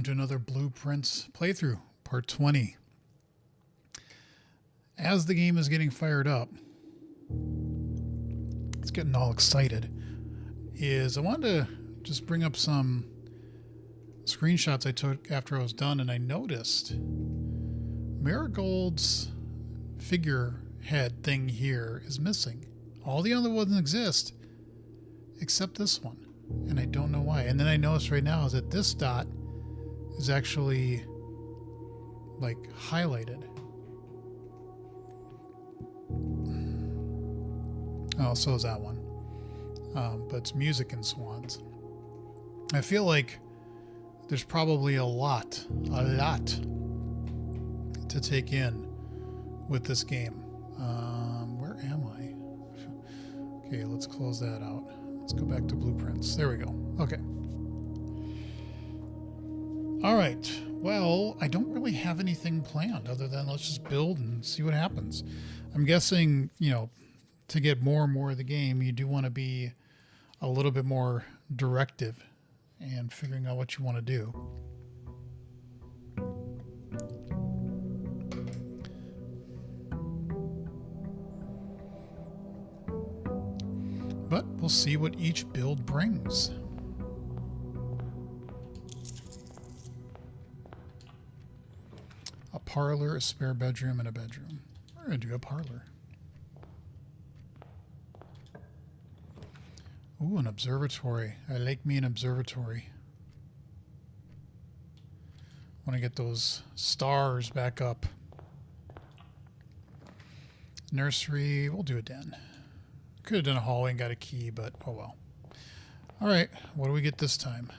welcome to another Blueprints playthrough, part 20. As the game is getting fired up, it's getting all excited, I wanted to just bring up some screenshots I took after I was done, and I noticed Marigold's figurehead thing here is missing. All the other ones exist, except this one. And I don't know why. And then I noticed right now is that this dot is actually like highlighted. Oh, so is that one. But it's music and swans. I feel like there's probably a lot to take in with this game. Where am I? Okay, let's close that out. Let's go back to Blueprints. There we go. Okay. All right. Well, I don't really have anything planned other than let's just build and see what happens. I'm guessing, to get more and more of the game, you do want to be a little bit more directive and figuring out what you want to do. But we'll see what each build brings. A parlor, a spare bedroom, and a bedroom. We're going to do a parlor. Ooh, an observatory. I like me an observatory. Want to get those stars back up. Nursery, we'll do a den. Could have done a hallway and got a key, but oh well. All right, what do we get this time?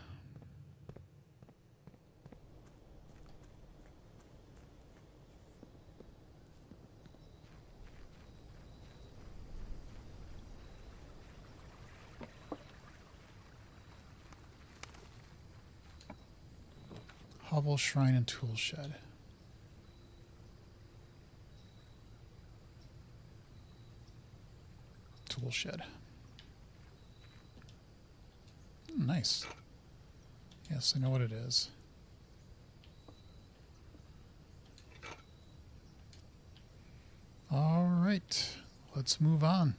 Hovel, shrine, and tool shed. Tool shed. Nice. Yes, I know what it is. All right, let's move on.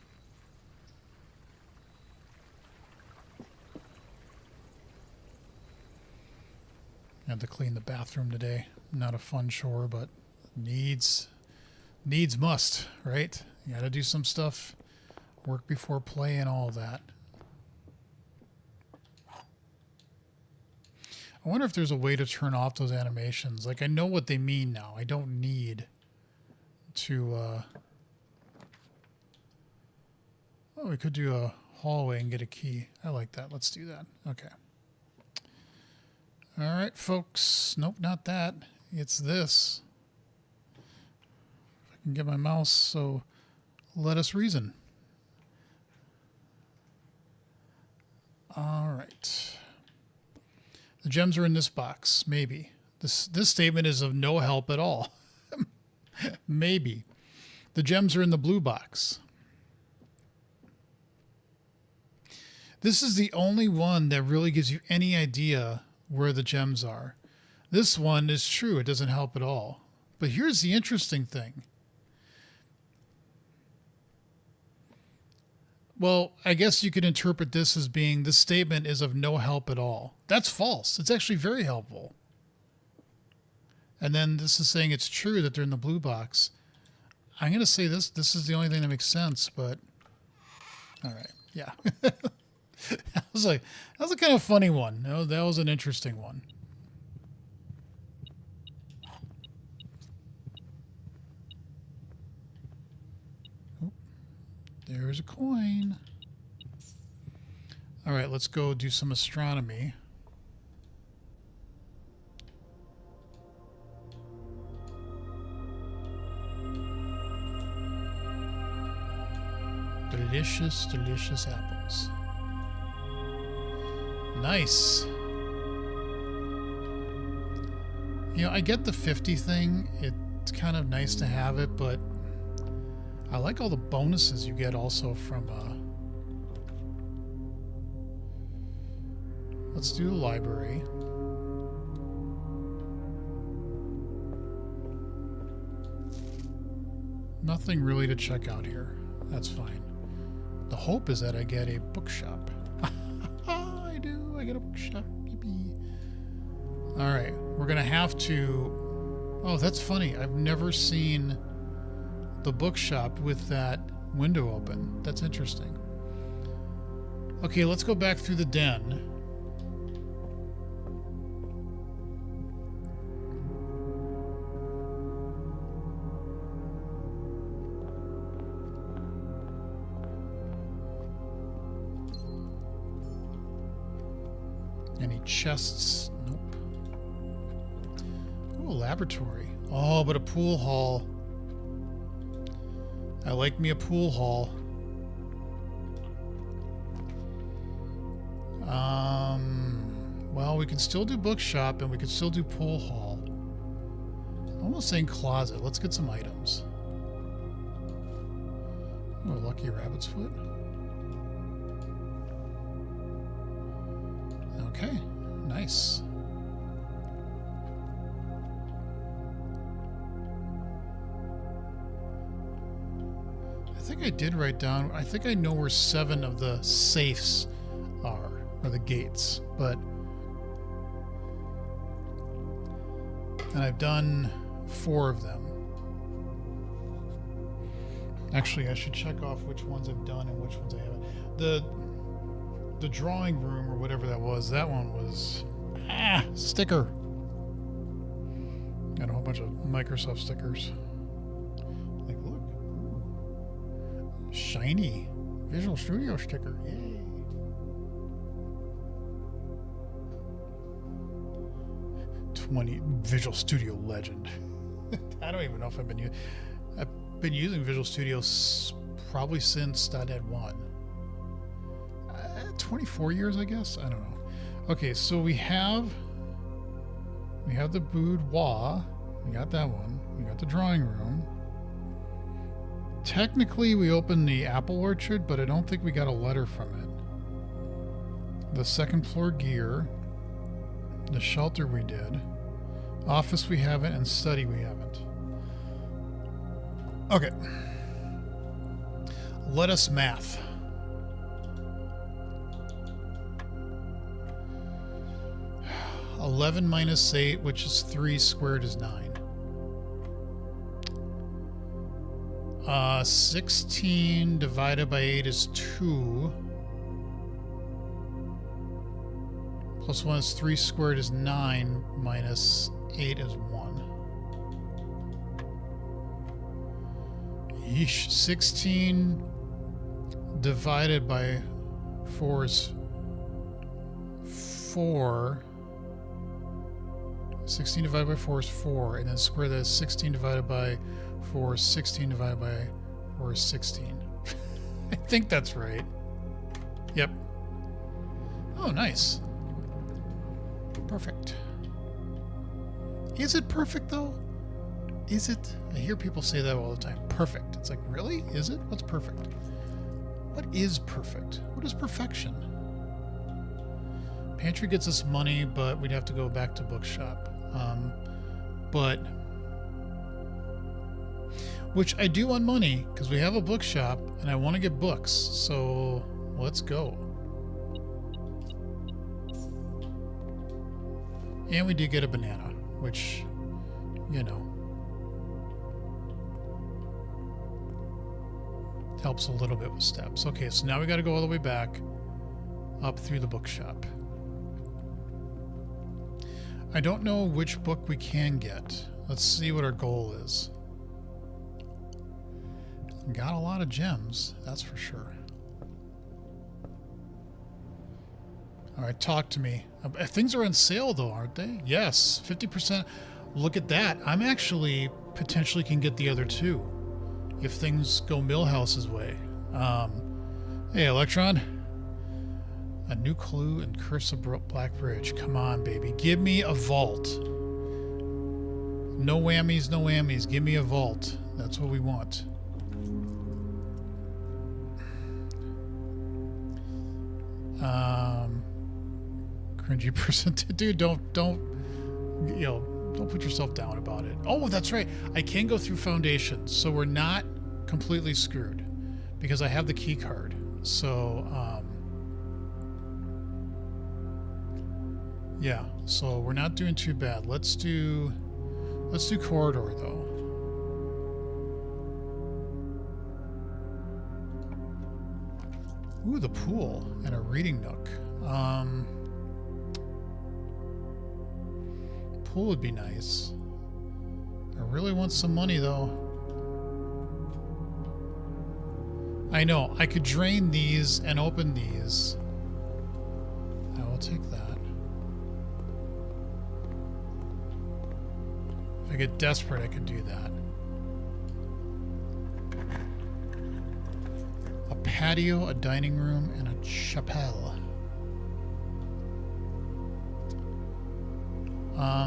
I had to clean the bathroom today. Not a fun chore, but needs must, right? You got to do some stuff. Work before play and all that. I wonder if there's a way to turn off those animations. Like, I know what they mean now. I don't need to... Oh, we could do a hallway and get a key. I like that. Let's do that. Okay. All right, folks. Nope, not that. It's this. If I can get my mouse, so let us reason. All right. The gems are in this box. Maybe. This statement is of no help at all. Maybe. The gems are in the blue box. This is the only one that really gives you any idea where the gems are. This one is true. It doesn't help at all. But here's the interesting thing. Well, I guess you could interpret this as being this statement is of no help at all. That's false. It's actually very helpful. And then this is saying it's true that they're in the blue box. I'm going to say this is the only thing that makes sense, but all right. Yeah. that was a kind of funny one. That was an interesting one. There's a coin. All right, let's go do some astronomy. Delicious, delicious apples. Nice. I get the 50 thing. It's kind of nice to have it, but I like all the bonuses you get also from let's do the library. Nothing really to check out here. That's fine. The hope is that I get a bookshop. I do. I get a bookshop. Yippee. All right. We're going to have to... Oh, that's funny. I've never seen the bookshop with that window open. That's interesting. Okay, let's go back through the den. Any chests? Nope. Ooh, a laboratory. Oh, but a pool hall. I like me a pool hall. Well, we can still do bookshop and we can still do pool hall. I'm almost saying closet. Let's get some items. Oh, lucky rabbit's foot. Okay, nice. I think I did write down, I think I know where 7 of the safes are, or the gates, but... And I've done 4 of them. Actually, I should check off which ones I've done and which ones I haven't. The drawing room or whatever that one was sticker. Got a whole bunch of Microsoft stickers. Like, look, shiny Visual Studio sticker. Yay! Visual Studio legend. I don't even know if I've been using Visual Studio probably since .NET 1. 24 years, I guess. I don't know. Okay, so we have the boudoir. We got that one. We got the drawing room. Technically, we opened the apple orchard, but I don't think we got a letter from it. The second floor gear. The shelter we did. Office we haven't, and study we haven't. Okay. Let us math. (11 minus 8, which is 3 squared, is 9. 16 divided by 8 is 2. Plus 1 is 3 squared is 9, minus 8 is 1. Yeesh. 16 divided by 4 is 4. 16 divided by 4 is 4, and then square that is 16 divided by 4 is 16 divided by 4 is 16. I think that's right. Yep. Oh, nice. Perfect. Is it perfect, though? Is it? I hear people say that all the time. Perfect. It's like, really? Is it? What's perfect? What is perfect? What is perfection? Pantry gets us money, but we'd have to go back to bookshop. Which I do want money, because we have a bookshop, and I want to get books. So, let's go. And we did get a banana, which, you know, helps a little bit with steps. Okay, so now we got to go all the way back up through the bookshop. I don't know which book we can get. Let's see what our goal is. Got a lot of gems, that's for sure. All right, talk to me. Things are on sale, though, aren't they? Yes, 50%. Look at that. I'm actually potentially can get the other 2 if things go Millhouse's way. Hey, Electron. A new clue in Curse of Black Bridge. Come on, baby. Give me a vault. No whammies, no whammies. Give me a vault. That's what we want. Cringy person. Dude, don't put yourself down about it. Oh, that's right. I can go through foundations, so we're not completely screwed because I have the key card. So, yeah, so we're not doing too bad. Let's do corridor though. Ooh, the pool and a reading nook. Pool would be nice. I really want some money though. I know, I could drain these and open these. I will take that. If I get desperate, I could do that. A patio, a dining room, and a chapelle.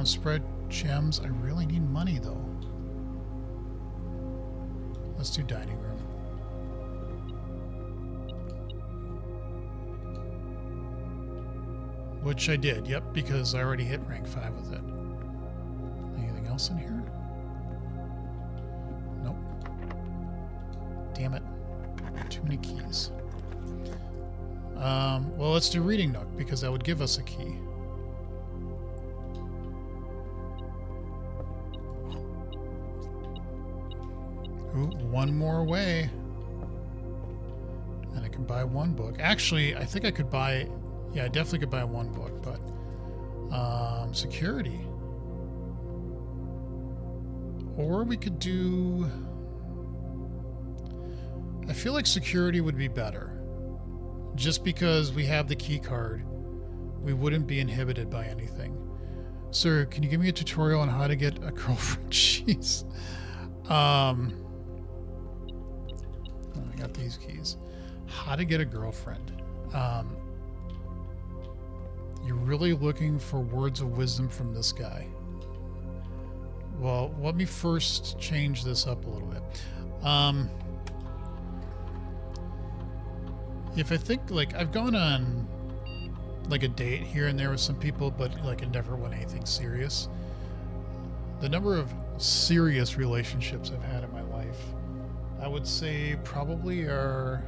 Spread gems. I really need money though. Let's do dining room. Which I did, yep, because I already hit rank 5 with it. Anything else in here? Nope. Damn it. Too many keys. Well, let's do reading nook because that would give us a key. Ooh, one more way. And I can buy one book. Actually, I think I could buy... Yeah, I definitely could buy one book, but... security. Or we could do... I feel like security would be better. Just because we have the key card, we wouldn't be inhibited by anything. Sir, can you give me a tutorial on how to get a girlfriend? Jeez. I got these keys. How to get a girlfriend. You're really looking for words of wisdom from this guy. Well, let me first change this up a little bit. If I think, like, I've gone on, like, a date here and there with some people, but, like, it never went anything serious. The number of serious relationships I've had in my life, I would say probably are...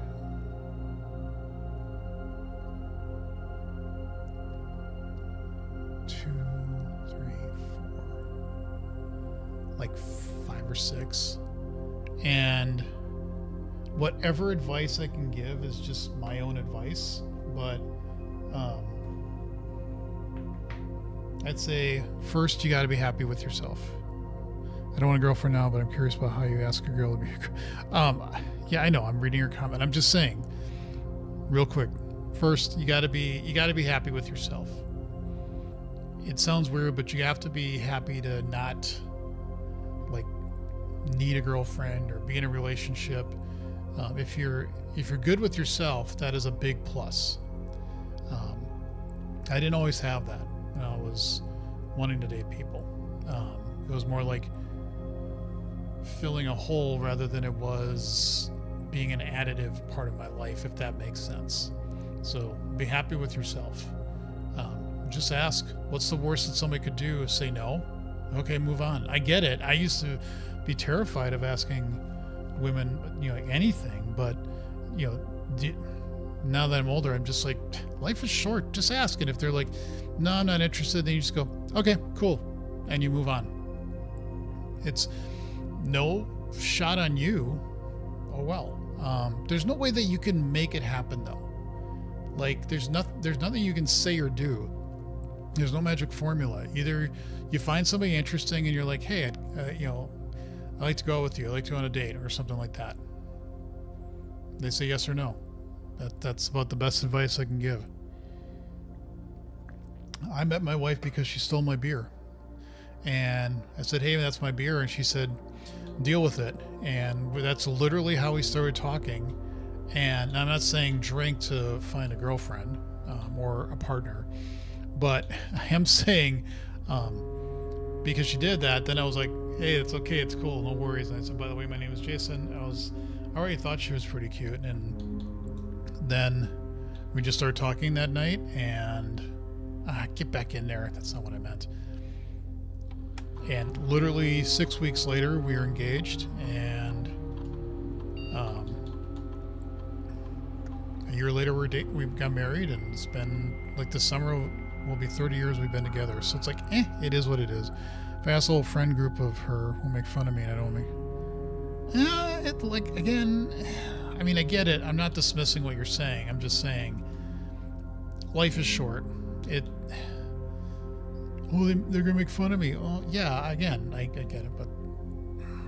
like 5 or 6, and whatever advice I can give is just my own advice, but I'd say first you got to be happy with yourself. I don't want a girlfriend now, but I'm curious about how you ask a girl to be yeah, I know, I'm reading your comment. I'm just saying real quick, first you got to be happy with yourself. It sounds weird, but you have to be happy to not like need a girlfriend or be in a relationship. If you're good with yourself, that is a big plus. I didn't always have that when I was wanting to date people. It was more like filling a hole rather than it was being an additive part of my life, if that makes sense. So be happy with yourself. Just ask, what's the worst that somebody could do? Say no. Okay, move on. I get it. I used to be terrified of asking women, anything, but, now that I'm older, I'm just like, life is short. Just ask. And if they're like, no, I'm not interested, then you just go, okay, cool. And you move on. It's no shot on you. Oh, well. There's no way that you can make it happen, though. Like, there's nothing you can say or do. There's no magic formula. Either you find somebody interesting and you're like, hey, I'd like to go out with you. I'd like to go on a date or something like that. They say yes or no. That's about the best advice I can give. I met my wife because she stole my beer. And I said, hey, that's my beer. And she said, deal with it. And that's literally how we started talking. And I'm not saying drink to find a girlfriend or a partner. But I am saying, because she did that, then I was like, hey, it's okay, it's cool, no worries. And I said, by the way, my name is Jason. I already thought she was pretty cute. And then we just started talking that night, and get back in there. That's not what I meant. And literally 6 weeks later, we were engaged, and Um, a year later, we got married, and it's been like this summer will be 30 years we've been together. So it's like, it is what it is. If I ask a whole friend group of her who make fun of me, and I don't make. Again, I mean, I get it. I'm not dismissing what you're saying. I'm just saying life is short. They're gonna make fun of me. Oh, yeah, again, I get it, but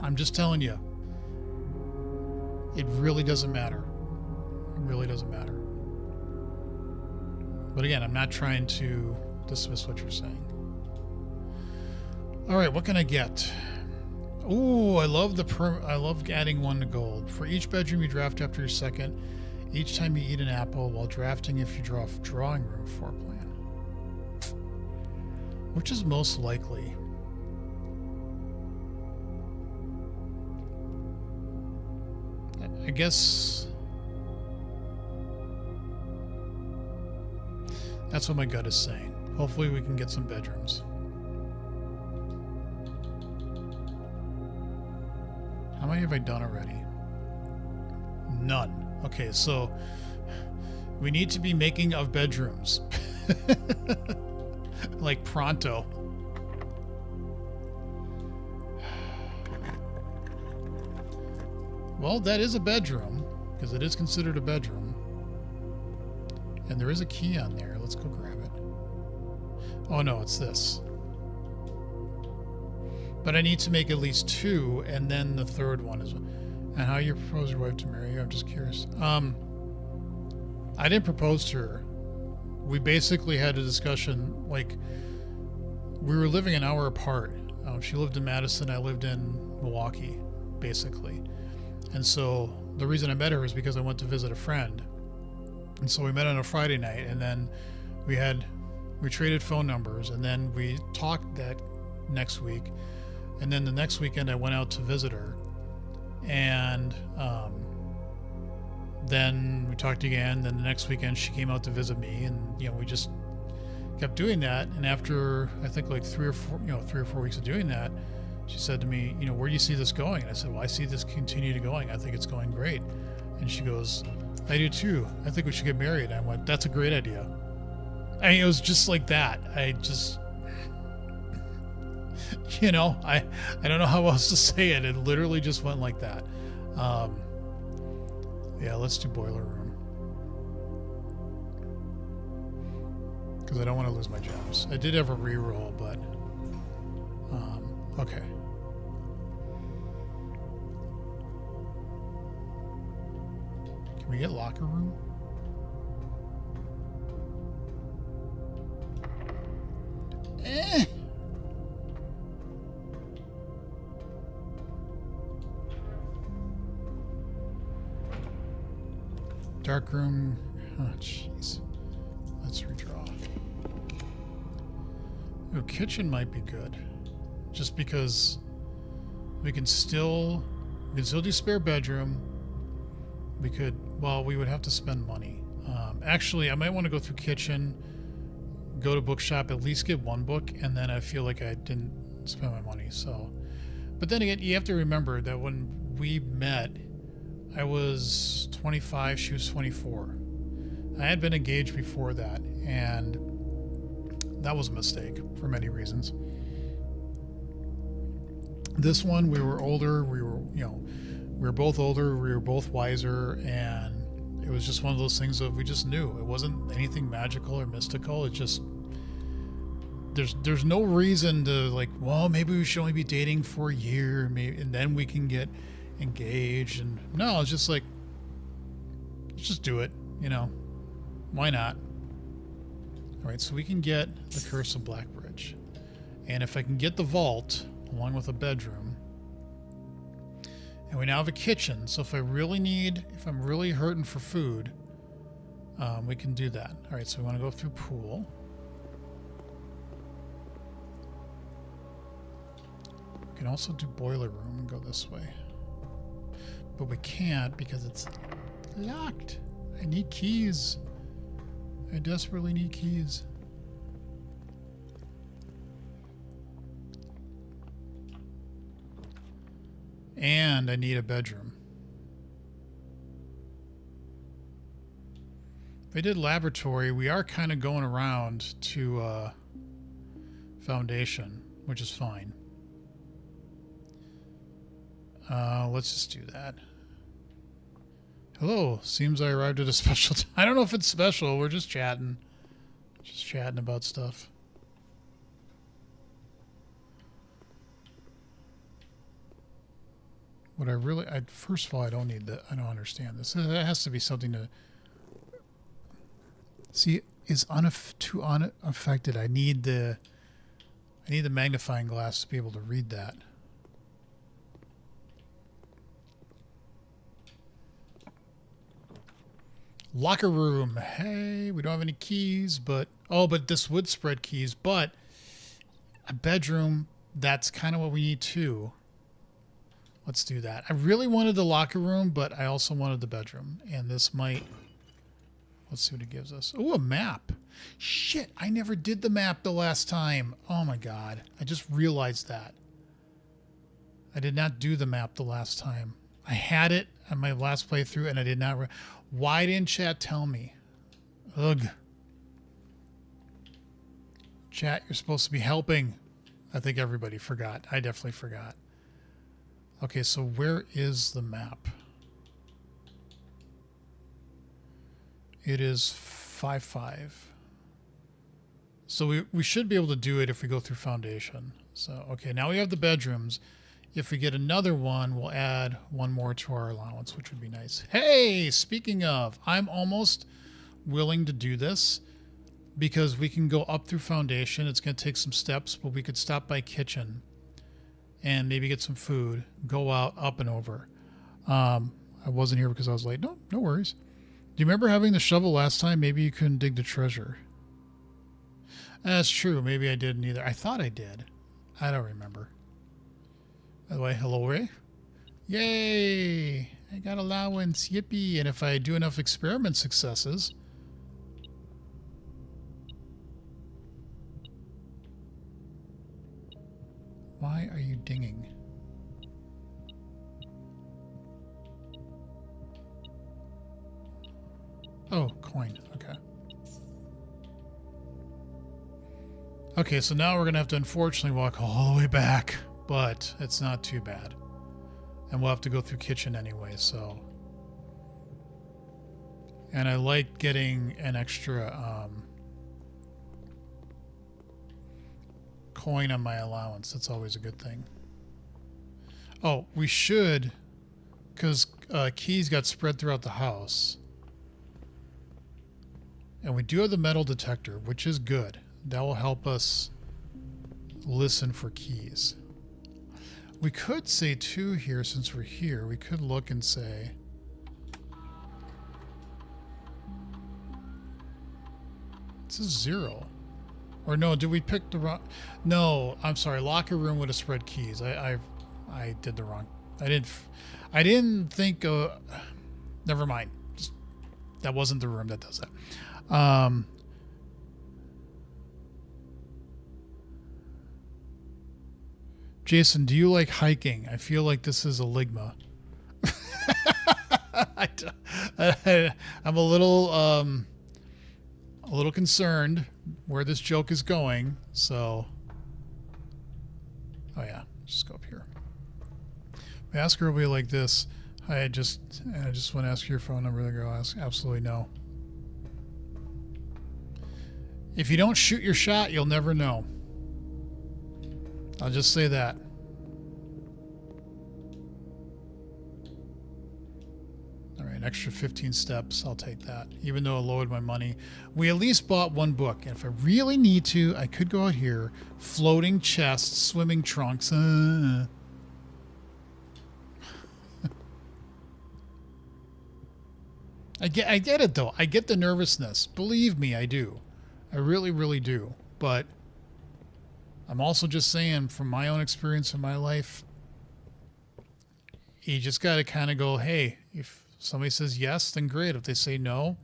I'm just telling you, it really doesn't matter. It really doesn't matter. But again, I'm not trying to dismiss what you're saying. All right, what can I get? Oh, I love adding 1 to gold. For each bedroom you draft after your second, each time you eat an apple while drafting, if you draw a drawing room floor plan. Which is most likely? I guess that's what my gut is saying. Hopefully we can get some bedrooms. How many have I done already? None. Okay, so we need to be making of bedrooms. Like pronto. Well, that is a bedroom, because it is considered a bedroom. And there is a key on there. Let's go grab it. Oh no, it's this. But I need to make at least 2, and then the third one is. And how you propose your wife to marry you? I'm just curious. I didn't propose to her. We basically had a discussion. Like, we were living an hour apart. She lived in Madison. I lived in Milwaukee, basically. And so the reason I met her is because I went to visit a friend. And so we met on a Friday night, and then we traded phone numbers, and then we talked that next week. And then the next weekend I went out to visit her, and then we talked again. Then the next weekend she came out to visit me, and we just kept doing that. And after I think like 3 or 4 weeks of doing that, she said to me, where do you see this going? And I said, well, I see this continue to going. I think it's going great. And she goes, I do too. I think we should get married. And I went, that's a great idea. I mean, it was just like that. I just, I don't know how else to say it. It literally just went like that. Yeah, let's do boiler room. Because I don't want to lose my gems. I did have a reroll, but okay. Can we get locker room? Dark room. Oh, jeez. Let's redraw. Ooh, kitchen might be good. Just because we can still do spare bedroom. We would have to spend money. Actually, I might want to go through kitchen, go to bookshop, at least get 1 book, and then I feel like I didn't spend my money. So, but then again, you have to remember that when we met, I was 25, she was 24. I had been engaged before that, and that was a mistake for many reasons. This one, we were older, we were both older, we were both wiser, and it was just one of those things that we just knew. It wasn't anything magical or mystical. It just, there's no reason to like, well, maybe we should only be dating for a year, maybe, and then we can get engaged. And no, it's just like, let's just do it, why not? All right, so we can get the Curse of Blackbridge, and if I can get the vault along with a bedroom, and we now have a kitchen, so if I'm really hurting for food, we can do that. All right, so we want to go through pool. We can also do boiler room and go this way. But we can't because it's locked. I need keys. I desperately need keys. And I need a bedroom. If I did laboratory, we are kind of going around to foundation, which is fine. Let's just do that. Hello, seems I arrived at a special time. I don't know if it's special. We're just chatting. Just chatting about stuff. What I really... first of all, I don't need that. I don't understand this. It has to be something to... See, is too unaffected. I need the magnifying glass to be able to read that. Locker room. Hey, we don't have any keys, but... Oh, but this would spread keys. But a bedroom, that's kind of what we need too. Let's do that. I really wanted the locker room, but I also wanted the bedroom. And this might... Let's see what it gives us. Oh, a map. Shit, I never did the map the last time. Oh my god. I just realized that. I did not do the map the last time. I had it on my last playthrough and I did not... Why didn't chat tell me? Ugh. Chat, you're supposed to be helping. I think everybody forgot. I definitely forgot. Okay, so where is the map? It is 5-5. So we should be able to do it if we go through foundation. So, okay, now we have the bedrooms. If we get another one, we'll add one more to our allowance, which would be nice. Hey, speaking of, I'm almost willing to do this because we can go up through foundation. It's going to take some steps, but we could stop by kitchen and maybe get some food, go out, up and over. I wasn't here because I was late. No, no worries. Do you remember having the shovel last time? Maybe you couldn't dig the treasure. That's true. Maybe I didn't either. I thought I did. I don't remember. By the way, hello, Ray. Yay! I got allowance. Yippee! And if I do enough experiment successes... Why are you dinging? Oh, coin. Okay. Okay, so now we're going to have to unfortunately walk all the way back, but it's not too bad. And we'll have to go through kitchen anyway, so... And I like getting an extra coin on my allowance. That's always a good thing. Oh, we should, because keys got spread throughout the house. And we do have the metal detector, which is good. That will help us listen for keys. We could say, too, here, since we're here, we could look and say... This is 0. Or no, did we pick the wrong... No, I'm sorry. Locker room would have spread keys. I did the wrong... I didn't think... never mind. That wasn't the room that does that. Jason, do you like hiking? I feel like this is a ligma. I'm a little concerned where this joke is going. So, oh yeah, just go up here. I ask her will be like this. I just want to ask your phone number. The girl asks, absolutely no. If you don't shoot your shot, you'll never know. I'll just say that. All right, an extra 15 steps. I'll take that. Even though it lowered my money. We at least bought one book. And if I really need to, I could go out here. Floating chests, swimming trunks. I get it, though. I get the nervousness. Believe me, I do. I really, really do. But I'm also just saying, from my own experience in my life, you just got to kind of go, hey, if somebody says yes, then great. If they say no,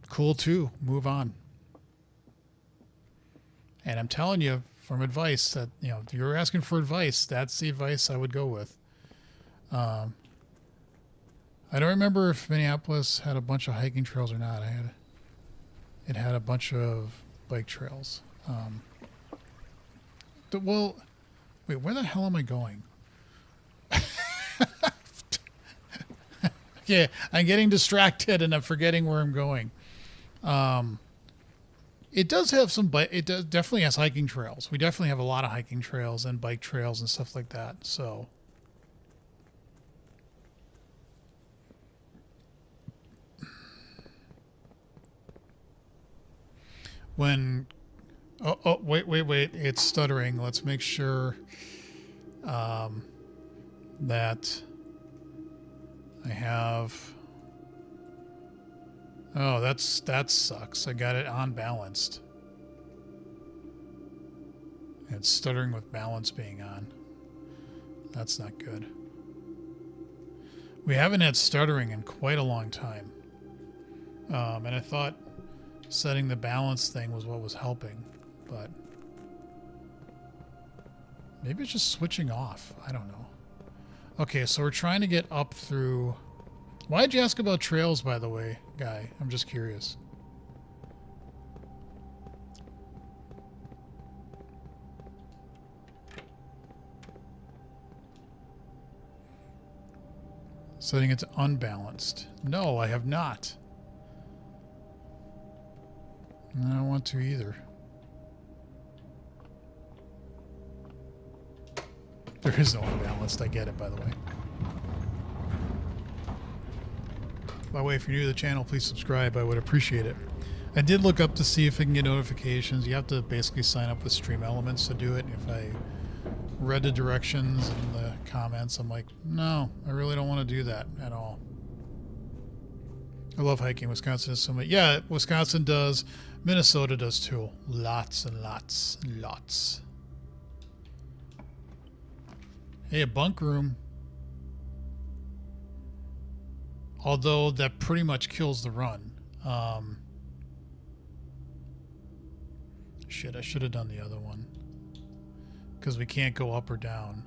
cool too. Move on. And I'm telling you from advice that, you know, if you're asking for advice, that's the advice I would go with. I don't remember if Minneapolis had a bunch of hiking trails or not. It had a bunch of bike trails. Well, wait, where the hell am I going? Yeah, I'm getting distracted and I'm forgetting where I'm going. It does have some it definitely has hiking trails. We definitely have a lot of hiking trails and bike trails and stuff like that. So when wait, it's stuttering. Let's make sure that I have. Oh, that sucks. I got it unbalanced. It's stuttering with balance being on. That's not good. We haven't had stuttering in quite a long time. And I thought setting the balance thing was what was helping, but maybe it's just switching off. I don't know. Okay, so we're trying to get up through... Why'd you ask about trails, by the way, guy? I'm just curious. Setting it to unbalanced. No, I have not. I don't want to either. There is no unbalanced. I get it, by the way. By the way, if you're new to the channel, please subscribe. I would appreciate it. I did look up to see if I can get notifications. You have to basically sign up with Stream Elements to do it. If I read the directions and the comments, I'm like, no, I really don't want to do that at all. I love hiking. Wisconsin is so much. Yeah, Wisconsin does. Minnesota does too. Lots and lots and lots. Hey, a bunk room. Although that pretty much kills the run. Shit, I should have done the other one. Because we can't go up or down.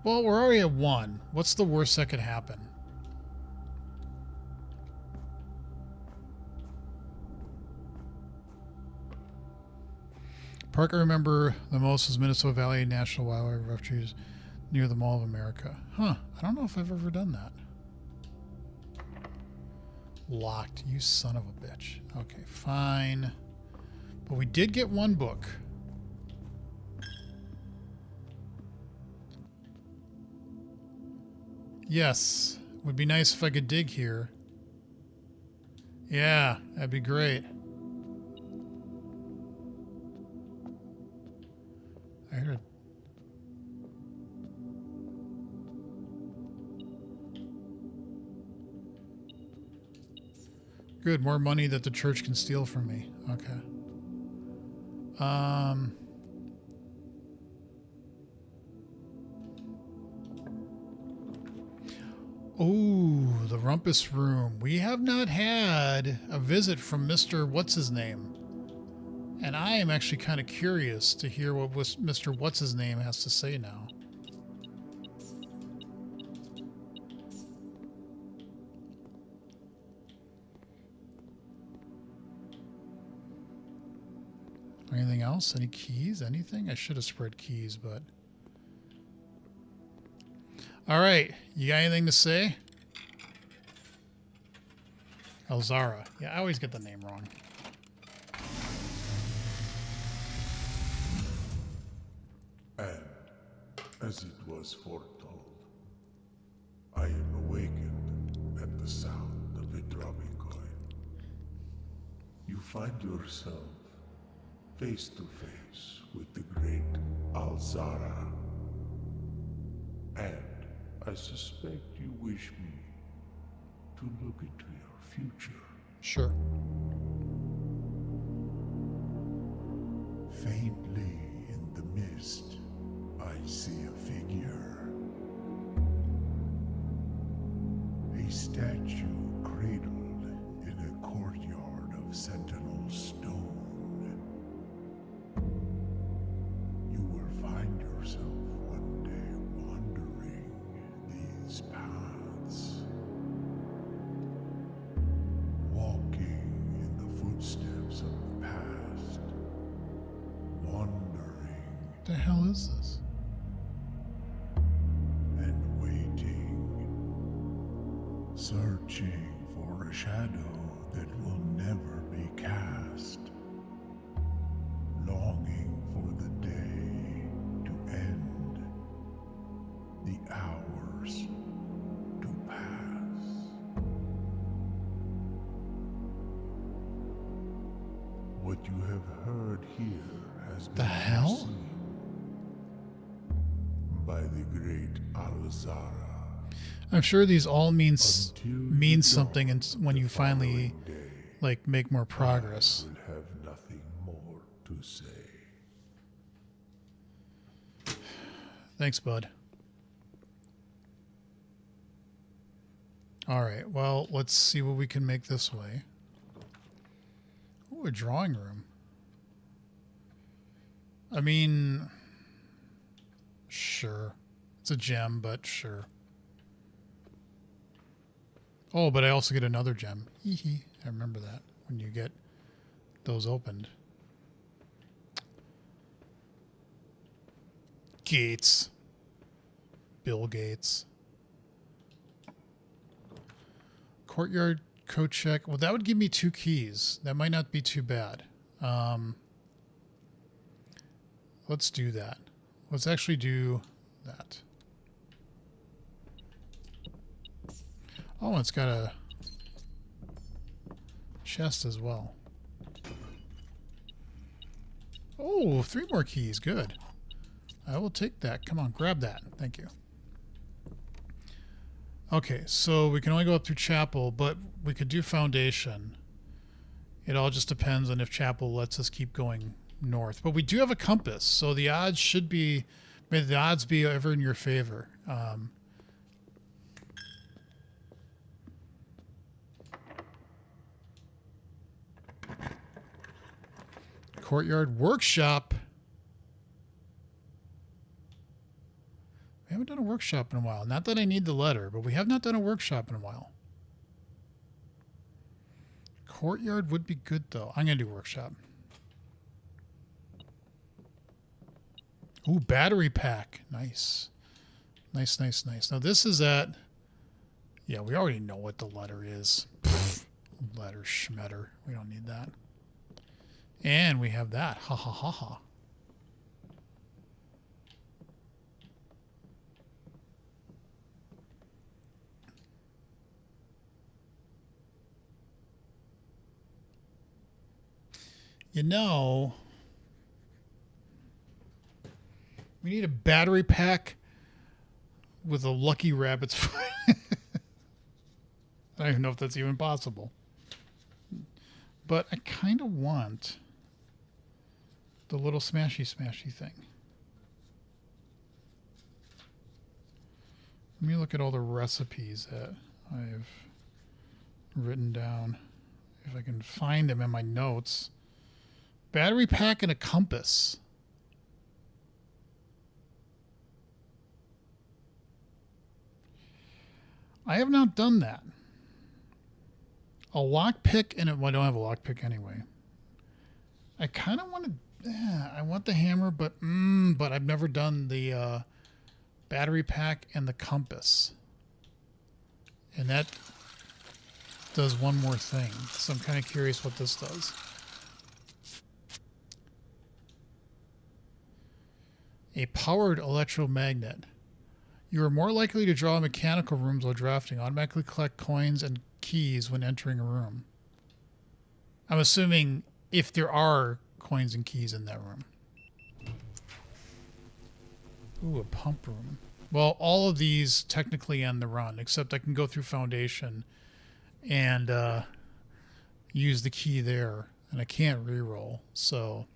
Well, we're already at 1. What's the worst that could happen? Park I remember the most is Minnesota Valley National Wildlife Refuge near the Mall of America. Huh. I don't know if I've ever done that. Locked. You son of a bitch. Okay, fine. But we did get one book. Yes. Would be nice if I could dig here. Yeah, that'd be great. I heard. Good, more money that the church can steal from me. Okay. Oh, the Rumpus Room. We have not had a visit from Mr. What's-His-Name. And I am actually kind of curious to hear what Mr. What's-His-Name has to say now. Anything else? Any keys? Anything? I should have spread keys, but... All right. You got anything to say? Elzara. Yeah, I always get the name wrong. And, as it was foretold, I am awakened at the sound of a dropping coin. You find yourself face to face with the great Elzara. And I suspect you wish me to look into your future. Sure. Faintly in the mist, I see a figure. A statue cradled in a courtyard of sentinel stone. You will find yourself one day wandering these paths. hell is this? And waiting, searching for a shadow that will never be cast, longing for the day to end, the hours to pass. What you have heard here has been The hell? foreseen by the great Alzara. I'm sure these all mean Until something, the and when you finally following day, like make more progress. I will have nothing more to say. Thanks, bud. All right. Well, let's see what we can make this way. Oh, a drawing room. I mean, sure. It's a gem, but sure. Oh, but I also get another gem. Hee hee. I remember that when you get those opened. Gates. Bill Gates. Courtyard code check. Well, that would give me 2 keys. That might not be too bad. Let's do that. Let's actually do that. Oh, it's got a chest as well. Oh, 3 more keys. Good. I will take that. Come on, grab that. Thank you. Okay, so we can only go up through chapel, but we could do foundation. It all just depends on if chapel lets us keep going north. But we do have a compass, so the odds should be, may the odds be ever in your favor. Courtyard workshop. We haven't done a workshop in a while. Not that I need the letter, but we have not done a workshop in a while. Courtyard would be good, though. I'm going to do workshop. Ooh, battery pack. Nice. Nice, nice, nice. Now, this is at... Yeah, we already know what the letter is. Pfft, letter schmetter. We don't need that. And we have that. Ha, ha, ha, ha. You know, we need a battery pack with a Lucky Rabbit's foot. I don't even know if that's even possible. But I kind of want the little smashy thing. Let me look at all the recipes that I've written down. If I can find them in my notes. Battery pack and a compass. I have not done that. A lockpick and well, I don't have a lockpick anyway. I kind of want to. I want the hammer, but I've never done the battery pack and the compass. And that does one more thing. So I'm kind of curious what this does. A powered electromagnet. You are more likely to draw mechanical rooms while drafting. Automatically collect coins and keys when entering a room. I'm assuming if there are coins and keys in that room. Ooh, a pump room. Well, all of these technically end the run, except I can go through foundation and use the key there, and I can't reroll. So,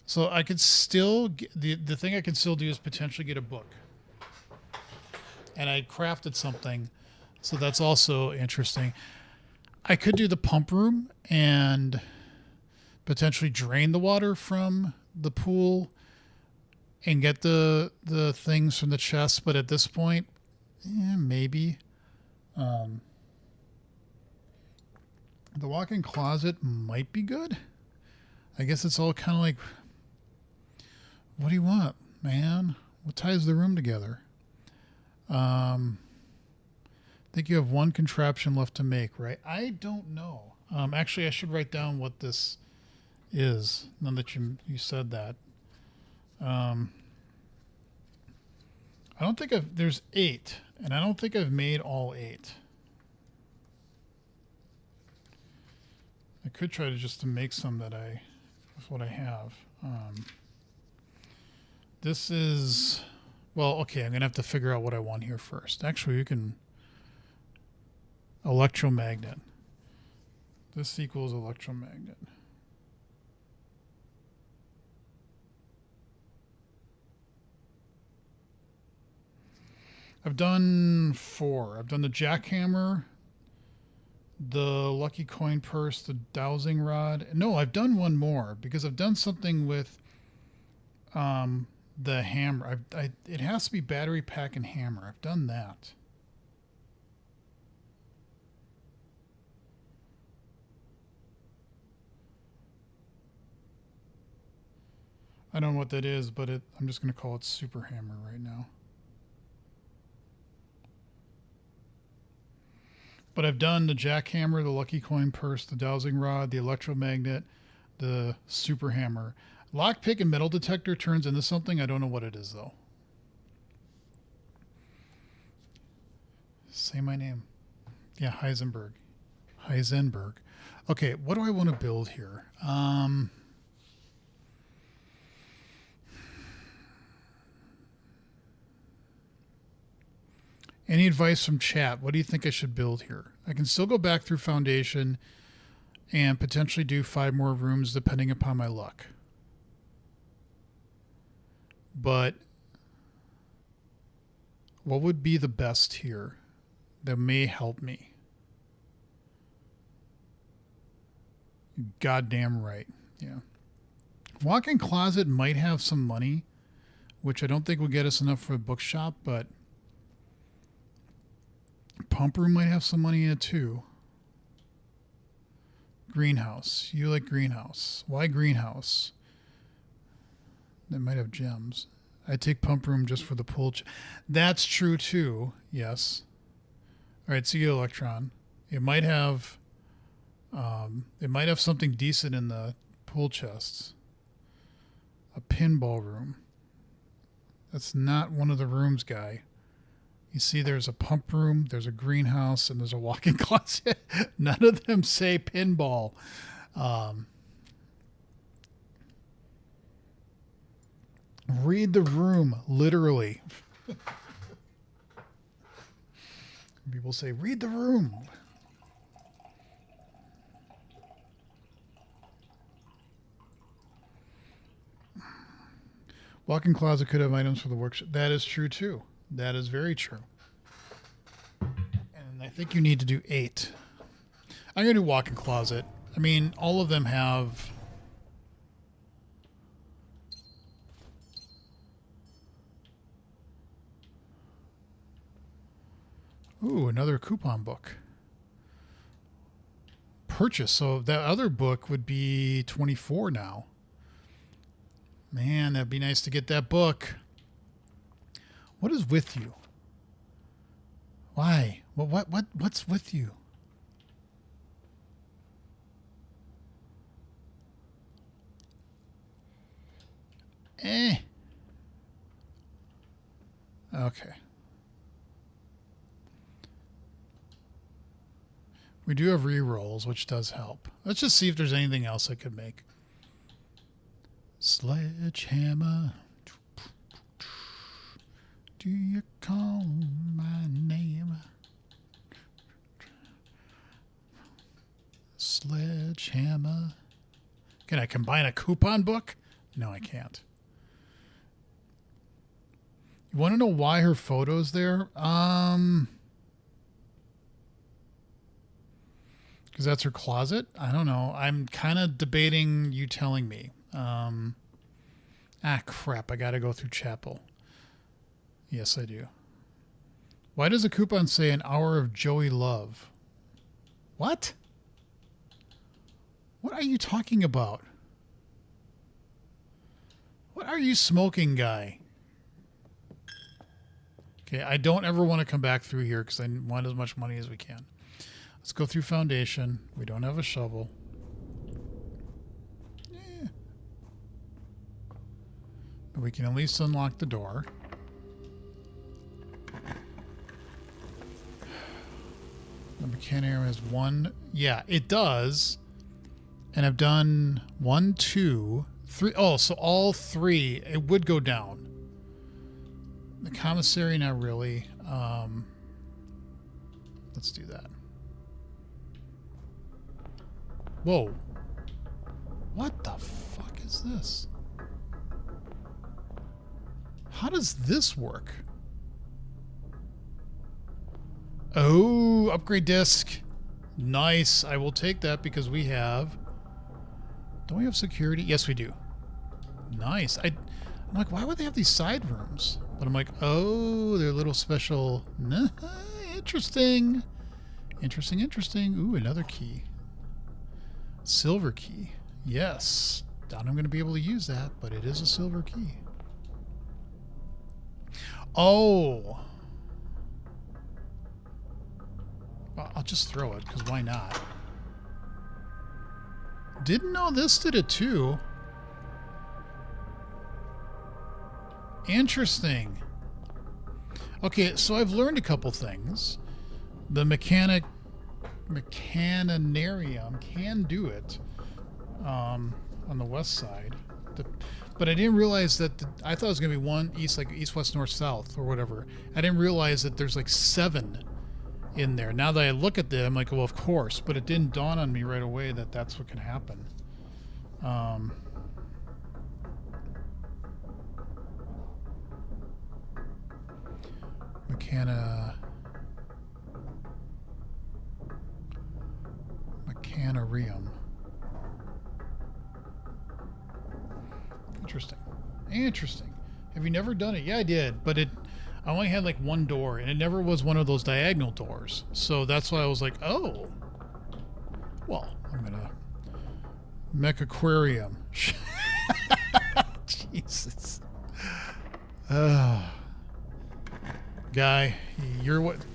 so I could still the thing I can still do is potentially get a book, and I crafted something, so that's also interesting. I could do the pump room and potentially drain the water from the pool and get the things from the chest, but at this point, maybe. The walk-in closet might be good. I guess it's all kind of like, what do you want, man? What ties the room together? I think you have one contraption left to make, right? I don't know. Actually, I should write down what this is, now that you said that. I don't think there's 8, and I don't think I've made all 8. I could try to make some with what I have. This is, well, okay, I'm going to have to figure out what I want here first. Actually, you can, electromagnet. This equals electromagnet. I've done 4. I've done the jackhammer, the lucky coin purse, the dowsing rod. No, I've done one more because I've done something with the hammer. It has to be battery pack and hammer. I've done that. I don't know what that is, but I'm just going to call it super hammer right now. But I've done the jackhammer, the lucky coin purse, the dowsing rod, the electromagnet, the super hammer. Lockpick and metal detector turns into something. I don't know what it is, though. Say my name. Yeah, Heisenberg. Heisenberg. Okay, what do I want to build here? Any advice from chat? What do you think I should build here? I can still go back through Foundation and potentially do 5 more rooms depending upon my luck. But what would be the best here that may help me? Goddamn right. Yeah. Walk-in closet might have some money, which I don't think will get us enough for a bookshop, but pump room might have some money in it too. Greenhouse. You like greenhouse. Why greenhouse? They might have gems. I take pump room just for the pool. That's true too. Yes. All right. See you, Electron. It might have something decent in the pool chests. A pinball room. That's not one of the rooms, guy. You see, there's a pump room, there's a greenhouse, and there's a walk-in closet. None of them say pinball. Read the room, literally. People say, read the room. Walk-in closet could have items for the workshop. That is true, too. That is very true. And I think you need to do 8. I'm going to do walk-in closet. I mean, all of them have... Ooh, another coupon book. Purchase. So that other book would be 24 now. Man, that'd be nice to get that book. What is with you? Why? What's with you? Okay. We do have re-rolls, which does help. Let's just see if there's anything else I could make. Sledgehammer. Do you call my name? Sledgehammer. Can I combine a coupon book? No, I can't. You want to know why her photo's there? Because that's her closet? I don't know. I'm kind of debating you telling me. Crap. I got to go through Chapel. Yes, I do. Why does a coupon say an hour of Joey Love? What? What are you talking about? What are you smoking, guy? Okay, I don't ever want to come back through here because I want as much money as we can. Let's go through foundation. We don't have a shovel. But we can at least unlock the door. The mechanic area has one. Yeah, it does. And I've done 1, 2, 3. Oh, so all 3. It would go down. The commissary, not really. Let's do that. Whoa. What the fuck is this? How does this work? Oh, upgrade disc. Nice. I will take that because we have... Don't we have security? Yes, we do. Nice. I'm like, why would they have these side rooms? But I'm like, oh, they're little special... Interesting. Interesting, interesting. Ooh, another key. Silver key. Yes. Doubt I'm going to be able to use that, but it is a silver key. Oh. Well, I'll just throw it, because why not? Didn't know this did it too. Interesting. Okay, so I've learned a couple things. The mechanarium can do it on the west side. But I didn't realize that I thought it was going to be one east, like east, west, north, south, or whatever. I didn't realize that there's like 7 in there. Now that I look at them, I'm like, well, of course. But it didn't dawn on me right away that that's what can happen. Mechanarium. Interesting. Interesting. Have you never done it? Yeah, I did. But I only had like one door, and it never was one of those diagonal doors. So that's why I was like, oh. Well, I'm going to... Mechaquarium. Jesus. Guy, you're what...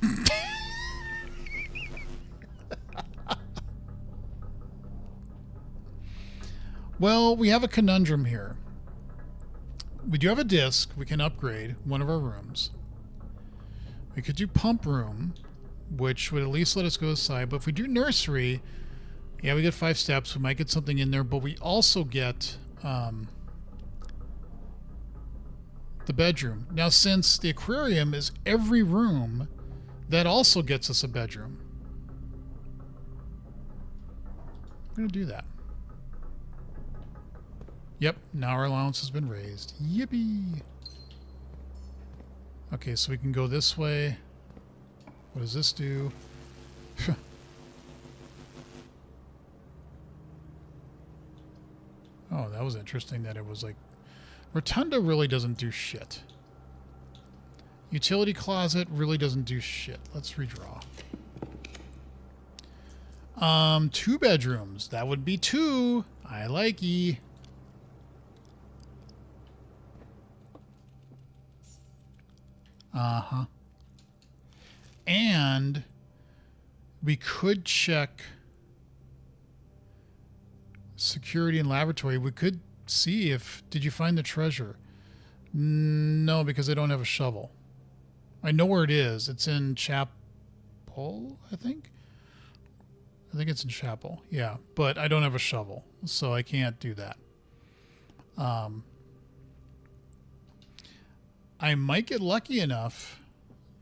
Well, we have a conundrum here. We do have a disc. We can upgrade one of our rooms. We could do pump room, which would at least let us go aside. But if we do nursery, yeah, we get 5 steps. We might get something in there, but we also get the bedroom. Now, since the aquarium is every room, that also gets us a bedroom. I'm going to do that. Yep, now our allowance has been raised. Yippee! Okay, so we can go this way. What does this do? Oh, that was interesting that it was like... Rotunda really doesn't do shit. Utility closet really doesn't do shit. Let's redraw. 2 bedrooms. That would be 2. I like-y. Uh-huh. And we could check security and laboratory. We could see if... Did you find the treasure? No, because I don't have a shovel. I know where it is. It's in Chapel, I think. I think it's in Chapel. Yeah, but I don't have a shovel, so I can't do that. I might get lucky enough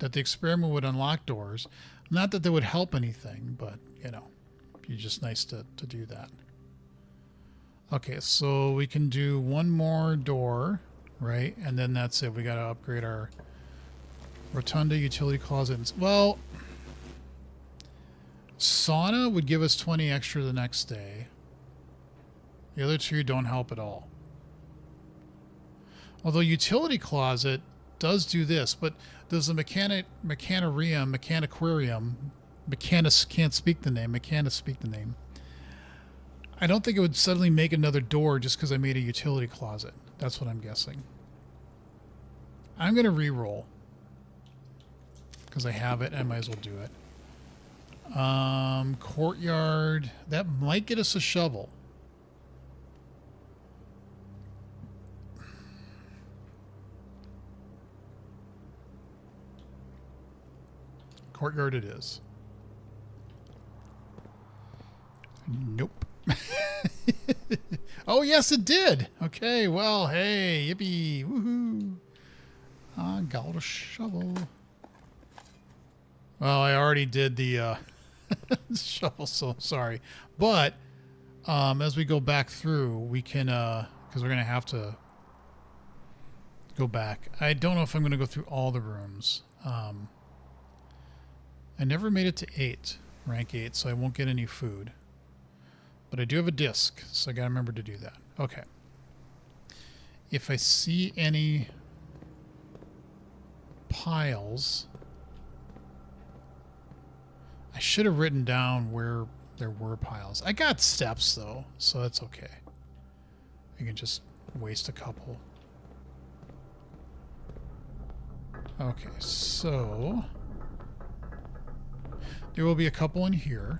that the experiment would unlock doors. Not that they would help anything, but, you know, it'd be just nice to do that. Okay, so we can do one more door, right? And then that's it. We got to upgrade our rotunda, utility closet. Well, sauna would give us 20 extra the next day. The other 2 don't help at all. Although utility closet does do this, but does the mechaniquarium, can't speak the name, I don't think it would suddenly make another door just because I made a utility closet. That's what I'm guessing. I'm going to re-roll. Because I have it, I might as well do it. Courtyard. That might get us a shovel. Courtyard it is. Nope. Oh, yes, it did. Okay, well, hey, yippee, woohoo. I got a shovel. Well, I already did the shovel, so sorry. But as we go back through, we can, because we're going to have to go back. I don't know if I'm going to go through all the rooms. I never made it to 8, rank 8, so I won't get any food. But I do have a disc, so I got to remember to do that. Okay. If I see any piles, I should have written down where there were piles. I got steps, though, so that's okay. I can just waste a couple. Okay, so there will be a couple in here.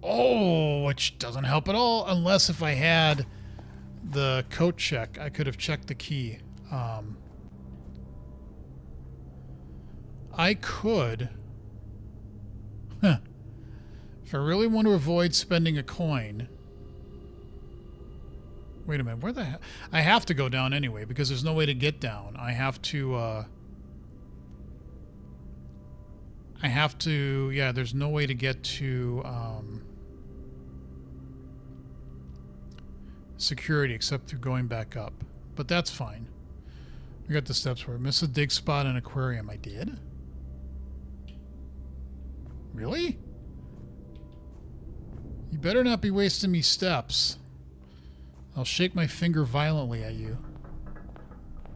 Oh, which doesn't help at all, unless if I had the coat check, I could have checked the key. I could, if I really want to avoid spending a coin. Wait a minute, where the hell? I have to go down anyway because there's no way to get down. I have to, yeah, there's no way to get to, security except through going back up. But that's fine. We got the steps for it. Miss a dig spot and aquarium. I did? Really? You better not be wasting me steps. I'll shake my finger violently at you.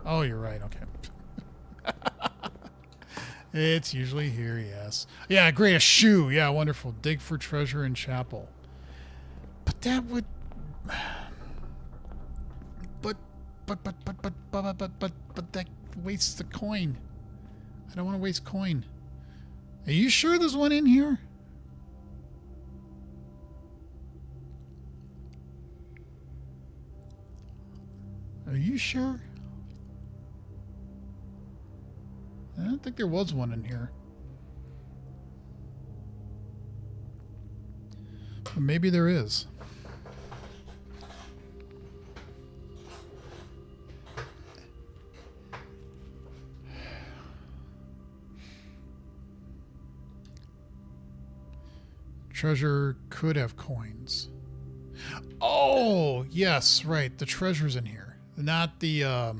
Oh, you're right. Okay. It's usually here, yes. Yeah, great. A shoe. Yeah, wonderful. Dig for treasure in chapel. But that would... But that wastes the coin. I don't want to waste coin. Are you sure there's one in here? Are you sure? I don't think there was one in here. But maybe there is. Treasure could have coins. Oh, yes, right. The treasure's in here. Not the,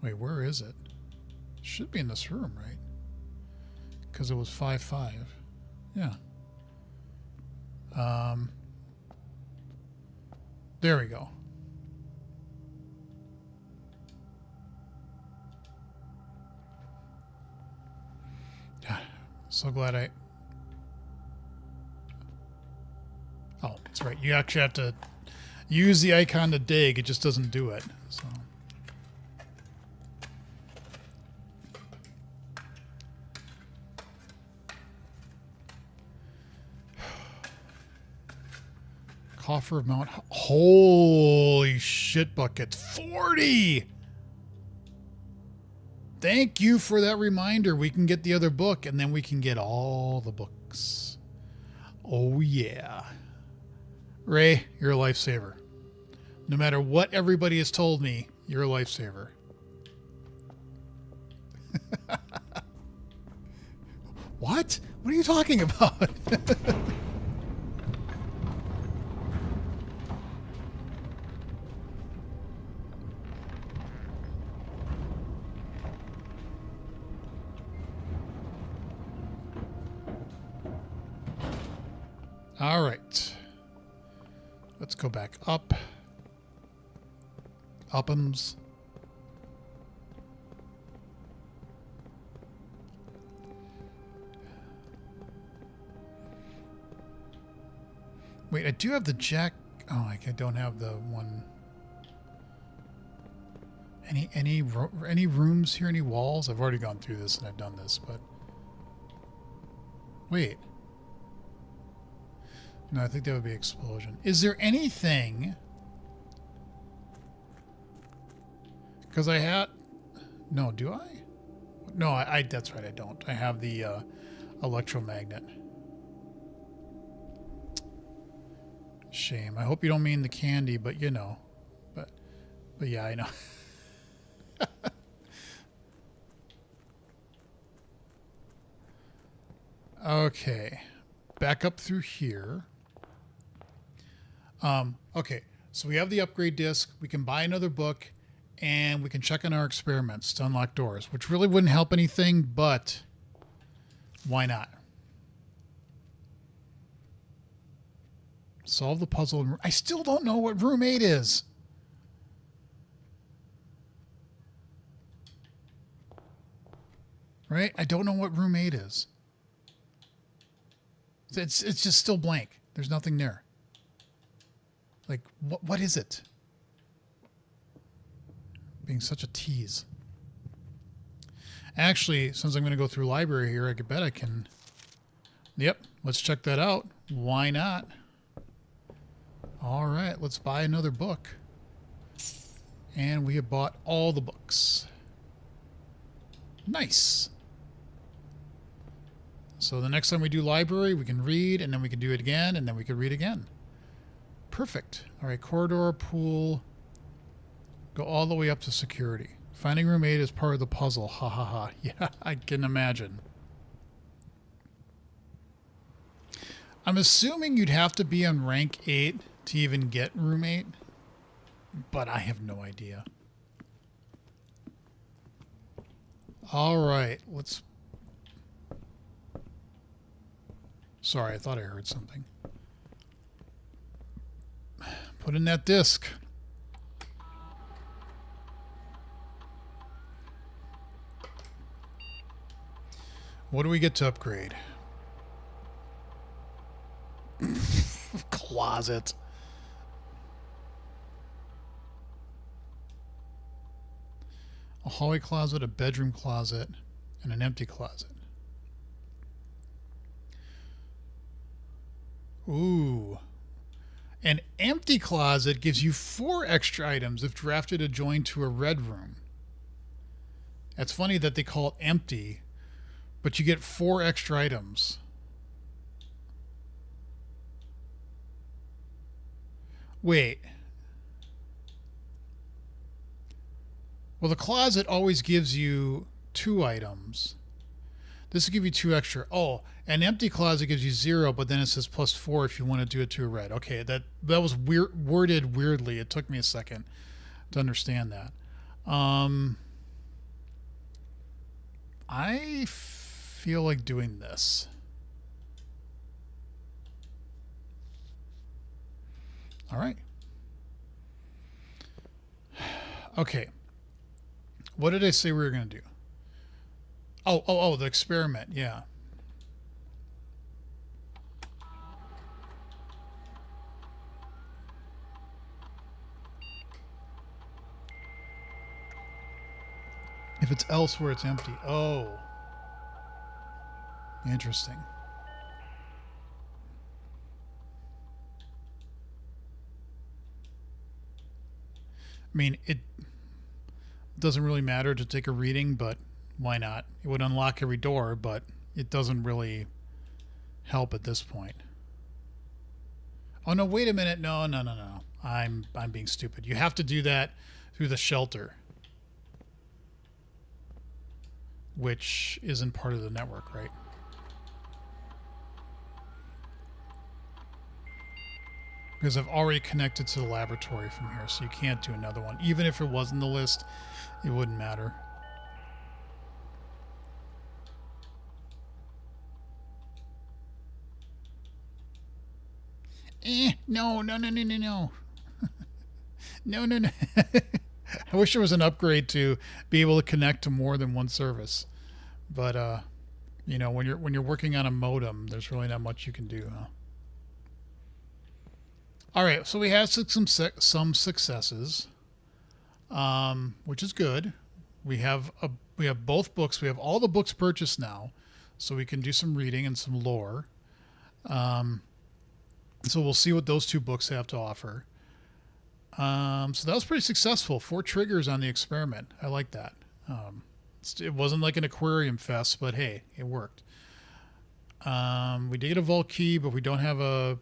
Wait, where is it? Should be in this room, right? Because it was 5-5. Yeah. There we go. So glad I... Oh, that's right. You actually have to use the icon to dig. It just doesn't do it. So... Coffer of Mount... Holy shit buckets. 40! Thank you for that reminder. We can get the other book, and then we can get all the books. Oh, yeah. Ray, you're a lifesaver. No matter what everybody has told me, you're a lifesaver. What? What are you talking about? All right. Let's go back up. Uppums. Wait, I do have the jack. Oh, I don't have the one. Any rooms here? Any walls? I've already gone through this and I've done this, but wait. No, I think that would be explosion. Is there anything? Because I had. No, do I? No, I. That's right. I don't. I have the electromagnet. Shame. I hope you don't mean the candy, but you know. But yeah, I know. Okay, back up through here. Okay, so we have the upgrade disc. We can buy another book, and we can check on our experiments to unlock doors, which really wouldn't help anything, but why not? Solve the puzzle. I still don't know what room 8 is. Right? I don't know what room 8 is. It's just still blank. There's nothing there. Like, what is it? Being such a tease. Actually, since I'm going to go through library here, I bet I can... Yep, let's check that out. Why not? All right, let's buy another book. And we have bought all the books. Nice. So the next time we do library, we can read, and then we can do it again, and then we can read again. Perfect. All right, corridor, pool. Go all the way up to security. Finding room 8 is part of the puzzle. Ha ha ha. Yeah, I can imagine. I'm assuming you'd have to be on rank 8 to even get room 8, but I have no idea. All right, let's... Sorry, I thought I heard something. Put in that disc. What do we get to upgrade? Closet. A hallway closet, a bedroom closet, and an empty closet. Ooh. An empty closet gives you 4 extra items if drafted adjoined to a red room. It's funny that they call it empty, but you get 4 extra items. Wait. Well, the closet always gives you 2 items. This will give you 2 extra. Oh, an empty closet gives you 0, but then it says +4 if you want to do it to a red. Okay, that was worded weirdly. It took me a second to understand that. I feel like doing this. All right. Okay. What did I say we were going to do? Oh, the experiment, yeah. If it's elsewhere, it's empty. Oh. Interesting. I mean, it doesn't really matter to take a reading, but why not? It would unlock every door, but it doesn't really help at this point. Oh no, wait a minute. No. I'm being stupid. You have to do that through the shelter, which isn't part of the network, right? Because I've already connected to the laboratory from here, so you can't do another one. Even if it was in the list, it wouldn't matter. No. No. No. I wish there was an upgrade to be able to connect to more than one service. But, you know, when you're working on a modem, there's really not much you can do, huh? All right, so we had some successes, which is good. We have both books. We have all the books purchased now, so we can do some reading and some lore. So we'll see what those two books have to offer. So that was pretty successful. 4 triggers on the experiment. I like that. It wasn't like an aquarium fest, but hey, it worked. We did get a vault key, but we don't have a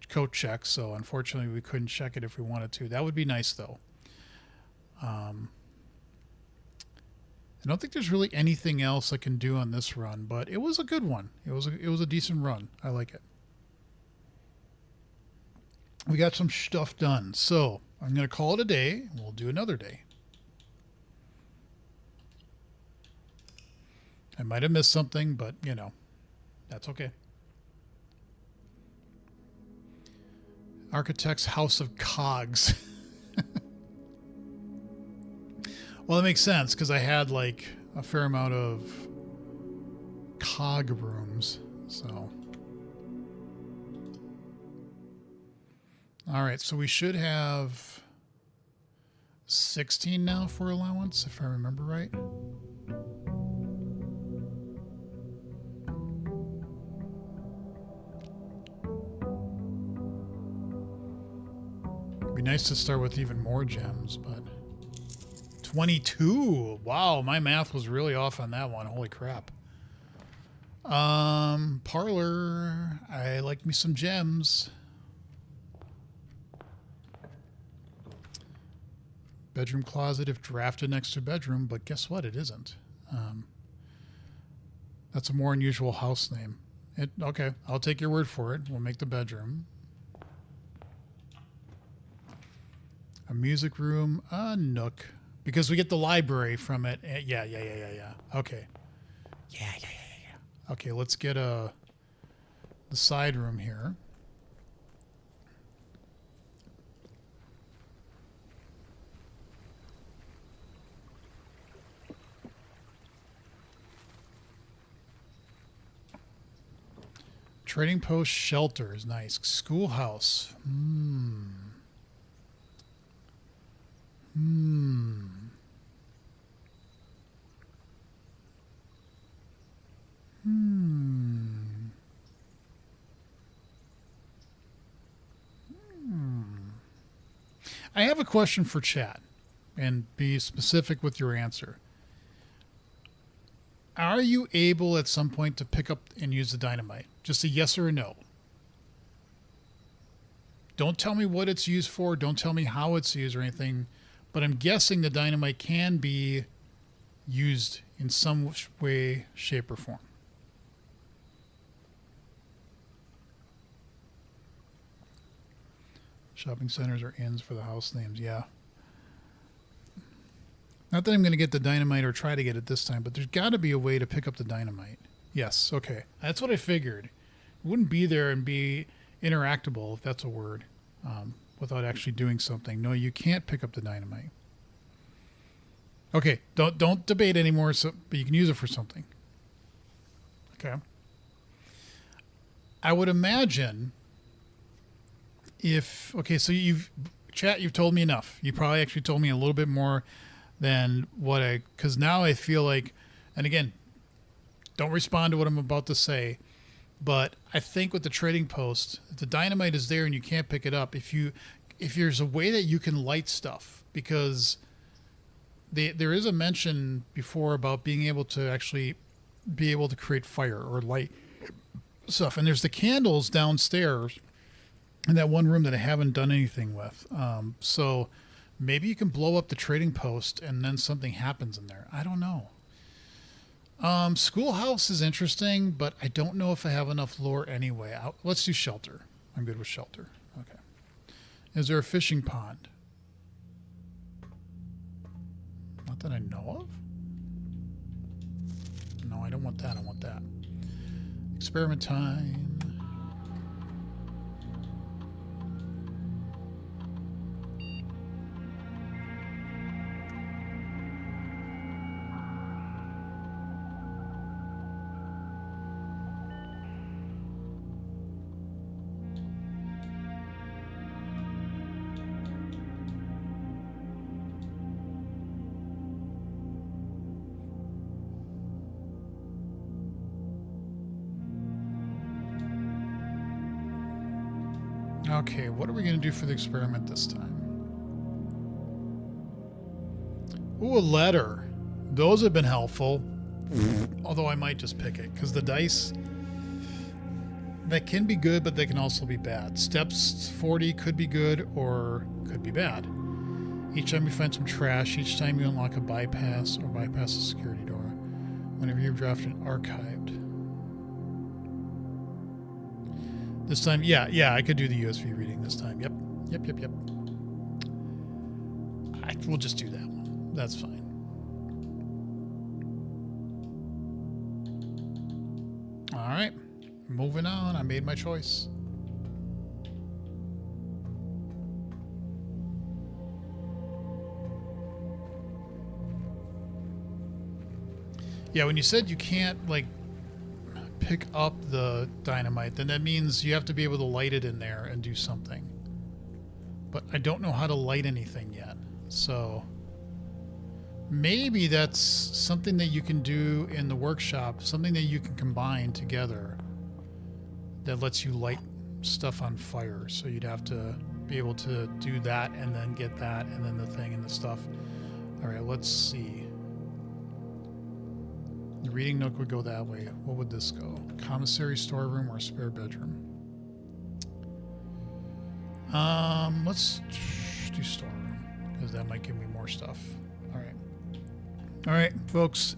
code check, so unfortunately we couldn't check it if we wanted to. That would be nice, though. I don't think there's really anything else I can do on this run, but it was a good one. It was a decent run. I like it. We got some stuff done, so I'm going to call it a day. We'll do another day. I might have missed something, but, you know, that's okay. Architect's House of Cogs. Well, that makes sense, because I had, like, a fair amount of cog rooms, so... All right, so we should have 16 now for allowance, if I remember right. It'd be nice to start with even more gems, but 22. Wow, my math was really off on that one. Holy crap. Parlor. I like me some gems. Bedroom closet if drafted next to bedroom, but guess what? It isn't. That's a more unusual house name. Okay, I'll take your word for it. We'll make the bedroom. A music room, a nook. Because we get the library from it. Yeah. Okay. Yeah. Okay, let's get the side room here. Trading post shelter is nice. Schoolhouse. I have a question for chat, and be specific with your answer. Are you able at some point to pick up and use the dynamite? Just a yes or a no. Don't tell me what it's used for. Don't tell me how it's used or anything. But I'm guessing the dynamite can be used in some way, shape, or form. Shopping centers or inns for the house names. Yeah. Not that I'm going to get the dynamite or try to get it this time, but there's got to be a way to pick up the dynamite. Yes, okay. That's what I figured. It wouldn't be there and be interactable, if that's a word, without actually doing something. No, you can't pick up the dynamite. Okay, don't debate anymore, but you can use it for something. Okay. I would imagine so you've told me enough. You probably actually told me a little bit more than because now I feel like, and again, don't respond to what I'm about to say, but I think with the trading post, if the dynamite is there and you can't pick it up, if there's a way that you can light stuff, because there is a mention before about being able to actually be able to create fire or light stuff, and there's the candles downstairs in that one room that I haven't done anything with. So maybe you can blow up the trading post and then something happens in there. I don't know. Schoolhouse is interesting, but I don't know if I have enough lore anyway. Let's do shelter. I'm good with shelter. Okay. Is there a fishing pond? Not that I know of. No, I don't want that. I want that. Experiment time. Okay, what are we going to do for the experiment this time? Ooh, a letter. Those have been helpful. Although I might just pick it, because the dice, that can be good, but they can also be bad. Steps 40 could be good or could be bad. Each time you find some trash, each time you unlock a bypass or bypass a security door. Whenever you've drafted archived. This time, yeah, I could do the USV reading this time. Yep. We'll just do that one. That's fine. All right, moving on. I made my choice. Yeah, when you said you can't, like, pick up the dynamite, then that means you have to be able to light it in there and do something. But I don't know how to light anything yet. So maybe that's something that you can do in the workshop, something that you can combine together that lets you light stuff on fire. So you'd have to be able to do that and then get that and then the thing and the stuff. All right, let's see. The reading nook would go that way. What would this go? Commissary, storeroom, or spare bedroom? Let's do storeroom, because that might give me more stuff. All right, folks.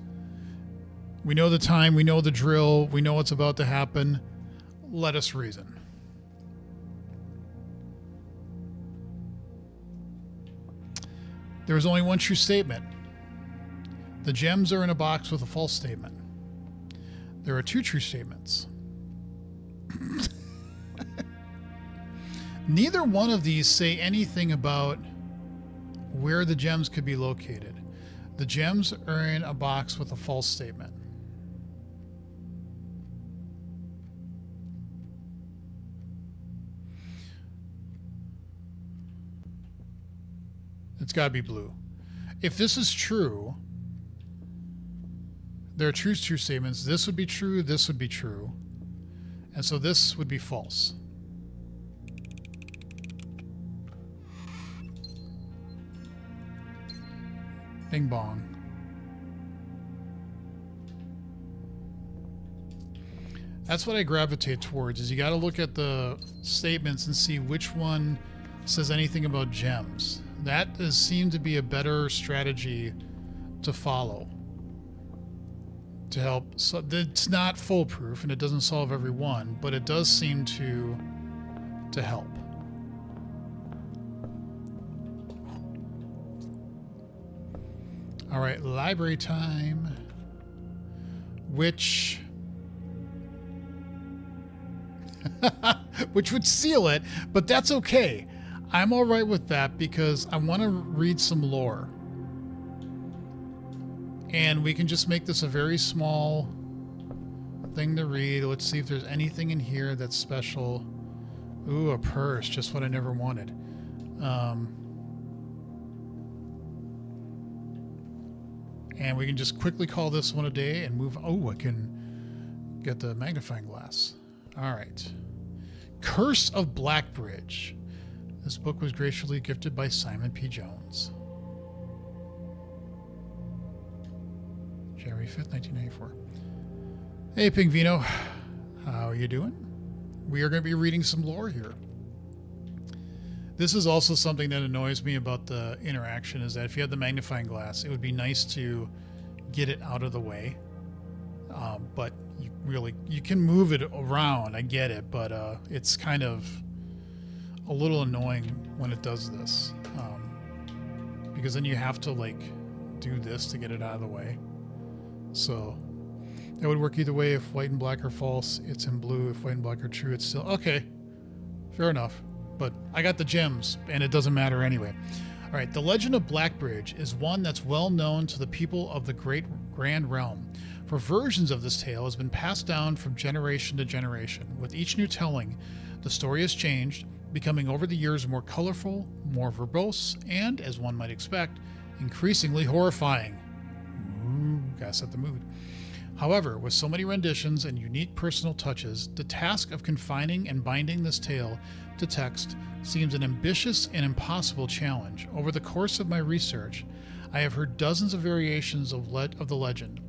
We know the time. We know the drill. We know what's about to happen. Let us reason. There is only one true statement. The gems are in a box with a false statement. There are two true statements. Neither one of these say anything about where the gems could be located. The gems are in a box with a false statement. It's got to be blue. If this is true, there are true statements. This would be true, this would be true. And so this would be false. Bing bong. That's what I gravitate towards, is you got to look at the statements and see which one says anything about gems. That does seem to be a better strategy to follow. To help. So it's not foolproof and it doesn't solve every one, but it does seem to help. All right, library time. Which would seal it, but that's okay. I'm all right with that because I want to read some lore. And we can just make this a very small thing to read. Let's see if there's anything in here that's special. Ooh, a purse, just what I never wanted. And we can just quickly call this one a day and move. Oh, I can get the magnifying glass. All right. Curse of Blackbridge. This book was graciously gifted by Simon P. Jones. January 5th, 1994. Hey, Pingvino. How are you doing? We are going to be reading some lore here. This is also something that annoys me about the interaction, is that if you had the magnifying glass, it would be nice to get it out of the way. But you can move it around. I get it, but it's kind of a little annoying when it does this. Because then you have to do this to get it out of the way. So that would work either way. If white and black are false, it's in blue. If white and black are true, it's still okay. Fair enough. But I got the gems, and it doesn't matter anyway. All right, the legend of Blackbridge is one that's well known to the people of the Great Grand Realm. For versions of this tale has been passed down from generation to generation. With each new telling, the story has changed, becoming over the years more colorful, more verbose, and, as one might expect, increasingly horrifying. Ooh, gotta set the mood. However, with so many renditions and unique personal touches, the task of confining and binding this tale to text seems an ambitious and impossible challenge. Over the course of my research, I have heard dozens of variations of the legend,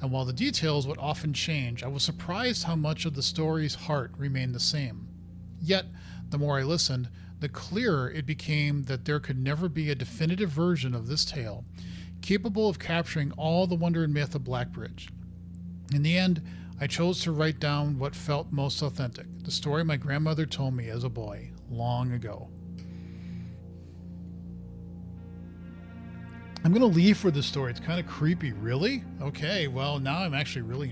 and while the details would often change, I was surprised how much of the story's heart remained the same. Yet, the more I listened, the clearer it became that there could never be a definitive version of this tale, capable of capturing all the wonder and myth of Blackbridge. In the end, I chose to write down what felt most authentic, the story my grandmother told me as a boy, long ago. I'm going to leave for this story. It's kind of creepy. Really? Okay, well, now I'm actually really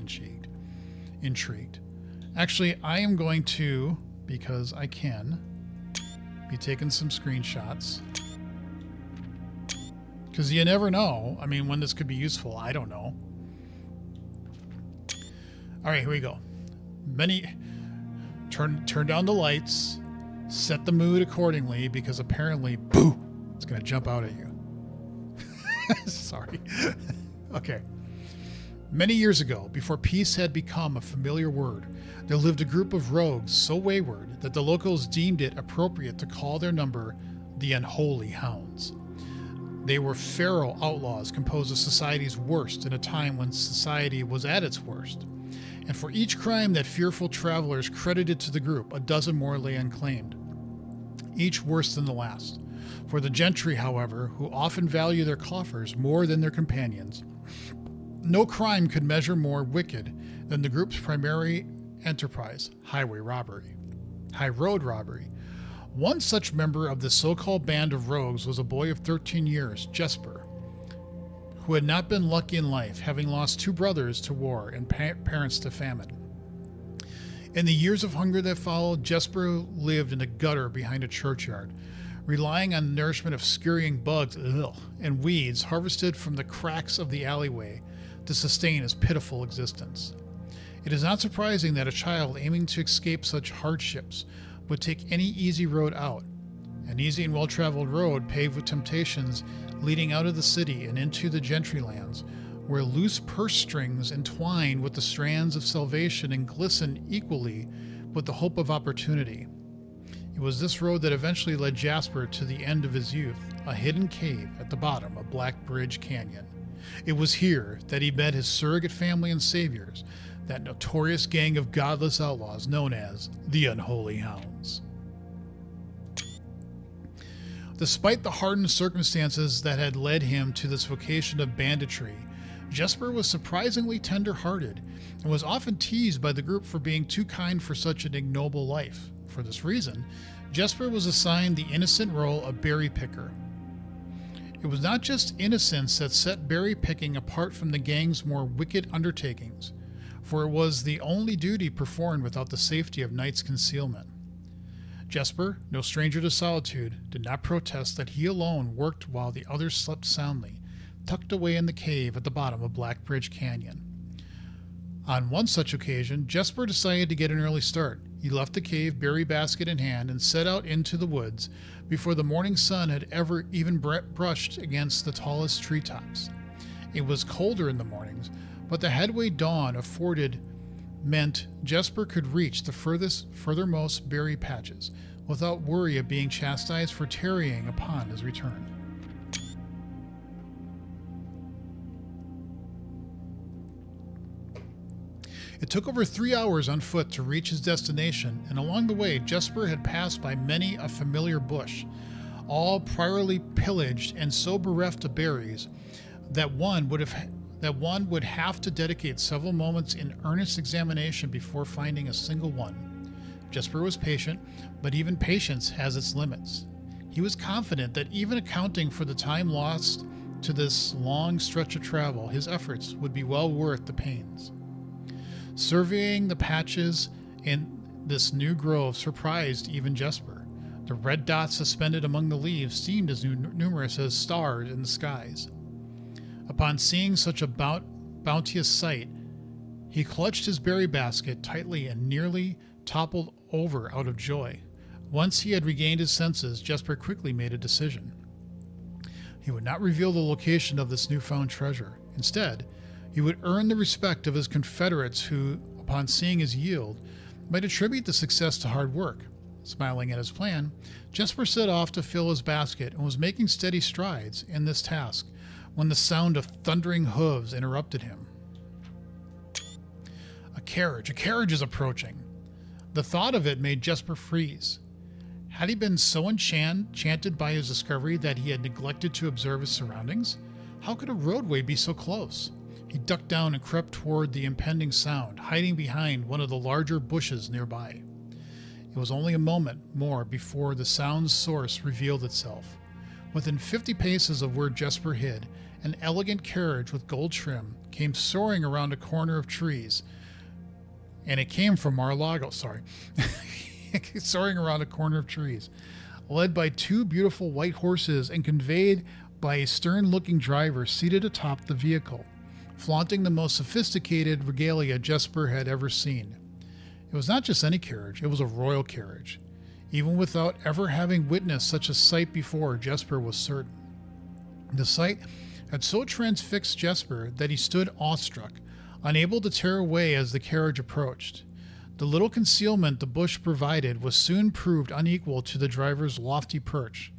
intrigued. Actually, I am going to, because I can, be taking some screenshots. Because you never know. I mean, when this could be useful, I don't know. All right, here we go. Turn down the lights, set the mood accordingly, because apparently, boo, it's going to jump out at you. Sorry. Okay. Many years ago, before peace had become a familiar word, there lived a group of rogues so wayward that the locals deemed it appropriate to call their number the Unholy Hounds. They were feral outlaws composed of society's worst in a time when society was at its worst. And for each crime that fearful travelers credited to the group, a dozen more lay unclaimed, each worse than the last. For the gentry, however, who often value their coffers more than their companions, no crime could measure more wicked than the group's primary enterprise, high road robbery. One such member of the so-called band of rogues was a boy of 13 years, Jesper, who had not been lucky in life, having lost 2 brothers to war and parents to famine. In the years of hunger that followed, Jesper lived in a gutter behind a churchyard, relying on the nourishment of scurrying bugs and weeds harvested from the cracks of the alleyway to sustain his pitiful existence. It is not surprising that a child aiming to escape such hardships would take any easy road out. An easy and well-traveled road paved with temptations leading out of the city and into the gentry lands, where loose purse strings entwine with the strands of salvation and glisten equally with the hope of opportunity. It was this road that eventually led Jasper to the end of his youth, a hidden cave at the bottom of Blackbridge Canyon. It was here that he met his surrogate family and saviors, that notorious gang of godless outlaws known as the Unholy Hounds. Despite the hardened circumstances that had led him to this vocation of banditry, Jesper was surprisingly tender-hearted and was often teased by the group for being too kind for such an ignoble life. For this reason, Jesper was assigned the innocent role of berry picker. It was not just innocence that set berry picking apart from the gang's more wicked undertakings, for it was the only duty performed without the safety of night's concealment. Jesper, no stranger to solitude, did not protest that he alone worked while the others slept soundly, tucked away in the cave at the bottom of Blackbridge Canyon. On one such occasion, Jesper decided to get an early start. He left the cave, berry basket in hand, and set out into the woods before the morning sun had ever even brushed against the tallest treetops. It was colder in the mornings, but the headway dawn afforded meant Jesper could reach the furthermost berry patches without worry of being chastised for tarrying upon his return. It took over 3 hours on foot to reach his destination, and along the way, Jesper had passed by many a familiar bush, all priorly pillaged and so bereft of berries that one would have to dedicate several moments in earnest examination before finding a single one. Jesper was patient, but even patience has its limits. He was confident that even accounting for the time lost to this long stretch of travel, his efforts would be well worth the pains. Surveying the patches in this new grove surprised even Jesper. The red dots suspended among the leaves seemed as numerous as stars in the skies. Upon seeing such a bounteous sight, he clutched his berry basket tightly and nearly toppled over out of joy. Once he had regained his senses, Jesper quickly made a decision. He would not reveal the location of this newfound treasure. Instead, he would earn the respect of his confederates who, upon seeing his yield, might attribute the success to hard work. Smiling at his plan, Jesper set off to fill his basket and was making steady strides in this task when the sound of thundering hooves interrupted him. A carriage is approaching. The thought of it made Jesper freeze. Had he been so enchanted by his discovery that he had neglected to observe his surroundings? How could a roadway be so close? He ducked down and crept toward the impending sound, hiding behind one of the larger bushes nearby. It was only a moment more before the sound's source revealed itself. Within 50 paces of where Jesper hid, an elegant carriage with gold trim came soaring around a corner of trees. And it came from Mar-a-Lago, soaring around a corner of trees, led by two beautiful white horses and conveyed by a stern-looking driver seated atop the vehicle, flaunting the most sophisticated regalia Jesper had ever seen. It was not just any carriage, it was a royal carriage. Even without ever having witnessed such a sight before, Jesper was certain. The sight had so transfixed Jesper that he stood awestruck, unable to tear away as the carriage approached. The little concealment the bush provided was soon proved unequal to the driver's lofty perch,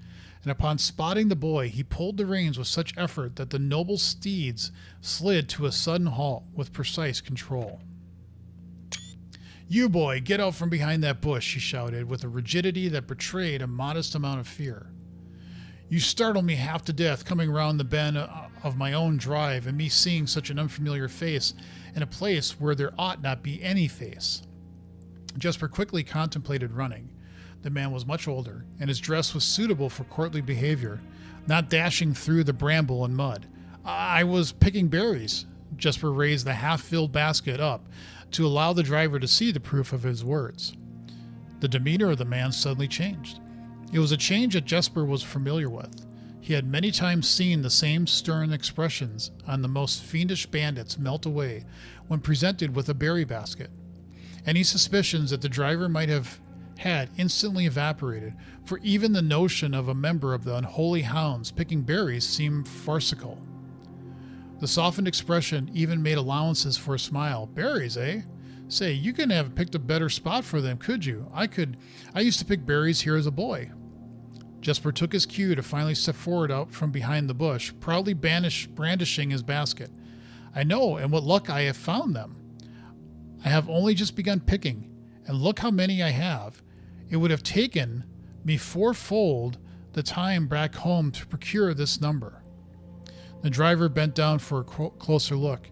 and upon spotting the boy, he pulled the reins with such effort that the noble steeds slid to a sudden halt with precise control. "You, boy, get out from behind that bush," he shouted with a rigidity that betrayed a modest amount of fear. "You startled me half to death coming round the bend of my own drive and me seeing such an unfamiliar face in a place where there ought not be any face." Jesper quickly contemplated running. The man was much older, and his dress was suitable for courtly behavior, not dashing through the bramble and mud. "I was picking berries." Jesper raised the half-filled basket up to allow the driver to see the proof of his words. The demeanor of the man suddenly changed. It was a change that Jesper was familiar with. He had many times seen the same stern expressions on the most fiendish bandits melt away when presented with a berry basket. Any suspicions that the driver might have had instantly evaporated, for even the notion of a member of the unholy hounds picking berries seemed farcical. The softened expression even made allowances for a smile. "Berries, eh? Say, you couldn't have picked a better spot for them, could you? I used to pick berries here as a boy." Jesper took his cue to finally step forward out from behind the bush, proudly brandishing his basket. "I know, and what luck I have found them. I have only just begun picking, and look how many I have. It would have taken me fourfold the time back home to procure this number." The driver bent down for a closer look.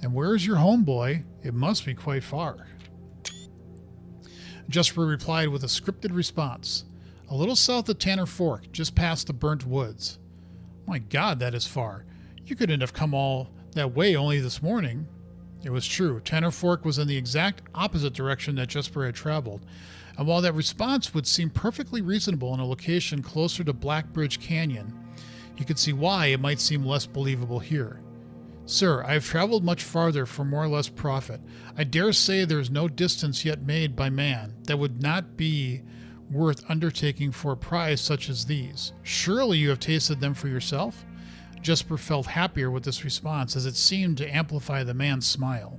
"And where is your home, boy? It must be quite far." Jesper replied with a scripted response. "A little south of Tanner Fork, just past the burnt woods." "My God, that is far. You couldn't have come all that way only this morning." It was true. Tanner Fork was in the exact opposite direction that Jesper had traveled, and while that response would seem perfectly reasonable in a location closer to Blackbridge Canyon, he could see why it might seem less believable here. "Sir, I have traveled much farther for more or less profit. I dare say there is no distance yet made by man that would not be worth undertaking for a prize such as these. Surely you have tasted them for yourself?" Jesper felt happier with this response, as it seemed to amplify the man's smile.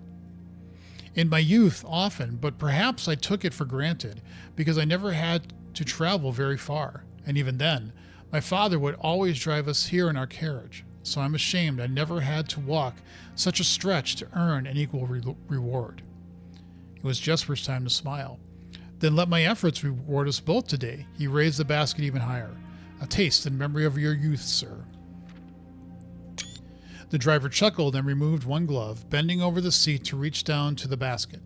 "In my youth, often, but perhaps I took it for granted, because I never had to travel very far, and even then, my father would always drive us here in our carriage, so I'm ashamed I never had to walk such a stretch to earn an equal reward." It was Jesper's time to smile. "Then let my efforts reward us both today." He raised the basket even higher. "A taste in memory of your youth, sir." The driver chuckled and removed one glove, bending over the seat to reach down to the basket.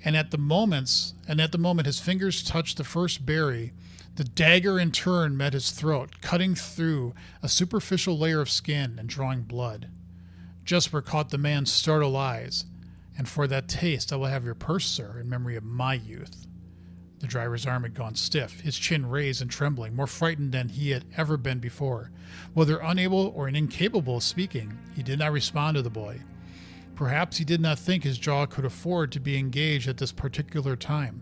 And at the moment his fingers touched the first berry, the dagger in turn met his throat, cutting through a superficial layer of skin and drawing blood. Jesper caught the man's startled eyes. "And for that taste I will have your purse, sir, in memory of my youth." The driver's arm had gone stiff, his chin raised and trembling, more frightened than he had ever been before. Whether unable or incapable of speaking, he did not respond to the boy. Perhaps he did not think his jaw could afford to be engaged at this particular time.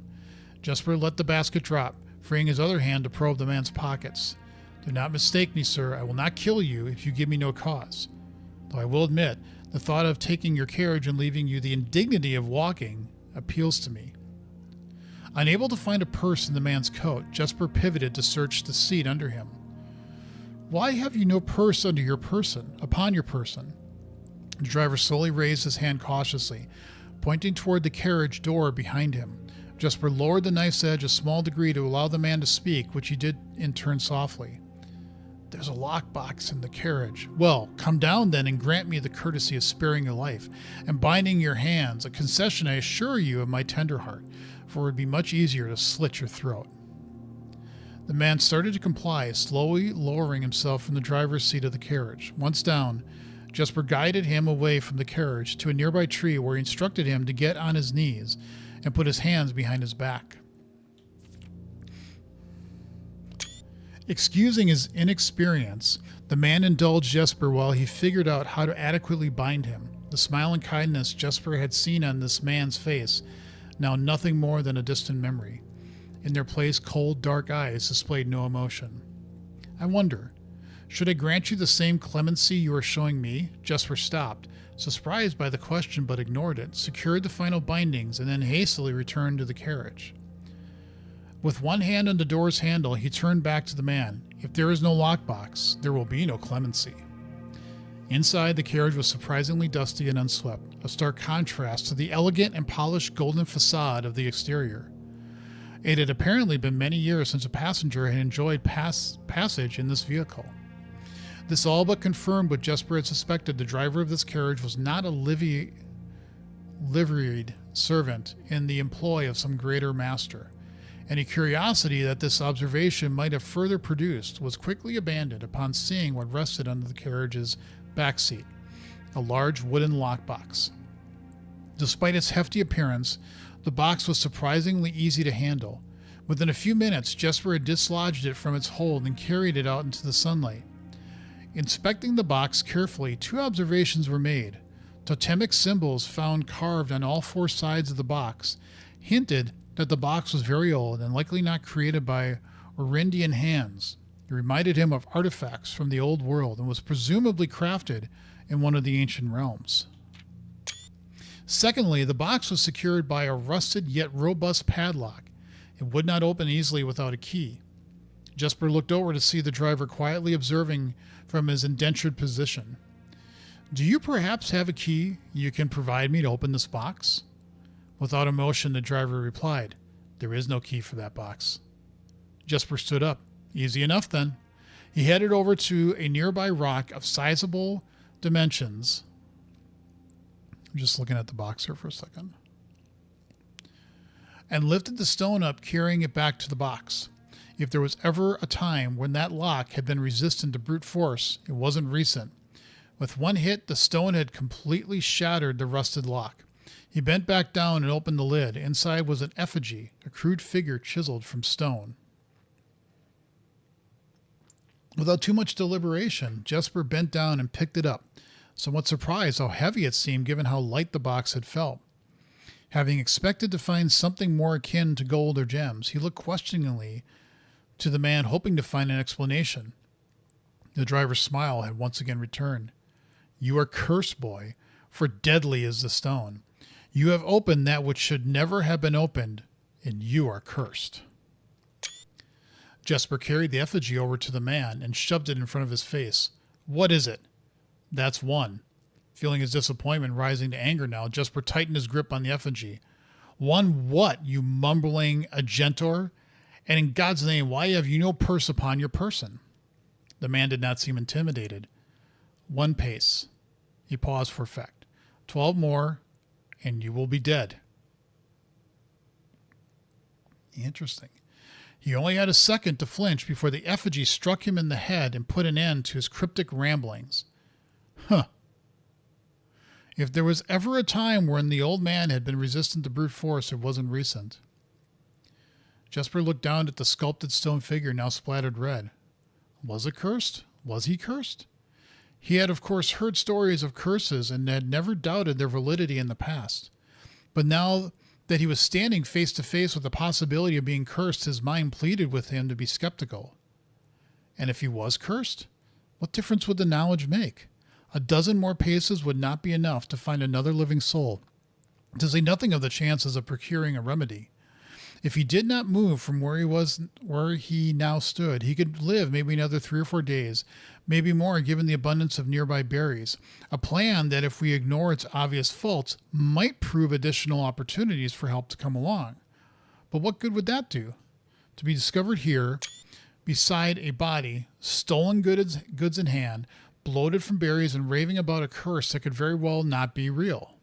Jesper let the basket drop, freeing his other hand to probe the man's pockets. "Do not mistake me, sir. I will not kill you if you give me no cause. Though I will admit, the thought of taking your carriage and leaving you the indignity of walking appeals to me." Unable to find a purse in the man's coat, Jesper pivoted to search the seat under him. Why have you no purse under your person, upon your person? The driver slowly raised his hand cautiously, pointing toward the carriage door behind him. Jesper lowered the knife's edge a small degree to allow the man to speak, which he did in turn softly. There's a lockbox in the carriage. Well, come down then and grant me the courtesy of sparing your life and binding your hands, a concession I assure you of my tender heart, for it would be much easier to slit your throat. The man started to comply, slowly lowering himself from the driver's seat of the carriage. Once down, Jesper guided him away from the carriage to a nearby tree where he instructed him to get on his knees and put his hands behind his back. Excusing his inexperience, the man indulged Jesper while he figured out how to adequately bind him. The smile and kindness Jesper had seen on this man's face, now nothing more than a distant memory. In their place, cold, dark eyes displayed no emotion. I wonder, should I grant you the same clemency you are showing me? Jesper stopped, surprised by the question, but ignored it, secured the final bindings, and then hastily returned to the carriage. With one hand on the door's handle, he turned back to the man. If there is no lockbox, there will be no clemency. Inside, the carriage was surprisingly dusty and unswept, a stark contrast to the elegant and polished golden facade of the exterior. It had apparently been many years since a passenger had enjoyed passage in this vehicle. This all but confirmed what Jesper had suspected. The driver of this carriage was not a liveried servant in the employ of some greater master. Any curiosity that this observation might have further produced was quickly abandoned upon seeing what rested under the carriage's back seat, a large wooden lockbox. Despite its hefty appearance, the box was surprisingly easy to handle. Within a few minutes, Jesper had dislodged it from its hold and carried it out into the sunlight. Inspecting the box carefully, two observations were made. Totemic symbols found carved on all four sides of the box hinted that the box was very old and likely not created by Orindian hands. It reminded him of artifacts from the old world and was presumably crafted in one of the ancient realms. Secondly, the box was secured by a rusted yet robust padlock. It would not open easily without a key. Jesper looked over to see the driver quietly observing from his indentured position. Do you perhaps have a key you can provide me to open this box? Without emotion, the driver replied, There is no key for that box. Jesper stood up. Easy enough then. He headed over to a nearby rock of sizable dimensions. I'm just looking at the box here for a second. And lifted the stone up, carrying it back to the box. If there was ever a time when that lock had been resistant to brute force, it wasn't recent. With one hit, the stone had completely shattered the rusted lock. He bent back down and opened the lid. Inside was an effigy, a crude figure chiseled from stone. Without too much deliberation, Jesper bent down and picked it up, somewhat surprised how heavy it seemed given how light the box had felt. Having expected to find something more akin to gold or gems, he looked questioningly to the man, hoping to find an explanation. The driver's smile had once again returned. You are cursed, boy, for deadly is the stone. You have opened that which should never have been opened, and you are cursed. Jesper carried the effigy over to the man and shoved it in front of his face. What is it? That's one. Feeling his disappointment rising to anger now, Jesper tightened his grip on the effigy. One what, you mumbling agentor? And in God's name, why have you no purse upon your person? The man did not seem intimidated. One pace. He paused for effect. 12 more, and you will be dead. Interesting. He only had a second to flinch before the effigy struck him in the head and put an end to his cryptic ramblings. Huh. If there was ever a time when the old man had been resistant to brute force, it wasn't recent. Jesper looked down at the sculpted stone figure, now splattered red. Was it cursed? Was he cursed? He had, of course, heard stories of curses and had never doubted their validity in the past. But now that he was standing face to face with the possibility of being cursed, his mind pleaded with him to be skeptical. And if he was cursed, what difference would the knowledge make? A dozen more paces would not be enough to find another living soul, to say nothing of the chances of procuring a remedy. If he did not move from where he now stood, he could live maybe another 3 or 4 days, maybe more given the abundance of nearby berries. A plan that, if we ignore its obvious faults, might prove additional opportunities for help to come along. But what good would that do? To be discovered here, beside a body, stolen goods in hand, bloated from berries and raving about a curse that could very well not be real.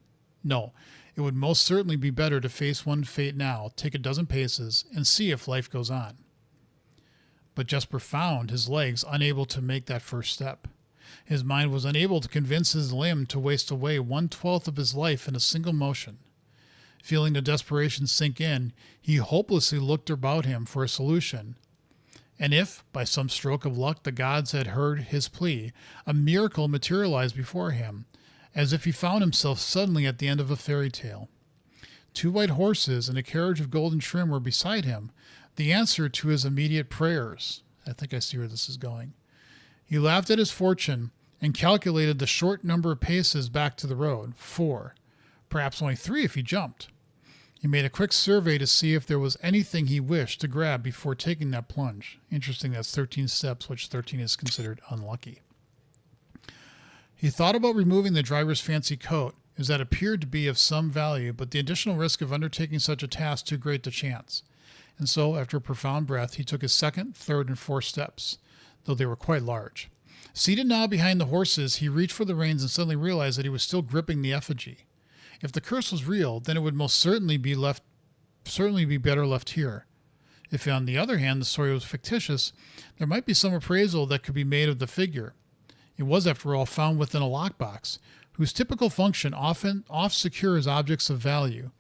No, it would most certainly be better to face one's fate now, take a dozen paces, and see if life goes on. But Jesper found his legs unable to make that first step. His mind was unable to convince his limb to waste away 1/12 of his life in a single motion. Feeling the desperation sink in, he hopelessly looked about him for a solution. And if, by some stroke of luck, the gods had heard his plea, a miracle materialized before him, as if he found himself suddenly at the end of a fairy tale. 2 white horses and a carriage of golden trim were beside him, the answer to his immediate prayers. I think I see where this is going. He laughed at his fortune and calculated the short number of paces back to the road, 4, perhaps only 3 if he jumped. He made a quick survey to see if there was anything he wished to grab before taking that plunge. Interesting, that's 13 steps, which 13 is considered unlucky. He thought about removing the driver's fancy coat, as that appeared to be of some value, but the additional risk of undertaking such a task too great to chance. And so, after a profound breath, he took his 2nd, 3rd, and 4th steps, though they were quite large. Seated now behind the horses, he reached for the reins and suddenly realized that he was still gripping the effigy. If the curse was real, then it would most certainly be better left here. If, on the other hand, the story was fictitious, there might be some appraisal that could be made of the figure. It was, after all, found within a lockbox, whose typical function often secures objects of value.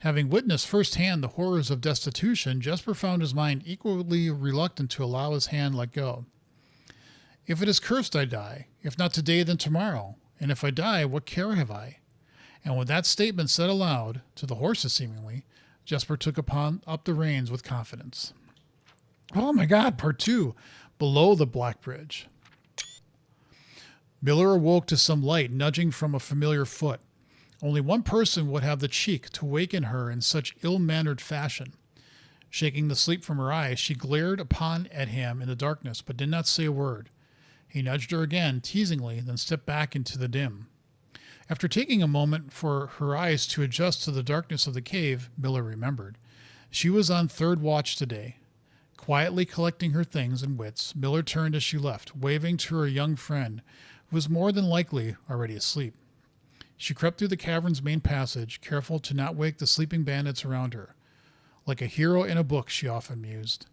Having witnessed firsthand the horrors of destitution, Jesper found his mind equally reluctant to allow his hand let go. If it is cursed, I die. If not today, then tomorrow. And if I die, what care have I? And with that statement said aloud, to the horses seemingly, Jesper took up the reins with confidence. Oh my God, part 2, below the Black Bridge. Miller awoke to some light nudging from a familiar foot. Only one person would have the cheek to waken her in such ill-mannered fashion. Shaking the sleep from her eyes, she glared at him in the darkness, but did not say a word. He nudged her again, teasingly, then stepped back into the dim. After taking a moment for her eyes to adjust to the darkness of the cave, Miller remembered. She was on 3rd watch today. Quietly collecting her things and wits, Miller turned as she left, waving to her young friend, who was more than likely already asleep. She crept through the cavern's main passage, careful to not wake the sleeping bandits around her. Like a hero in a book, she often mused.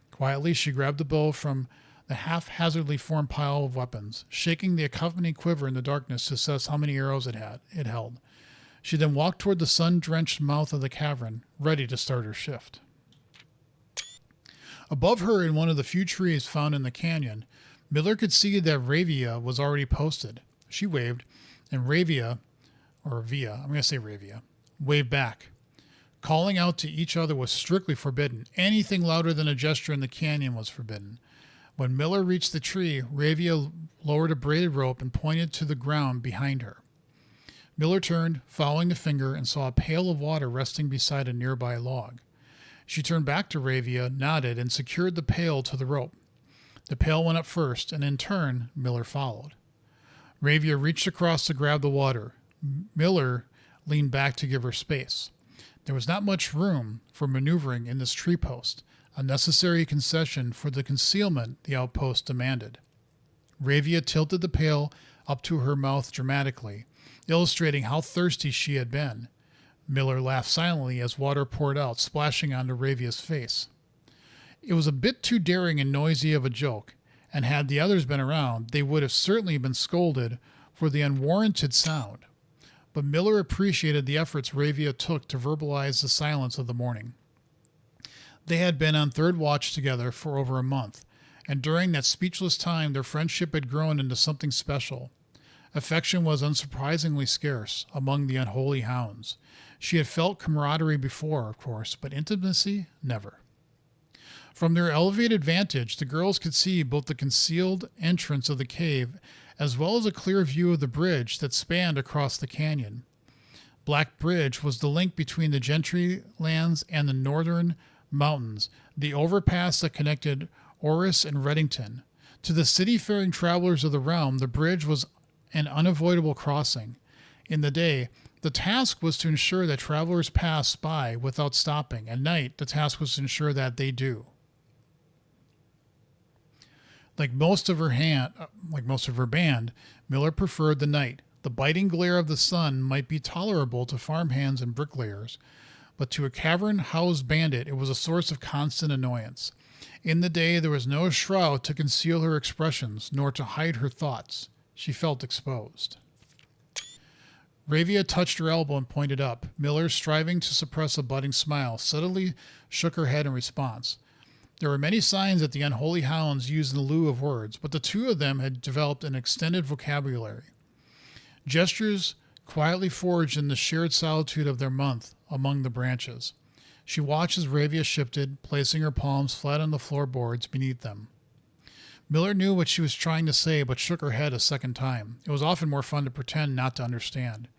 Quietly, she grabbed the bow from the haphazardly formed pile of weapons, shaking the accompanying quiver in the darkness to assess how many arrows it held. She then walked toward the sun-drenched mouth of the cavern, ready to start her shift. Above her, in one of the few trees found in the canyon, Miller could see that Ravia was already posted. She waved, and Ravia, waved back. Calling out to each other was strictly forbidden. Anything louder than a gesture in the canyon was forbidden. When Miller reached the tree, Ravia lowered a braided rope and pointed to the ground behind her. Miller turned, following the finger, and saw a pail of water resting beside a nearby log. She turned back to Ravia, nodded, and secured the pail to the rope. The pail went up first, and in turn, Miller followed. Ravia reached across to grab the water. Miller leaned back to give her space. There was not much room for maneuvering in this tree post, a necessary concession for the concealment the outpost demanded. Ravia tilted the pail up to her mouth dramatically, illustrating how thirsty she had been. Miller laughed silently as water poured out, splashing onto Ravia's face. It was a bit too daring and noisy of a joke, and had the others been around, they would have certainly been scolded for the unwarranted sound. But Miller appreciated the efforts Ravia took to verbalize the silence of the morning. They had been on 3rd watch together for over a month, and during that speechless time their friendship had grown into something special. Affection was unsurprisingly scarce among the unholy hounds. She had felt camaraderie before, of course, but intimacy, never. From their elevated vantage, the girls could see both the concealed entrance of the cave as well as a clear view of the bridge that spanned across the canyon. Black Bridge was the link between the Gentry lands and the northern mountains, the overpass that connected Orris and Reddington. To the city-faring travelers of the realm, the bridge was an unavoidable crossing. In the day, the task was to ensure that travelers passed by without stopping. At night, the task was to ensure that they do. Like most of her band, Miller preferred the night. The biting glare of the sun might be tolerable to farmhands and bricklayers, but to a cavern-housed bandit, it was a source of constant annoyance. In the day, there was no shroud to conceal her expressions, nor to hide her thoughts. She felt exposed. Ravia touched her elbow and pointed up. Miller, striving to suppress a budding smile, subtly shook her head in response. There were many signs that the unholy hounds used in lieu of words, but the two of them had developed an extended vocabulary. Gestures quietly forged in the shared solitude of their month among the branches. She watched as Ravia shifted, placing her palms flat on the floorboards beneath them. Miller knew what she was trying to say, but shook her head a second time. It was often more fun to pretend not to understand.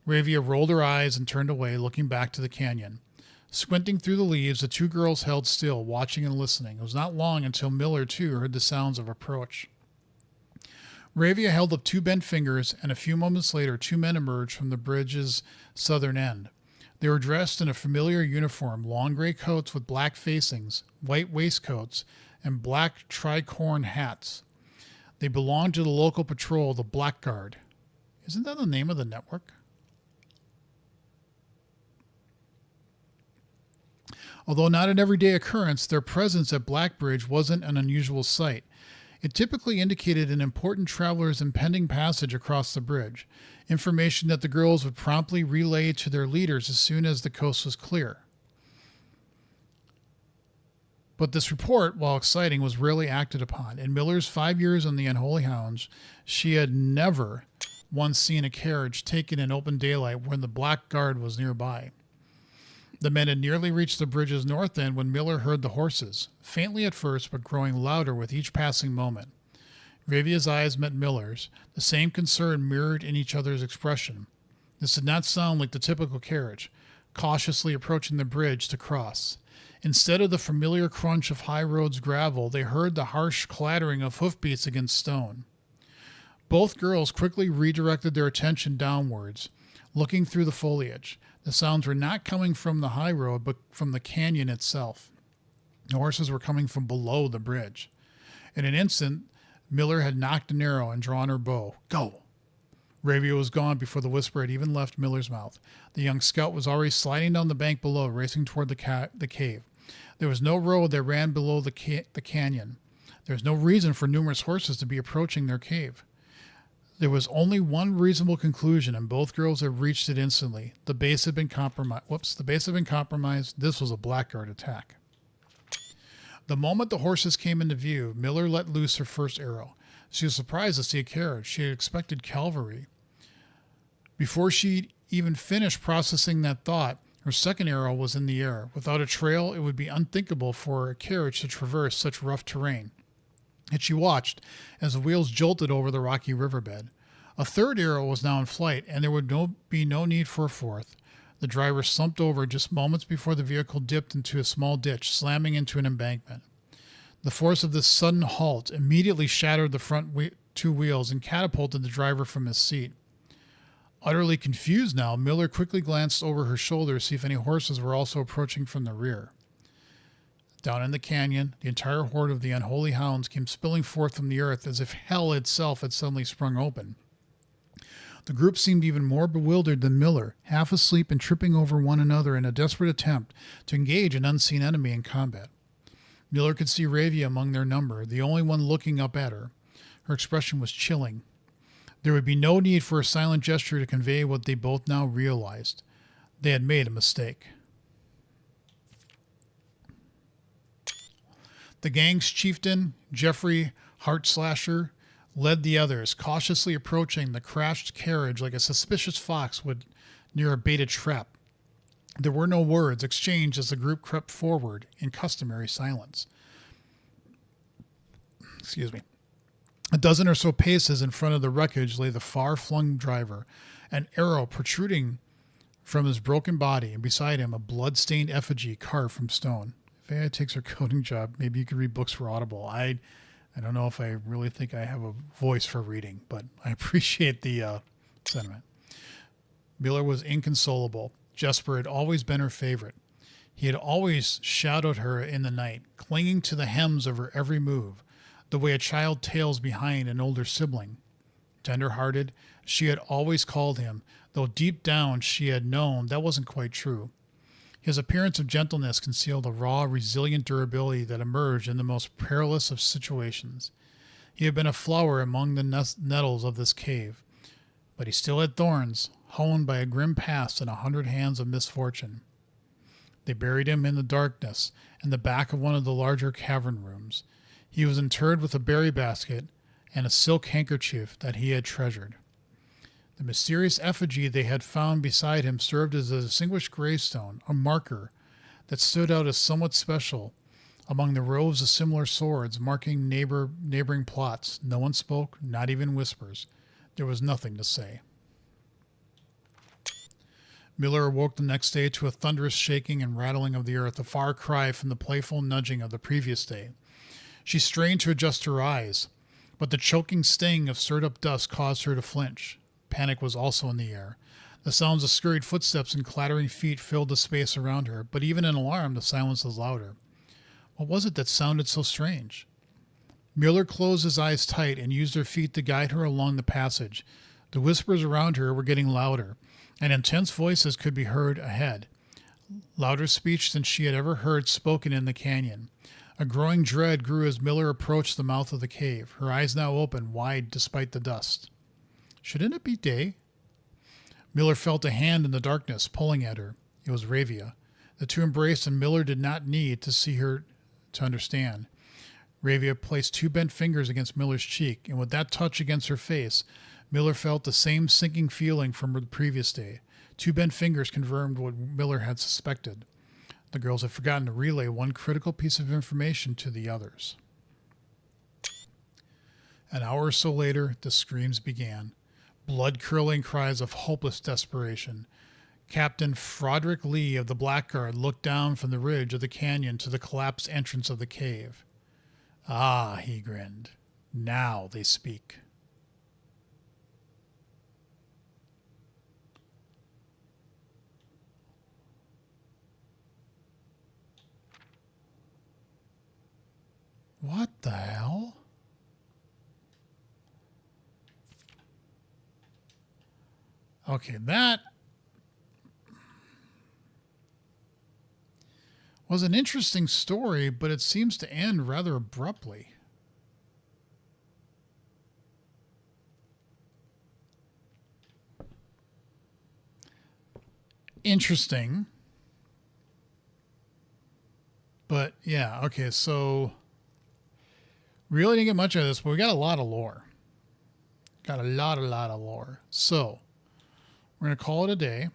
Ravia rolled her eyes and turned away, looking back to the canyon. Squinting through the leaves, the two girls held still, watching and listening. It was not long until Miller, too, heard the sounds of approach. Ravia held up two bent fingers, and a few moments later, two men emerged from the bridge's southern end. They were dressed in a familiar uniform, long gray coats with black facings, white waistcoats, and black tricorn hats. They belonged to the local patrol, the Blackguard. Isn't that the name of the network? Although not an everyday occurrence, their presence at Blackbridge wasn't an unusual sight. It typically indicated an important traveler's impending passage across the bridge, information that the girls would promptly relay to their leaders as soon as the coast was clear. But this report, while exciting, was rarely acted upon. In Miller's 5 years on the Unholy Hounds, she had never once seen a carriage taken in open daylight when the Blackguard was nearby. The men had nearly reached the bridge's north end when Miller heard the horses, faintly at first but growing louder with each passing moment. Ravia's eyes met Miller's, the same concern mirrored in each other's expression. This did not sound like the typical carriage, cautiously approaching the bridge to cross. Instead of the familiar crunch of high road's gravel, they heard the harsh clattering of hoofbeats against stone. Both girls quickly redirected their attention downwards, looking through the foliage. The sounds were not coming from the high road, but from the canyon itself. The horses were coming from below the bridge. In an instant, Miller had knocked an arrow and drawn her bow. Go! Ravia was gone before the whisper had even left Miller's mouth. The young scout was already sliding down the bank below, racing toward the cave. There was no road that ran below the canyon. There was no reason for numerous horses to be approaching their cave. There was only one reasonable conclusion, and both girls had reached it instantly. The base had been compromised. This was a Blackguard attack. The moment the horses came into view, Miller let loose her first arrow. She was surprised to see a carriage. She had expected cavalry. Before she even finished processing that thought, her second arrow was in the air. Without a trail, it would be unthinkable for a carriage to traverse such rough terrain. Yet she watched as the wheels jolted over the rocky riverbed. A third arrow was now in flight, and there would be no need for a fourth. The driver slumped over just moments before the vehicle dipped into a small ditch, slamming into an embankment. The force of this sudden halt immediately shattered the front two wheels and catapulted the driver from his seat. Utterly confused now, Miller quickly glanced over her shoulder to see if any horses were also approaching from the rear. Down in the canyon, the entire horde of the Unholy Hounds came spilling forth from the earth as if hell itself had suddenly sprung open. The group seemed even more bewildered than Miller, half asleep and tripping over one another in a desperate attempt to engage an unseen enemy in combat. Miller could see Ravia among their number, the only one looking up at her. Her expression was chilling. There would be no need for a silent gesture to convey what they both now realized. They had made a mistake. The gang's chieftain, Jeffrey Heartslasher, led the others, cautiously approaching the crashed carriage like a suspicious fox would near a baited trap. There were no words exchanged as the group crept forward in customary silence. A dozen or so paces in front of the wreckage lay the far-flung driver, an arrow protruding from his broken body, and beside him a blood-stained effigy carved from stone. Vaya takes her coding job. Maybe you could read books for Audible. I don't know if I really think I have a voice for reading, but I appreciate the sentiment. Miller was inconsolable. Jesper had always been her favorite. He had always shadowed her in the night, clinging to the hems of her every move, the way a child tails behind an older sibling. Tender-hearted, she had always called him, though deep down she had known that wasn't quite true. His appearance of gentleness concealed a raw, resilient durability that emerged in the most perilous of situations. He had been a flower among the nettles of this cave, but he still had thorns, honed by a grim past and 100 hands of misfortune. They buried him in the darkness in the back of one of the larger cavern rooms. He was interred with a berry basket and a silk handkerchief that he had treasured. The mysterious effigy they had found beside him served as a distinguished gravestone, a marker that stood out as somewhat special among the rows of similar swords marking neighboring plots. No one spoke, not even whispers. There was nothing to say. Miller awoke the next day to a thunderous shaking and rattling of the earth, a far cry from the playful nudging of the previous day. She strained to adjust her eyes, but the choking sting of stirred-up dust caused her to flinch. Panic was also in the air. The sounds of scurried footsteps and clattering feet filled the space around her, but even in alarm, the silence was louder. What was it that sounded so strange? Miller closed his eyes tight and used her feet to guide her along the passage. The whispers around her were getting louder, and intense voices could be heard ahead. Louder speech than she had ever heard spoken in the canyon. A growing dread grew as Miller approached the mouth of the cave, her eyes now open, wide despite the dust. Shouldn't it be day? Miller felt a hand in the darkness pulling at her. It was Ravia. The two embraced, and Miller did not need to see her to understand. Ravia placed 2 bent fingers against Miller's cheek, and with that touch against her face, Miller felt the same sinking feeling from the previous day. 2 bent fingers confirmed what Miller had suspected. The girls had forgotten to relay one critical piece of information to the others. An hour or so later, the screams began. Blood-curdling cries of hopeless desperation. Captain Froderick Lee of the Blackguard looked down from the ridge of the canyon to the collapsed entrance of the cave. Ah, he grinned. Now they speak. What the hell? Okay, that was an interesting story, but it seems to end rather abruptly. Interesting. But yeah, okay, so really didn't get much of this, but we got a lot of lore. Got a lot of lore. So we're going to call it a day.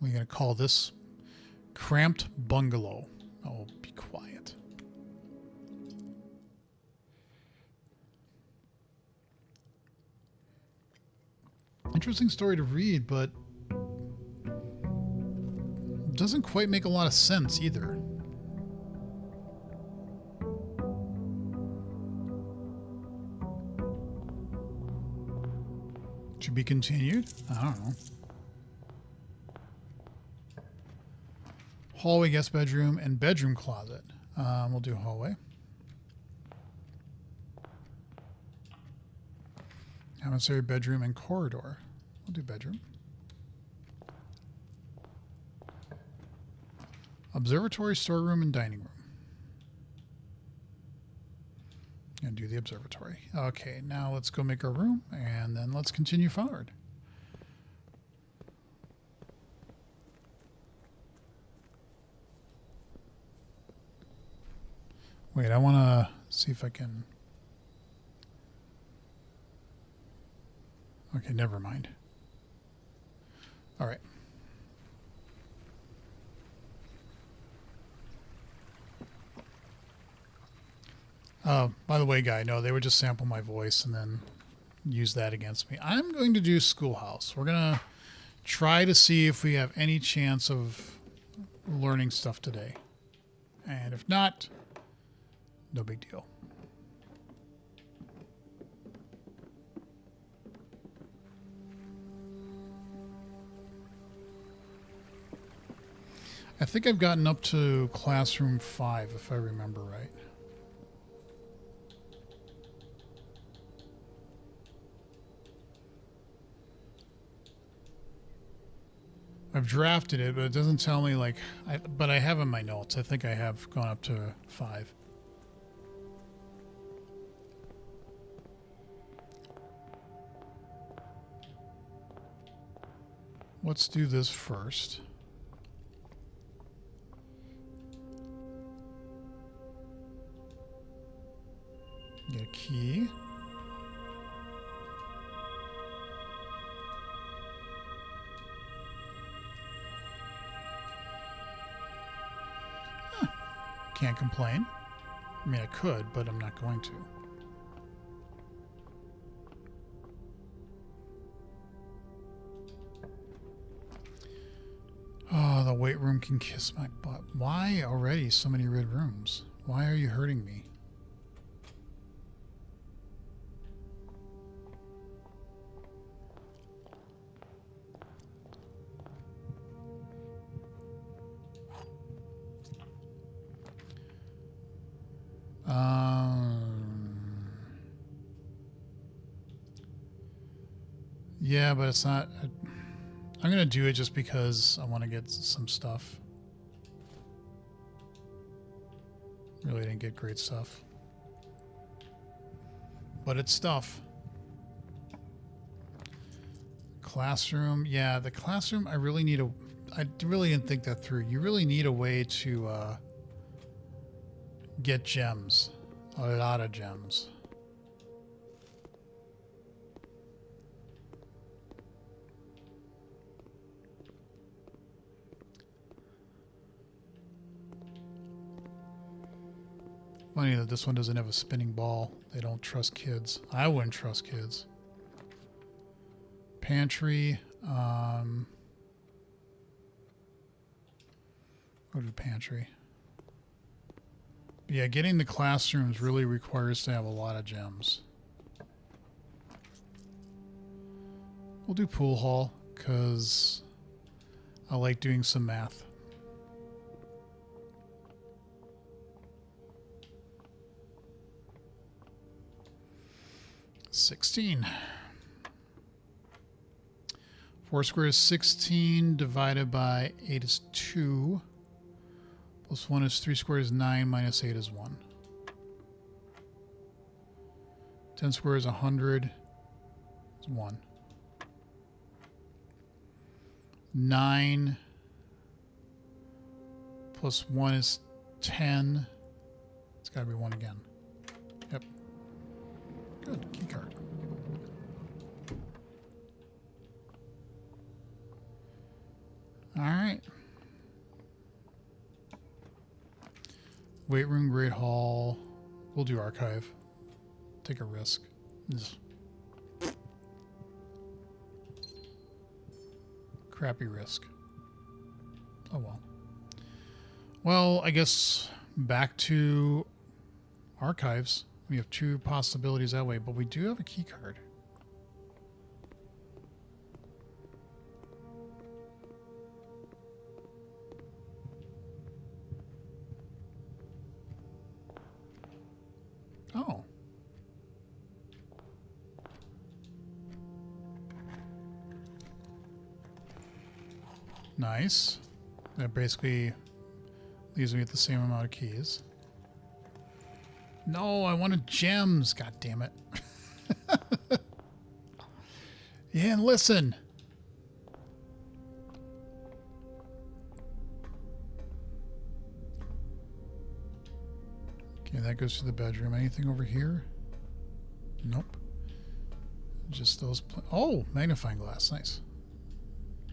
We're going to call this Cramped Bungalow. Oh, be quiet. Interesting story to read, but doesn't quite make a lot of sense either. To be continued? I don't know. Hallway, guest bedroom, and bedroom closet. We'll do hallway. Commissary bedroom and corridor. We'll do bedroom. Observatory, storeroom, and dining room. And do the observatory. Okay, now let's go make our room, and then let's continue forward. Wait, I want to see if I can... Okay, never mind. All right. By the way, guy, no, they would just sample my voice and then use that against me. I'm going to do Schoolhouse. We're going to try to see if we have any chance of learning stuff today. And if not, no big deal. I think I've gotten up to classroom 5, if I remember right. I've drafted it, but it doesn't tell me, like, but I have in my notes. I think I have gone up to 5. Let's do this first. Get a key. Huh. Can't complain. I mean, I could, but I'm not going to. Oh, the weight room can kiss my butt. Why already so many red rooms? Why are you hurting me? Yeah, but it's not. I'm going to do it just because I want to get some stuff. Really didn't get great stuff. But it's stuff. Classroom. Yeah, the classroom, I really need a... I really didn't think that through. You really need a way to get gems. A lot of gems. Funny that this one doesn't have a spinning ball. They don't trust kids. I wouldn't trust kids. Pantry. Go to pantry. Yeah, getting the classrooms really requires to have a lot of gems. We'll do pool hall because I like doing some math. $16. 4 squared is 16, divided by 8 is 2. Plus 1 is 3 squared is 9, minus 8 is 1. 10 squared is 100, is 1. 9 plus 1 is 10. It's got to be 1 again. Yep. Good. Key card. All right. Weight room, great hall. We'll do archive. Take a risk. Just crappy risk. Oh well. Well, I guess back to archives. We have 2 possibilities that way, but we do have a key card. Oh. Nice. That basically leaves me with the same amount of keys. No, I wanted gems. God damn it. Yeah, and listen. Okay, that goes to the bedroom. Anything over here? Nope. Just those. Oh, magnifying glass. Nice.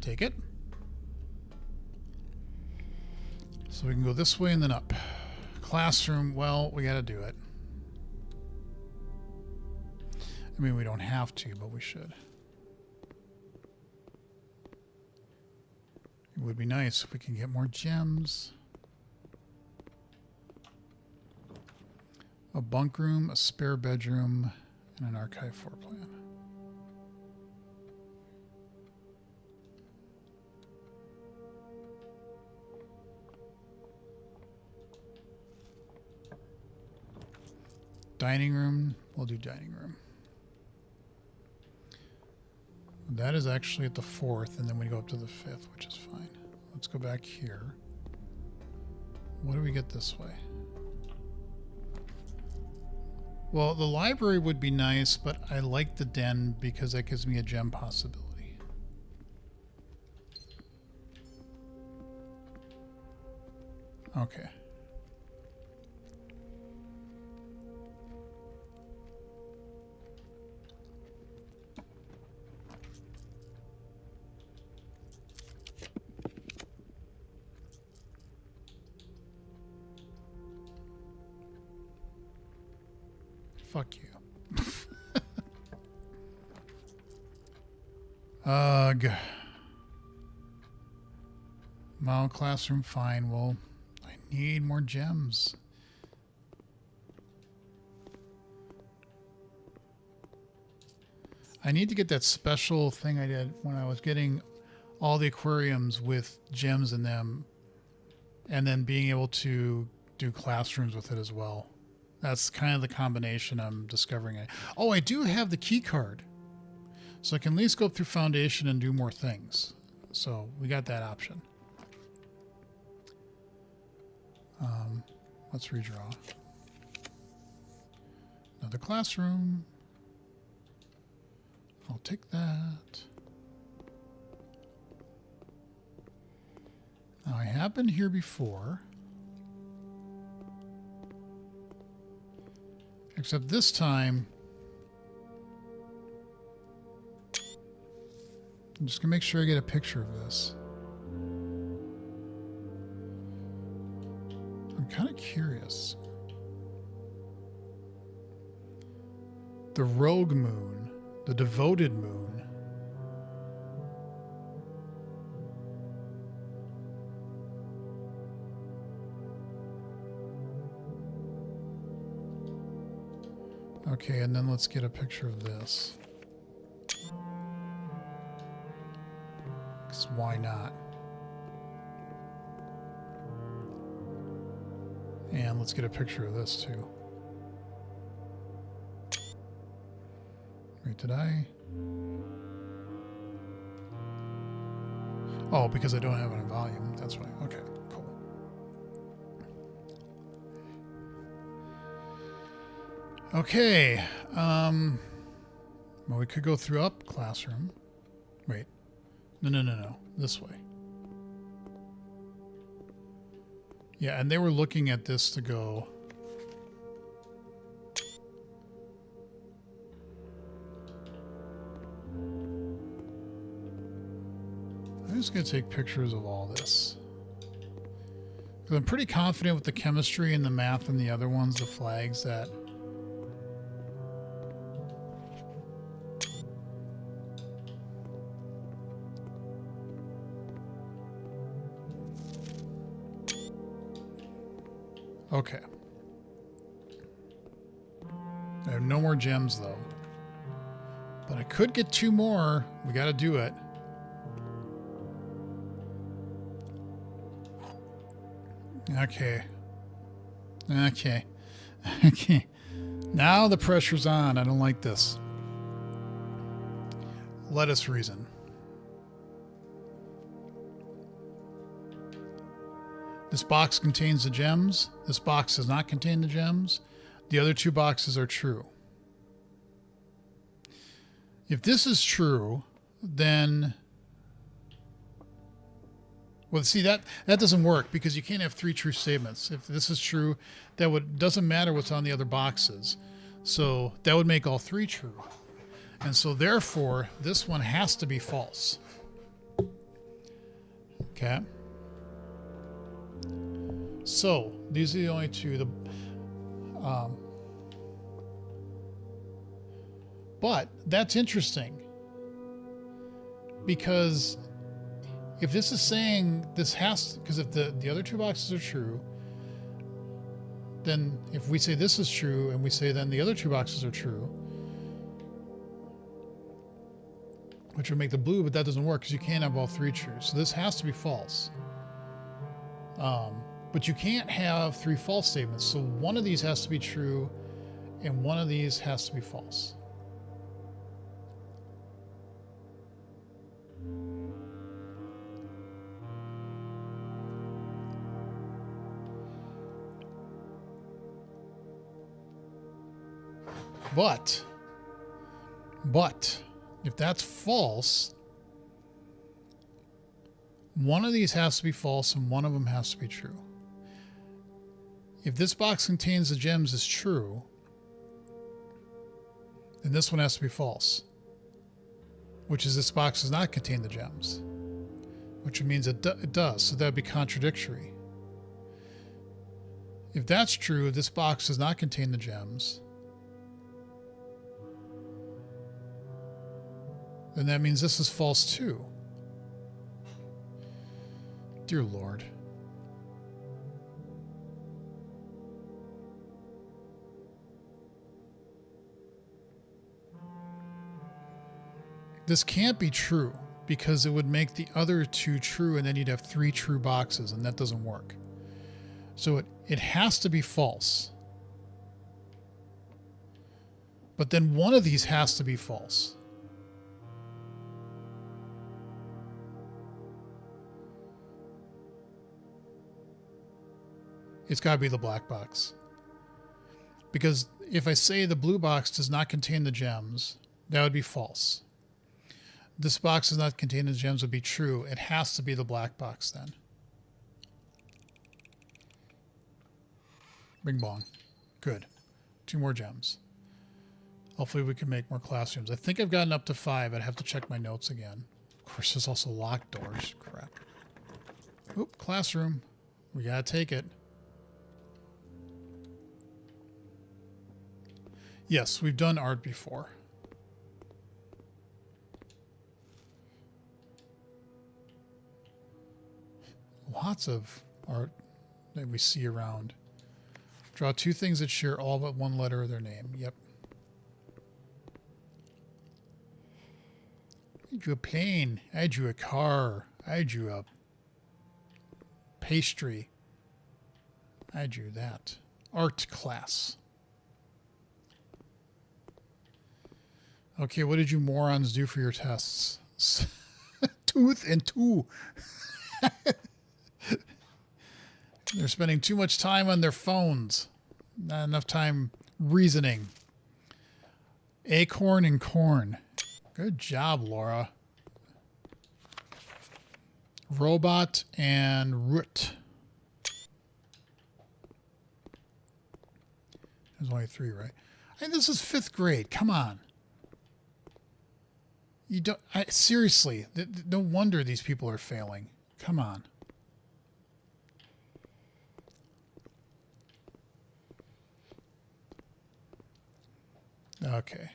Take it. So we can go this way and then up. Classroom. Well, we got to do it. I mean, we don't have to, but we should. would be nice if we can get more gems. A bunk room, a spare bedroom, and an archive floor plan. Dining room, we'll do dining room. That is actually at the 4th, and then we go up to the 5th, which is fine. Let's go back here. What do we get this way? Well, the library would be nice, but I like the den because that gives me a gem possibility. Okay. Fuck you. Ugh. Model classroom, fine. Well, I need more gems. I need to get that special thing I did when I was getting all the aquariums with gems in them, and then being able to do classrooms with it as well. That's kind of the combination I'm discovering. Oh, I do have the key card. So I can at least go through Foundation and do more things. So we got that option. Let's redraw. Another classroom. I'll take that. Now I have been here before. Except this time, I'm just going to make sure I get a picture of this. I'm kind of curious. The rogue moon, the devoted moon. Okay, and then let's get a picture of this. 'Cause why not? And let's get a picture of this too. Wait, did I? Oh, because I don't have it in volume. That's why. Okay, cool. Okay. Well, we could go through up classroom. Wait. No. This way. Yeah, and they were looking at this to go. I'm just going to take pictures of all this. 'Cause I'm pretty confident with the chemistry and the math and the other ones, the flags, that okay. I have no more gems though. But I could get 2 more. We got to do it. Okay. Okay. Okay. Now the pressure's on. I don't like this. Let us reason. This box contains the gems. This box does not contain the gems. The other 2 boxes are true. If this is true, then... Well, see, that doesn't work because you can't have 3 true statements. If this is true, doesn't matter what's on the other boxes. So that would make all 3 true. And so therefore, this one has to be false. Okay. So these are the only 2. But that's interesting because If this is saying this has, because if the other two boxes are true, then if we say this is true and we say then the other two boxes are true, which would make the blue, but that doesn't work because you can't have all three true. So this has to be false. But you can't have three false statements. So one of these has to be true and one of these has to be false. But if that's false, one of these has to be false and one of them has to be true. If this box contains the gems is true, then this one has to be false, which is this box does not contain the gems, which means it does. So that would be contradictory. If that's true, this box does not contain the gems, then that means this is false too. Dear Lord. This can't be true because it would make the other two true and then you'd have three true boxes and that doesn't work. So it has to be false. But then one of these has to be false. It's got to be the black box. Because if I say the blue box does not contain the gems, that would be false. This box does not contain the gems would be true. It has to be the black box then. Bing bong. Good. 2 more gems. Hopefully we can make more classrooms. I think I've gotten up to 5. I'd have to check my notes again. Of course, there's also locked doors. Crap. Oop, classroom. We gotta take it. Yes, we've done art before. Lots of art that we see around. Draw 2 things that share all but one letter of their name. Yep. I drew a plane. I drew a car. I drew a pastry. I drew that. Art class. Okay, what did you morons do for your tests? Tooth and two. They're spending too much time on their phones. Not enough time reasoning. Acorn and corn. Good job, Laura. Robot and root. There's only 3, right? Hey, this is 5th grade. Come on. You don't. Seriously. No wonder these people are failing. Come on. Okay.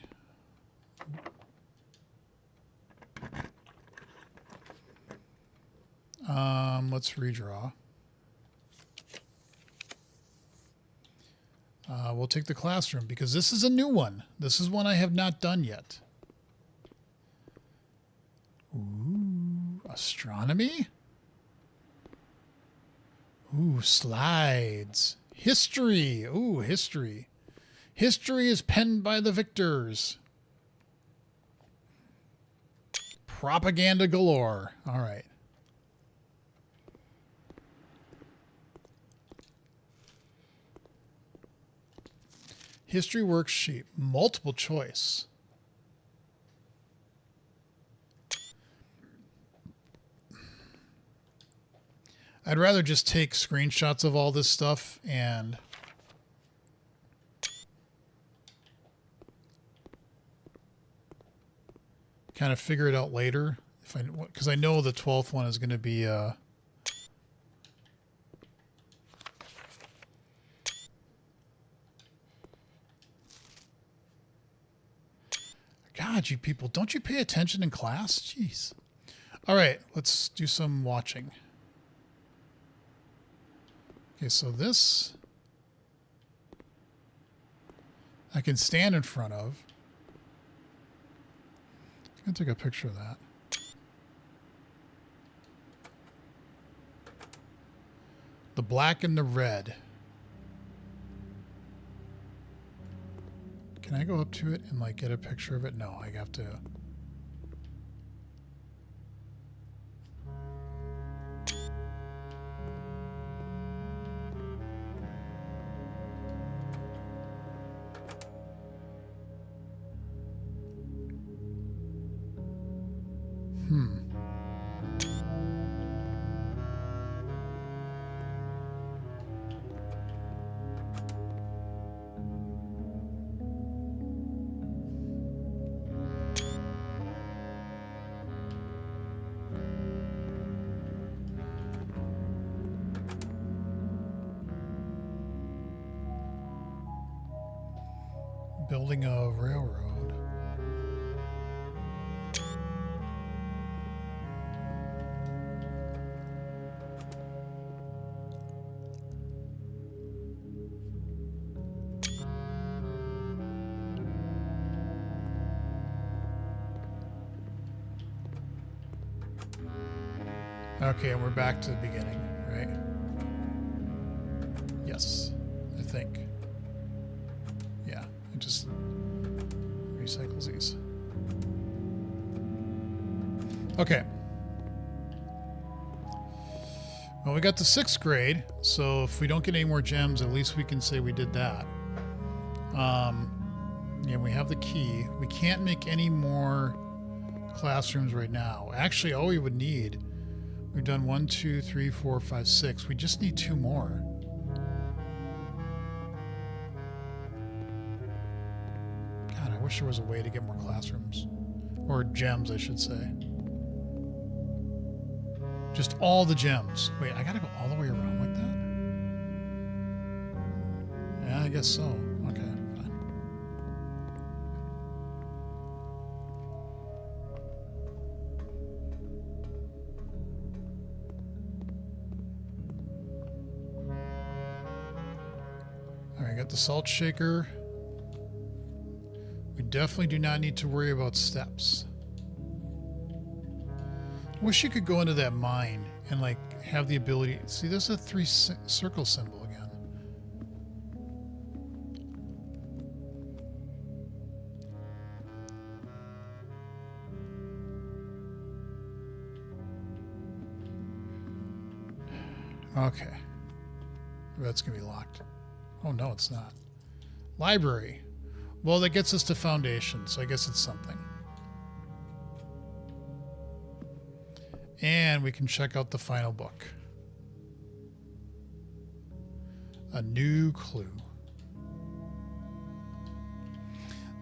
Let's redraw. We'll take the classroom because this is a new one. This is one I have not done yet. Ooh, astronomy? Ooh, slides. History. Ooh, history. History is penned by the victors. Propaganda galore. All right. History worksheet. Multiple choice. I'd rather just take screenshots of all this stuff and kind of figure it out later, because I know the 12th one is going to be God, you people, don't you pay attention in class? Jeez. All right, let's do some watching. Okay, so this I can stand in front of. I'm going to take a picture of that. The black and the red. Can I go up to it and like get a picture of it? No, I have to. Building a railroad. Okay, and we're back to the beginning, right? Yes, I think. Yeah, it just recycles these. Okay. Well, we got the 6th grade, so if we don't get any more gems, at least we can say we did that. Yeah, we have the key. We can't make any more classrooms right now. Actually, all we would need, we've done 1, 2, 3, 4, 5, 6. We just need 2 more. God, I wish there was a way to get more classrooms. Or gems, I should say. Just all the gems. Wait, I gotta go all the way around like that? Yeah, I guess so. Okay, fine. Alright, got the salt shaker. We definitely do not need to worry about steps. Wish you could go into that mine and like have the ability. See, there's a 3 circle symbol again. Okay. That's gonna be locked. Oh no, it's not. Library. Well, that gets us to foundation, so I guess it's something. And we can check out the final book. A new clue.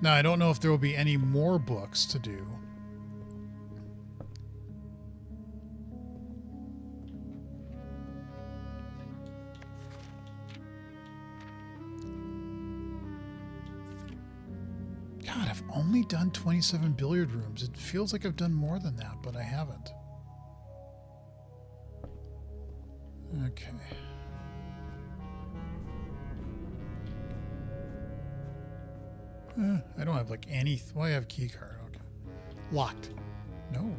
Now, I don't know if there will be any more books to do. God, I've only done 27 billiard rooms. It feels like I've done more than that, but I haven't. Okay. I don't have like any. Well, I have a key card. Okay. Locked. No.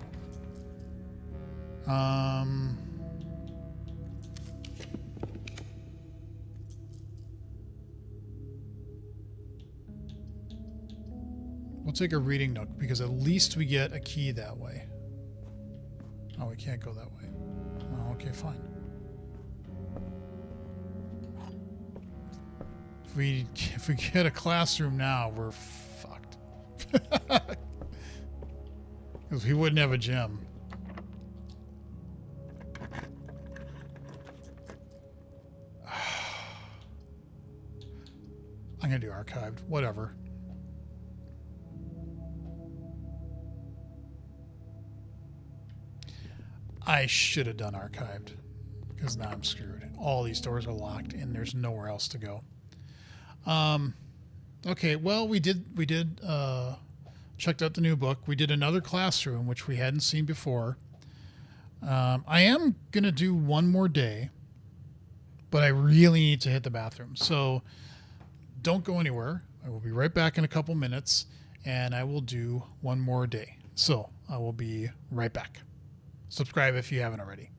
We'll take a reading nook because at least we get a key that way. Oh, we can't go that way. Oh, okay, fine. If we get a classroom now, we're fucked. Because we wouldn't have a gem. I'm gonna do archived. Whatever. I should have done archived. Because now I'm screwed. All these doors are locked and there's nowhere else to go. Okay, well, we did checked out the new book. We did another classroom, which we hadn't seen before. I am going to do one more day, but I really need to hit the bathroom. So don't go anywhere. I will be right back in a couple minutes and I will do one more day. So I will be right back. Subscribe if you haven't already.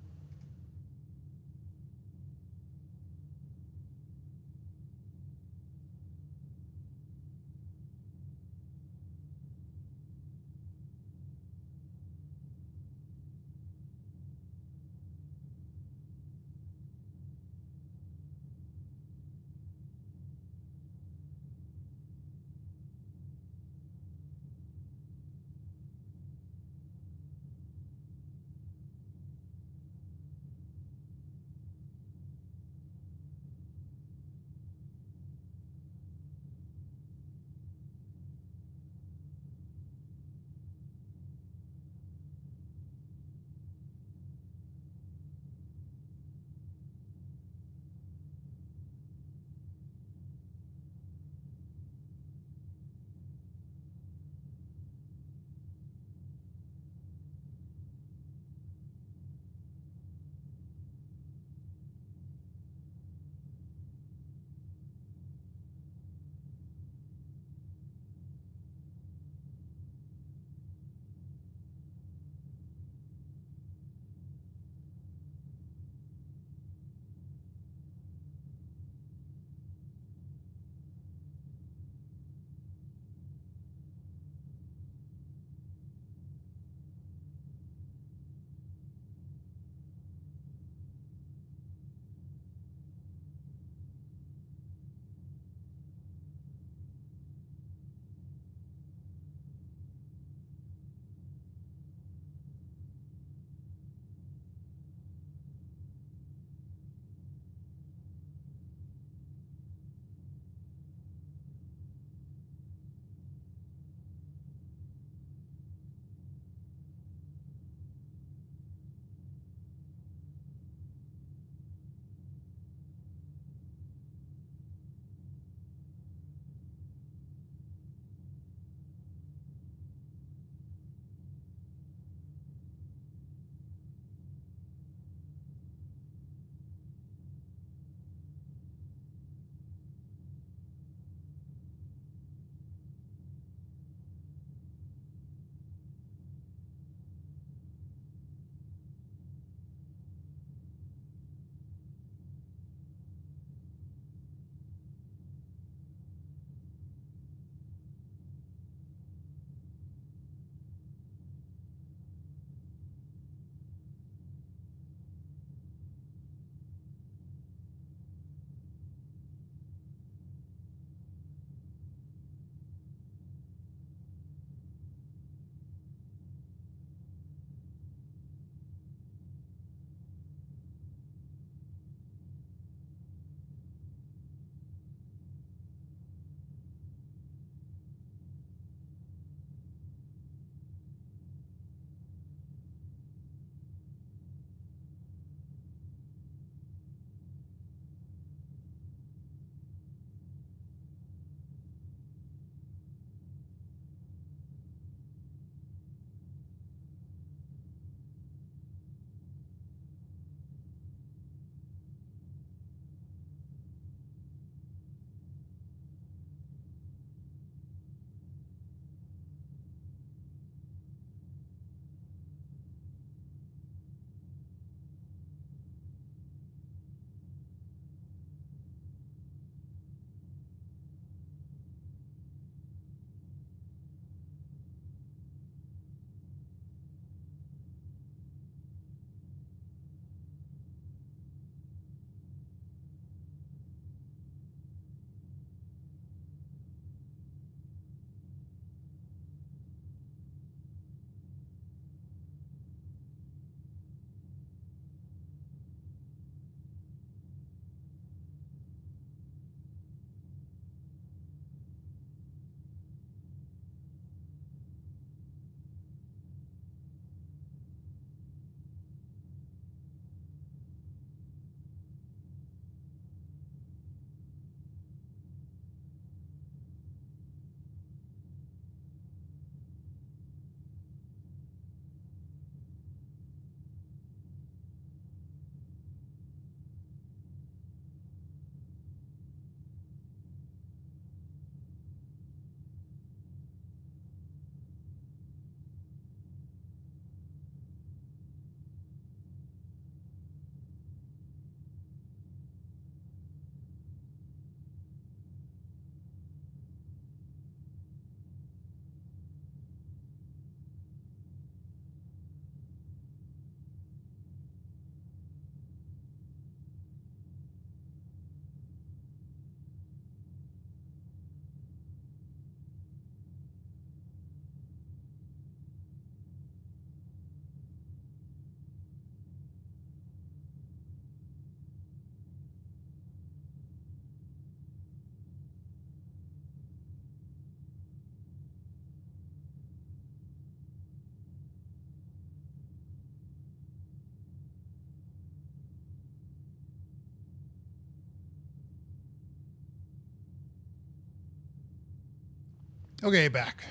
Okay, back.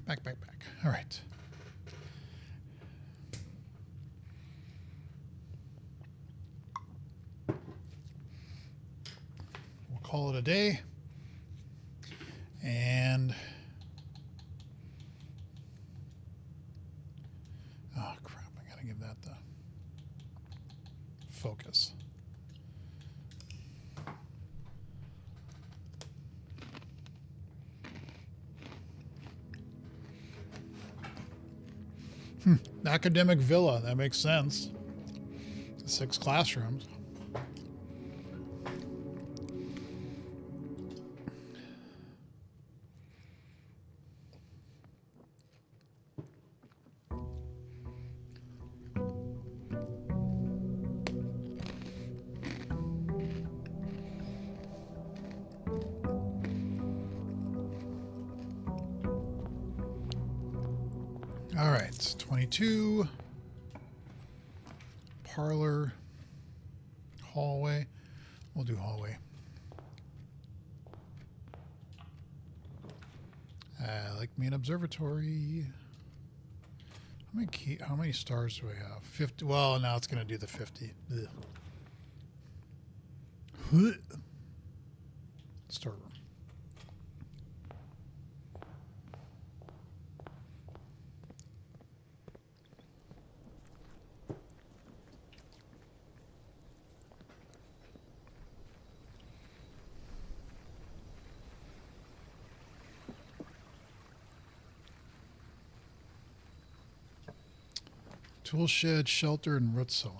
Back. All right. We'll call it a day. And oh crap, I gotta give that the focus. Academic villa, that makes sense. 6 classrooms. All right, 22. Parlor. Hallway. We'll do hallway. Like me an observatory. How many stars do I have? 50. Well, now it's going to do the 50. Ugh. Storeroom. Tool shed, shelter, and root cellar.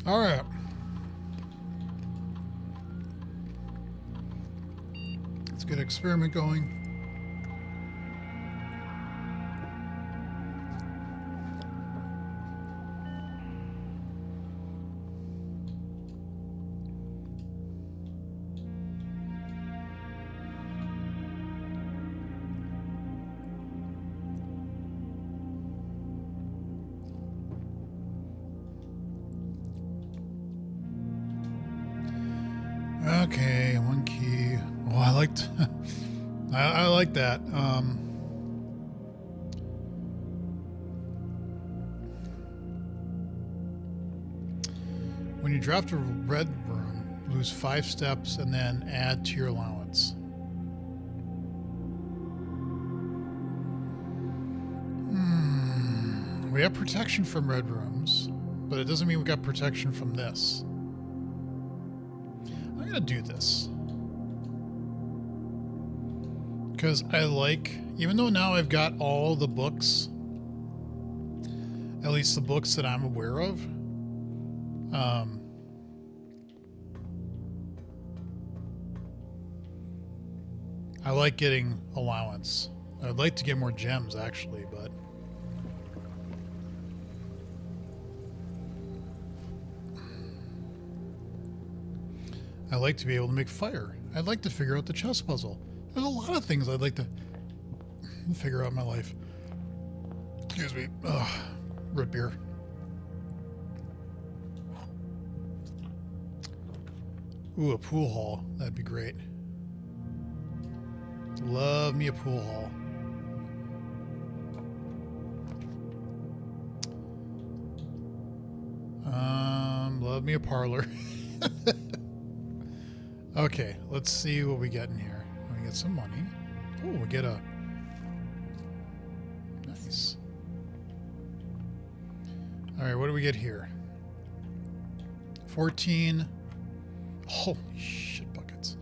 All right. Let's get an experiment going. Okay, 1 key. Oh, I liked. I like that. When you draft a red room, lose 5 steps and then add to your allowance. We have protection from red rooms, but it doesn't mean we got protection from this. I'm gonna do this because I like, even though now I've got all the books, at least the books that I'm aware of, I like getting allowance. I'd like to get more gems actually, but I like to be able to make fire. I'd like to figure out the chess puzzle. There's a lot of things I'd like to figure out in my life. Excuse me. Ugh, root beer. Ooh, a pool hall. That'd be great. Love me a pool hall. Love me a parlor. Okay, let's see what we get in here. We get some money. Oh, we get a... Nice. Alright, what do we get here? 14. Holy shit buckets.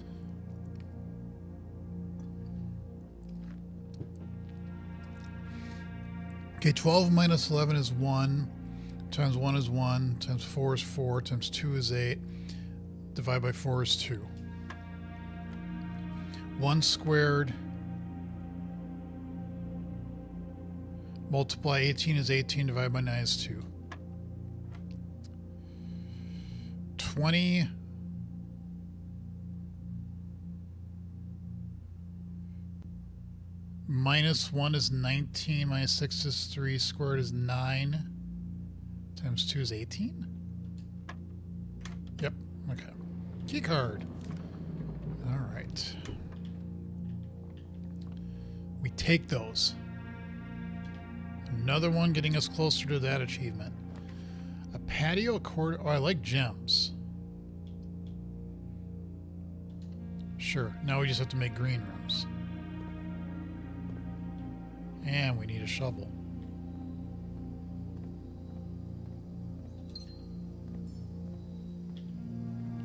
Okay, 12 minus 11 is 1. Times 1 is 1. Times 4 is 4. Times 2 is 8. Divide by 4 is 2. 1 squared. Multiply 18 is 18. Divide by 9 is 2. 20. -1 is 19, -6 is 3, squared is 9, times 2 is 18? Yep, okay. Key card. Alright. We take those. Another one getting us closer to that achievement. A patio accord. Oh, I like gems. Sure, now we just have to make green rooms. And we need a shovel.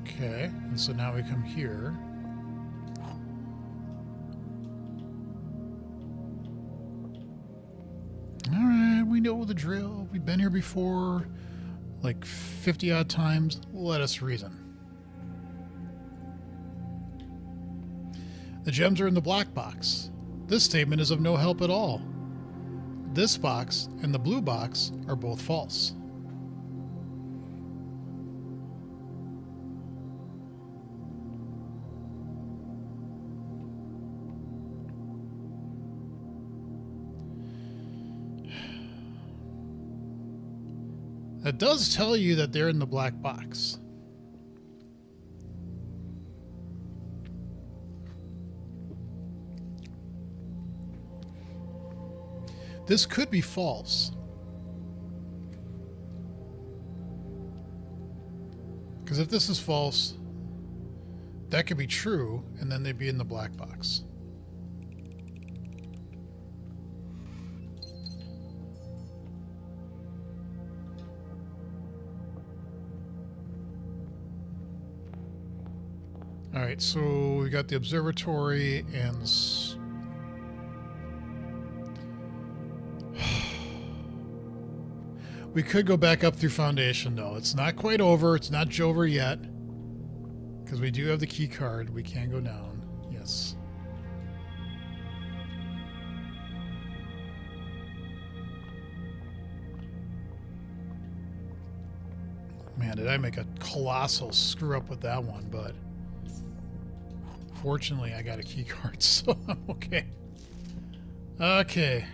Okay, and so now we come here. Alright, we know the drill. We've been here before, like 50 odd times. Let us reason. The gems are in the black box. This statement is of no help at all. This box and the blue box are both false. That does tell you that they're in the black box. This could be false. Because if this is false, that could be true, and then they'd be in the black box. All right, so we got the observatory and we could go back up through Foundation, though. It's not quite over. It's not Jover yet. Because we do have the key card. We can go down. Yes. Man, did I make a colossal screw up with that one, but fortunately I got a key card, so I'm okay. Okay.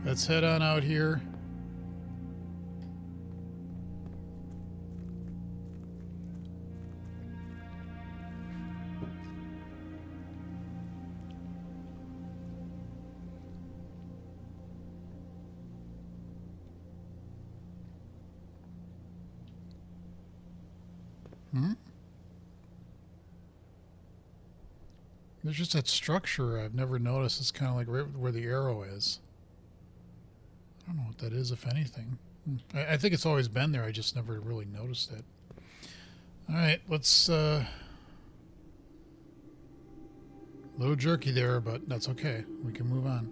Let's head on out here. There's just that structure I've never noticed. It's kind of like right where the arrow is. I don't know what that is, if anything. I think it's always been there. I just never really noticed it. All right, let's... a little jerky there, but that's okay. We can move on.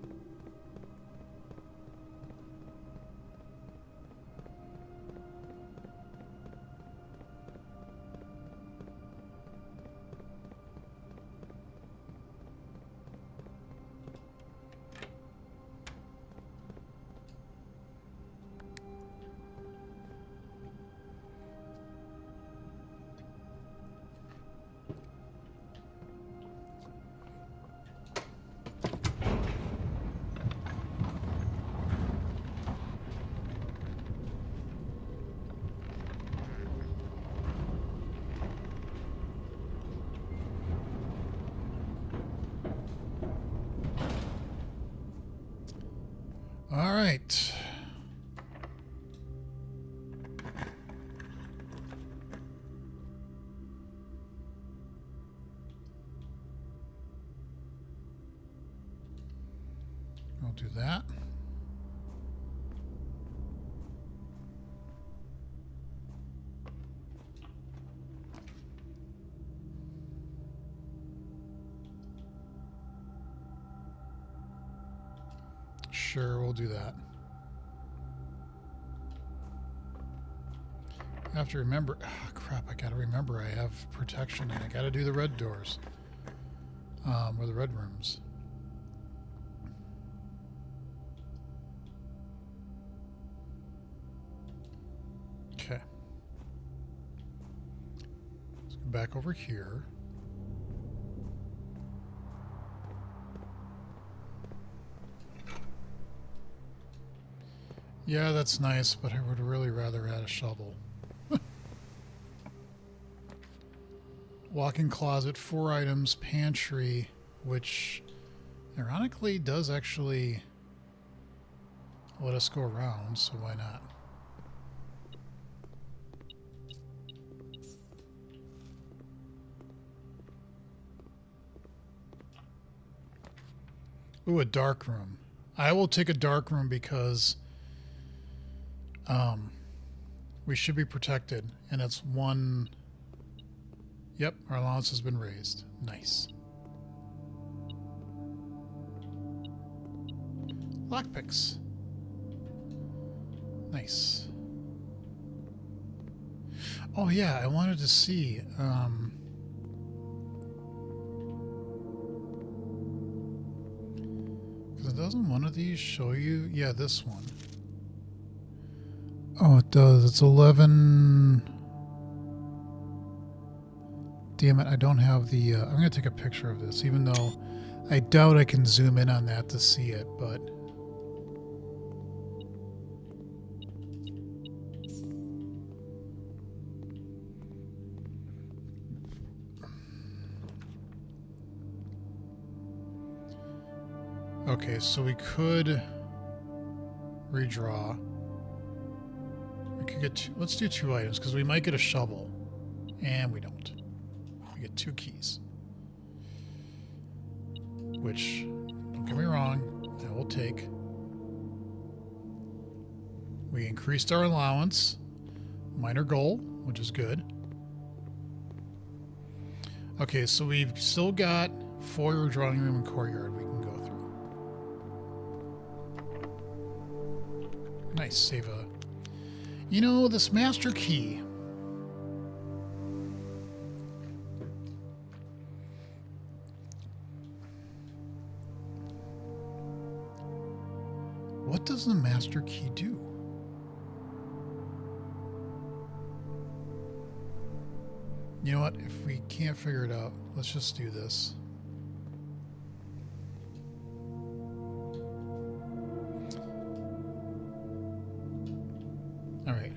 All right. I'll do that. Sure, we'll do that. I have to remember. Oh, crap, I gotta remember I have protection and I gotta do the red doors. Or the red rooms. Okay. Let's go back over here. Yeah, that's nice, but I would really rather add a shovel. Walk-in closet, 4 items, pantry, which ironically does actually let us go around, so why not? Ooh, a dark room. I will take a dark room because we should be protected, and it's one. Yep, our allowance has been raised. Nice. Lockpicks. Nice. Oh yeah, I wanted to see. Because doesn't one of these show you? Yeah, this one. Oh, it does. It's 11. Damn it, I don't have the... I'm going to take a picture of this, even though I doubt I can zoom in on that to see it, but... Okay, so we could redraw. We could get two, let's do 2 items, because we might get a shovel. And we don't. We get 2 keys. Which, don't get me wrong, I will take. We increased our allowance. Minor goal, which is good. Okay, so we've still got foyer, drawing room, and courtyard we can go through. Nice, save a... You know, this master key... What does the master key do? You know what? If we can't figure it out, let's just do this. All right.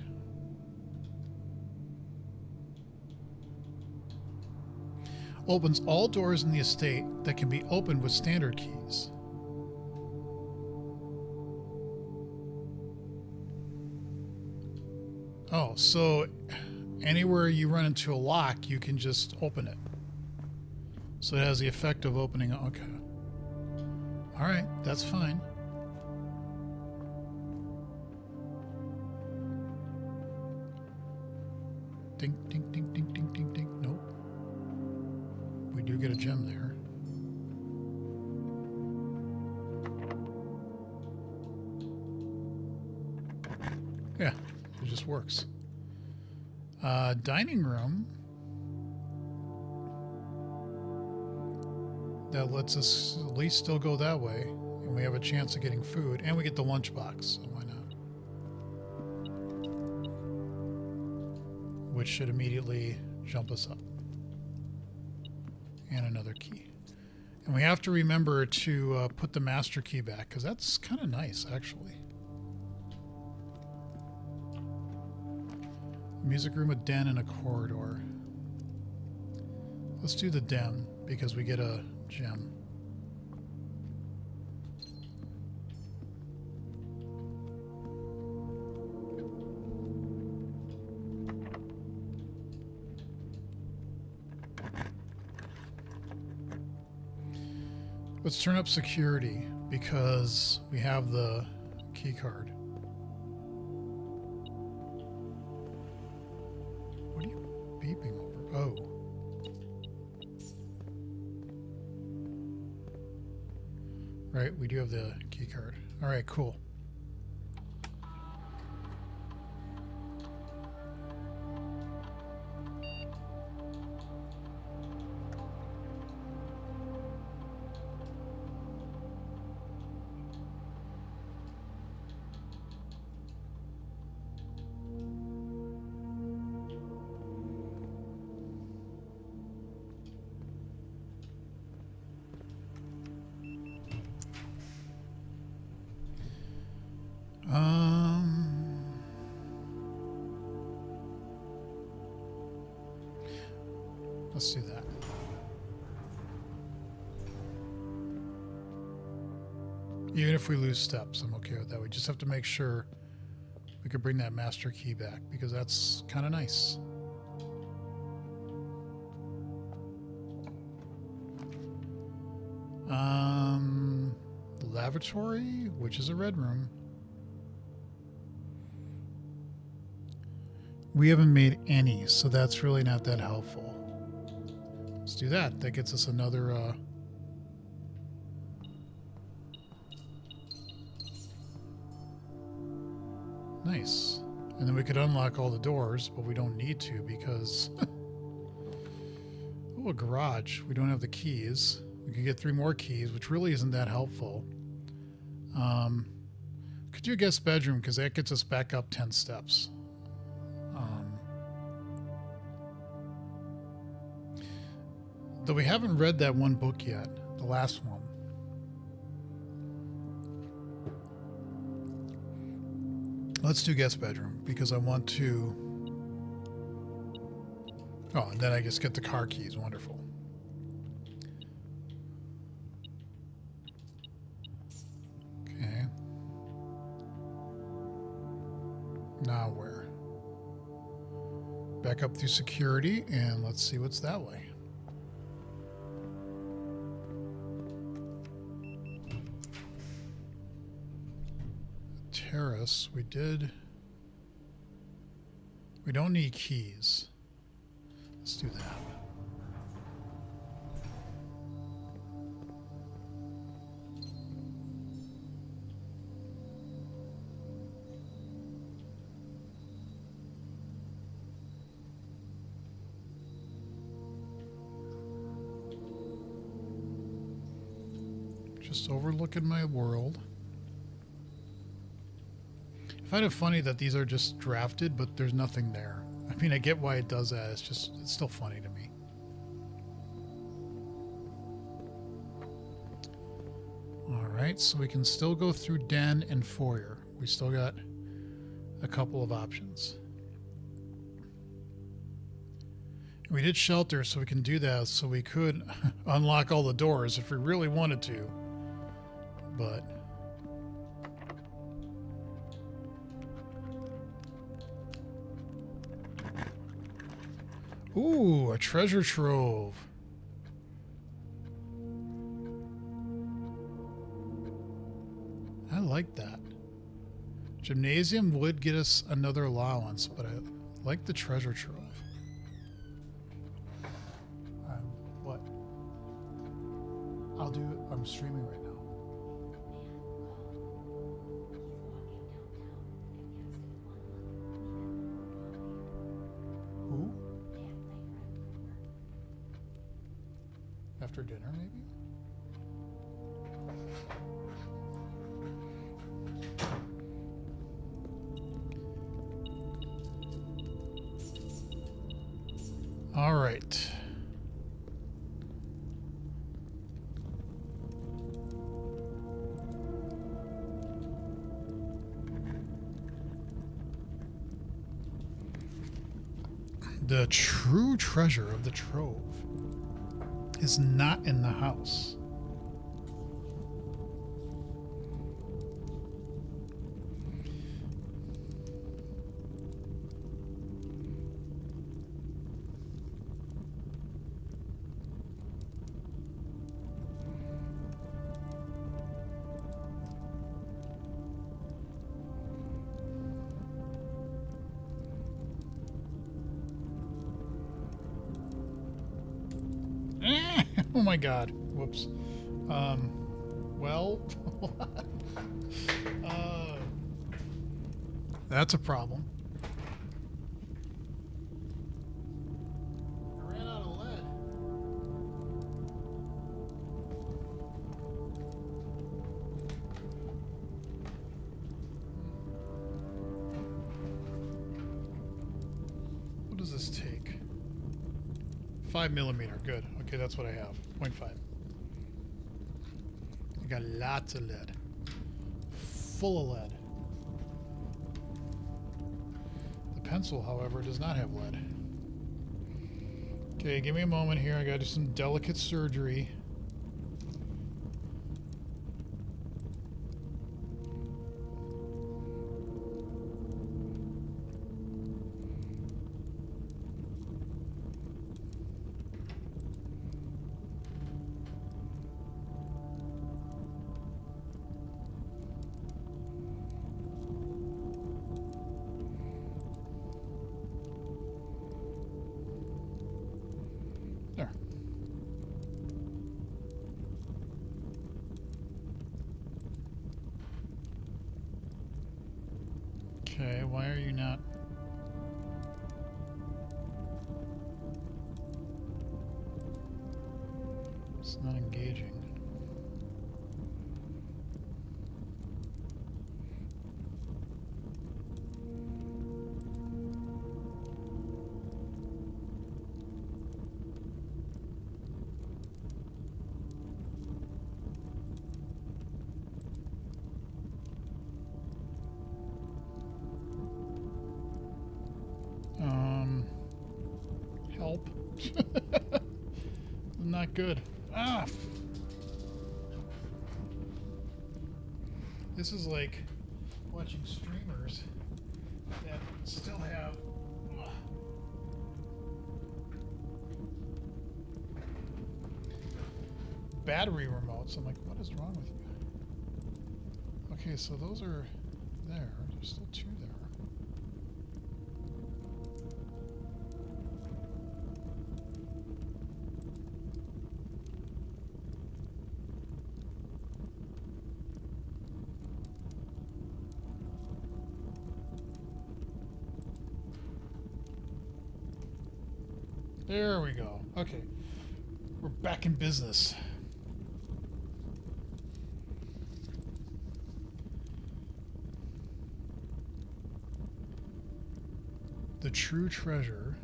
Opens all doors in the estate that can be opened with standard keys. Oh, so anywhere you run into a lock, you can just open it. So it has the effect of opening. Okay. All right, that's fine. Ding, ding, ding, ding, ding, ding, ding. Nope. We do get a gem there. Yeah, it just works. Dining room. That lets us at least still go that way. And we have a chance of getting food. And we get the lunchbox, so why not? Which should immediately jump us up. And another key. And we have to remember to put the master key back, because that's kind of nice, actually. Music room, a den, and a corridor. Let's do the den, because we get a gem. Let's turn up security, because we have the key card. What are you beeping over? Oh. Right, we do have the key card. All right, cool. Let's do that. Even if we lose steps, I'm okay with that. We just have to make sure we could bring that master key back, because that's kind of nice. Lavatory, which is a red room. We haven't made any, so that's really not that helpful. Let's do that. That gets us another nice. And then we could unlock all the doors, but we don't need to because oh, a garage. We don't have the keys. We could get 3 more keys, which really isn't that helpful. Could do a guest bedroom because that gets us back up 10 steps. Though we haven't read that one book yet, the last one. Let's do guest bedroom because I want to. Oh, and then I just get the car keys. Wonderful. Okay. Now where? Back up through security and let's see what's that way. Terrace, we don't need keys. Let's do that. Just overlooking my world. I find it funny that these are just drafted, but there's nothing there. I mean, I get why it does that. It's still funny to me. All right, so we can still go through den and foyer. We still got a couple of options. We did shelter, so we can do that. So we could unlock all the doors if we really wanted to, but. Ooh, a treasure trove. I like that. Gymnasium would get us another allowance, but I like the treasure trove. What? I'll do it. I'm streaming right now. Who? After dinner, maybe? All right. The true treasure of the trove is not in the house. Oh my God. Whoops. Well, that's a problem. I ran out of lead. What does this take? 5mm. Good. Okay, that's what I have. 0.5. I got lots of lead. Full of lead. The pencil, however, does not have lead. Okay, give me a moment here. I gotta do some delicate surgery. There. Okay, why are you not? It's not engaging. Help. Not good. Ah! This is like watching streamers that still have battery remotes. I'm like, what is wrong with you? Okay, so those are there. There's still two there. There we go. Okay. We're back in business. The true treasure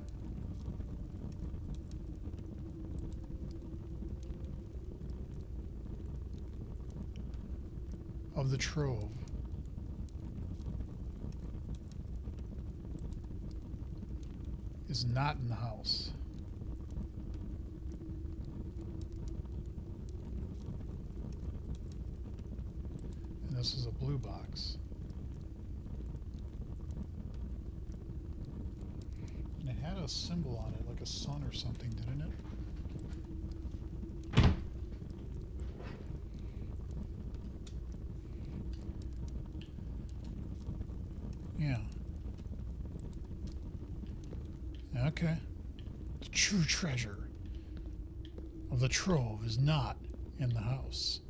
of the trove is not in the house. And this is a blue box. And it had a symbol on it, like a sun or something, didn't it? Yeah. Okay. The true treasure of the trove is not in the house.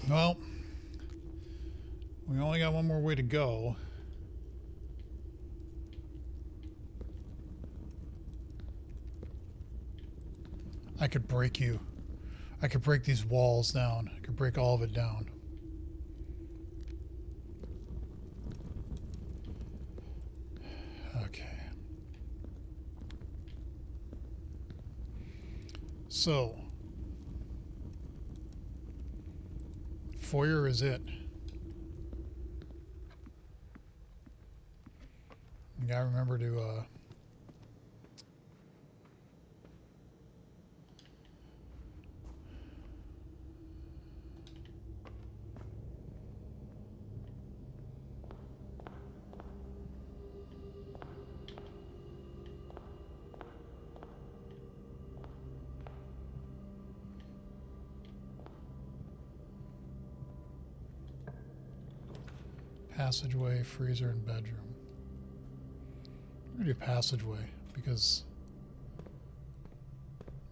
Well, we only got one more way to go. I could break you. I could break these walls down. I could break all of it down. Okay. So, foyer is it. You gotta remember to passageway, freezer, and bedroom. I'm gonna do passageway because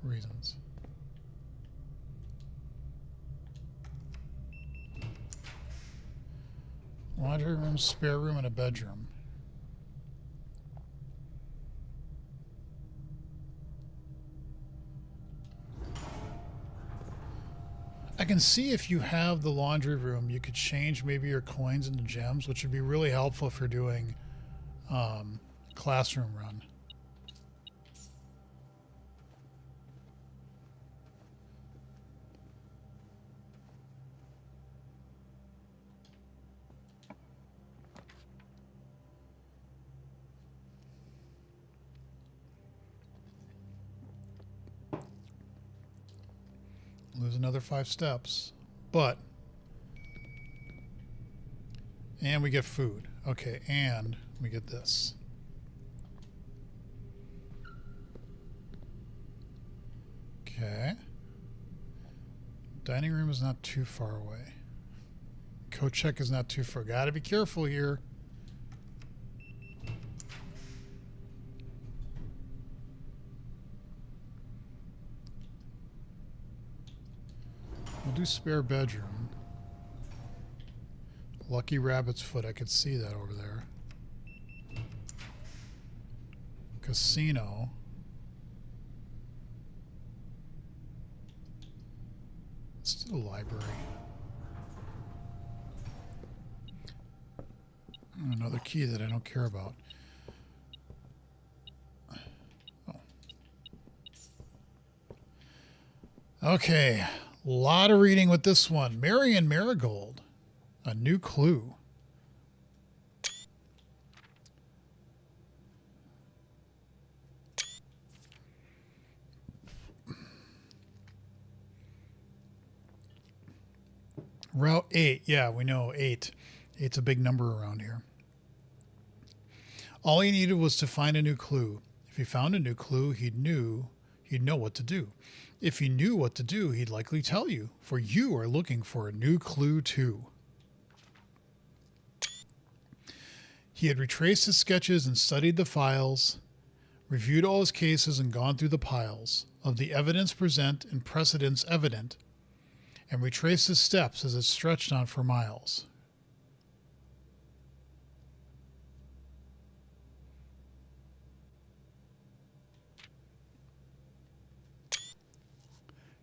reasons. Laundry room, spare room, and a bedroom. I can see if you have the laundry room, you could change maybe your coins into gems, which would be really helpful if you're doing classroom run. There's another 5 steps. But, and we get food. Okay, and we get this. Okay. Dining room is not too far away. Coat check is not too far. Gotta be careful here. We'll do spare bedroom. Lucky Rabbit's Foot. I could see that over there. Casino. Let's do the library. Another key that I don't care about. Oh. Okay. A lot of reading with this one. Marion Marigold. A new clue. Route 8. Yeah, we know 8. 8's a big number around here. All he needed was to find a new clue. If he found a new clue, he'd know what to do. If he knew what to do, he'd likely tell you, for you are looking for a new clue too. He had retraced his sketches and studied the files, reviewed all his cases and gone through the piles of the evidence present and precedents evident, and retraced his steps as it stretched on for miles.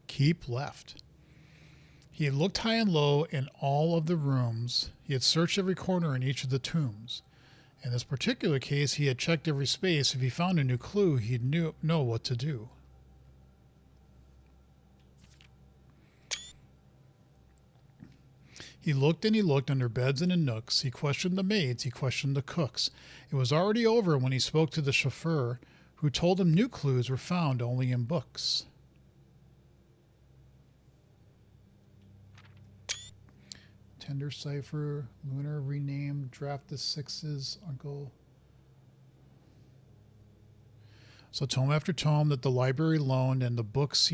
Keep left. He had looked high and low in all of the rooms. He had searched every corner in each of the tombs. In this particular case, he had checked every space. If he found a new clue, he'd know what to do. He looked and he looked under beds and in nooks. He questioned the maids. He questioned the cooks. It was already over when he spoke to the chauffeur, who told him new clues were found only in books. Tender cipher, Lunar renamed, draft the sixes, uncle. So tome after tome that the library loaned and the books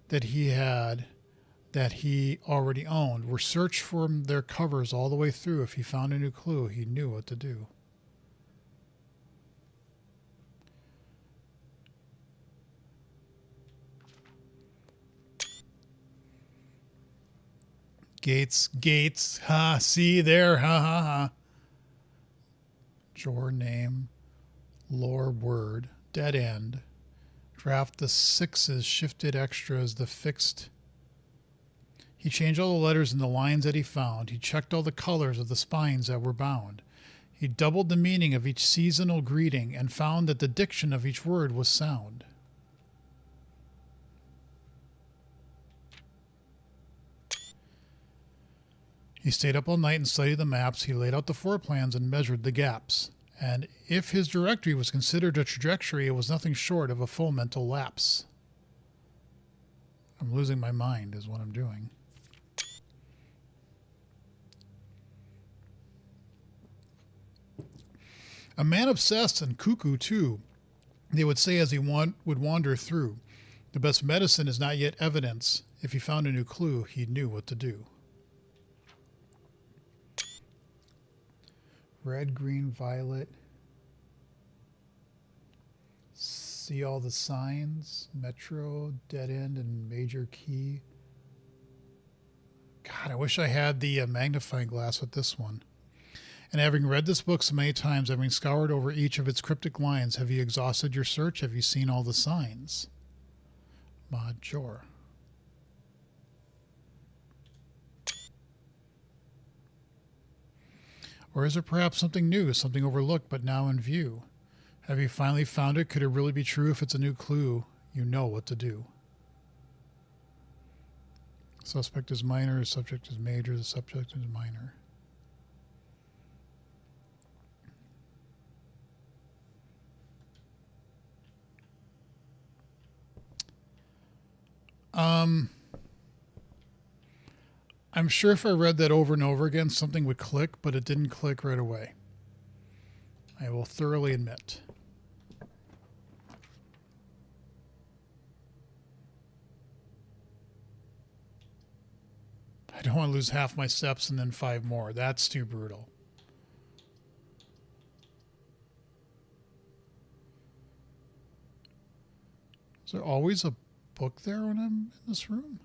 that he already owned were searched from their covers all the way through. If he found a new clue, he knew what to do. Gates, ha, see there, ha, ha, ha. Drawer name, lore word, dead end. Draft the sixes, shifted extras, the fixed. He changed all the letters in the lines that he found. He checked all the colors of the spines that were bound. He doubled the meaning of each seasonal greeting and found that the diction of each word was sound. He stayed up all night and studied the maps. He laid out the floor plans and measured the gaps. And if his directory was considered a trajectory, it was nothing short of a full mental lapse. I'm losing my mind is what I'm doing. A man obsessed and cuckoo too, they would say as he would wander through. The best medicine is not yet evidence. If he found a new clue, he knew what to do. Red, green, violet. See all the signs. Metro, dead end, and major key. God, I wish I had the magnifying glass with this one. And having read this book so many times, having scoured over each of its cryptic lines, have you exhausted your search? Have you seen all the signs? Major. Or is it perhaps something new, something overlooked but now in view? Have you finally found it? Could it really be true? If it's a new clue, you know what to do. Suspect is minor, subject is major, the subject is minor. I'm sure if I read that over and over again, something would click, but it didn't click right away. I will thoroughly admit. I don't want to lose half my steps and then 5 more. That's too brutal. Is there always a book there when I'm in this room?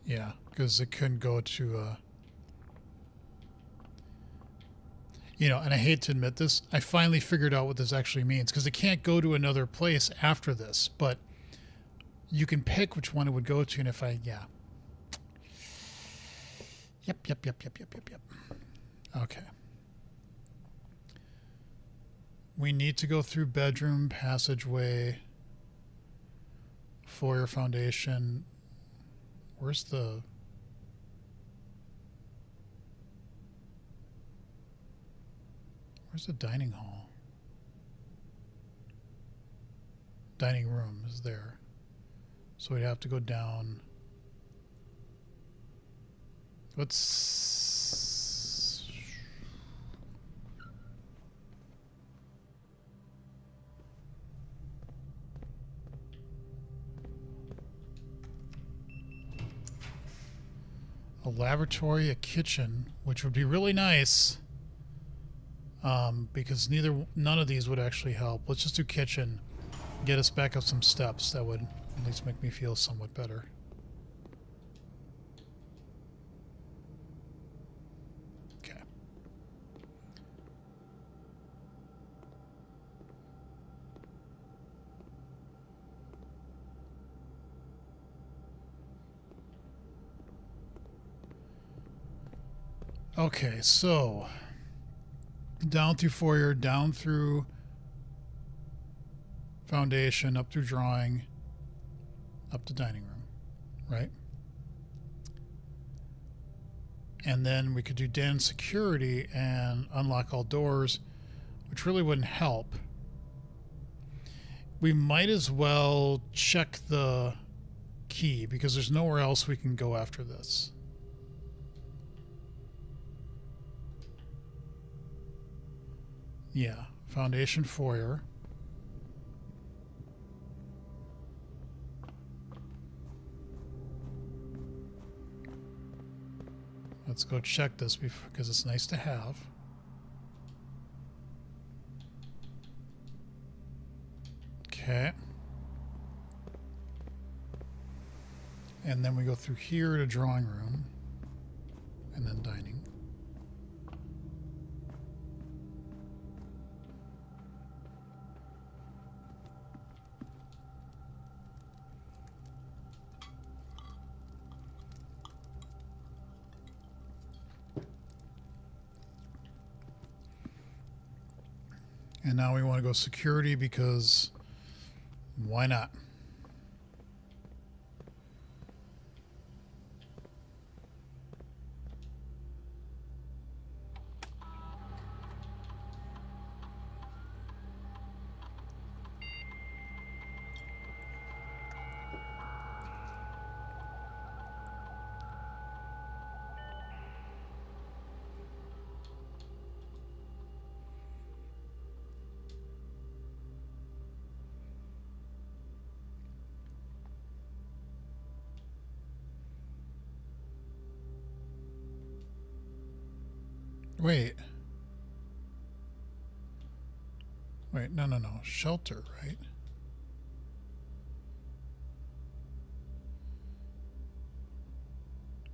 Yeah, because it couldn't go to, you know, and I hate to admit this, I finally figured out what this actually means, because it can't go to another place after this, but you can pick which one it would go to, and if I, yeah. Yep. Okay. We need to go through bedroom, passageway, foyer, foundation. Where's the... Where's the dining hall? Dining room is there. So we'd have to go down. Let's... A laboratory, a kitchen, which would be really nice. Because none of these would actually help. Let's just do kitchen. Get us back up some steps. That would at least make me feel somewhat better. Okay. Okay, so down through foyer, down through foundation, up through drawing, up to dining room, right? And then we could do den security and unlock all doors, which really wouldn't help. We might as well check the key because there's nowhere else we can go after this. Yeah, foundation foyer. Let's go check this because it's nice to have. Okay. And then we go through here to drawing room and then dining. And now we want to go security because why not? Wait. No. Shelter, right?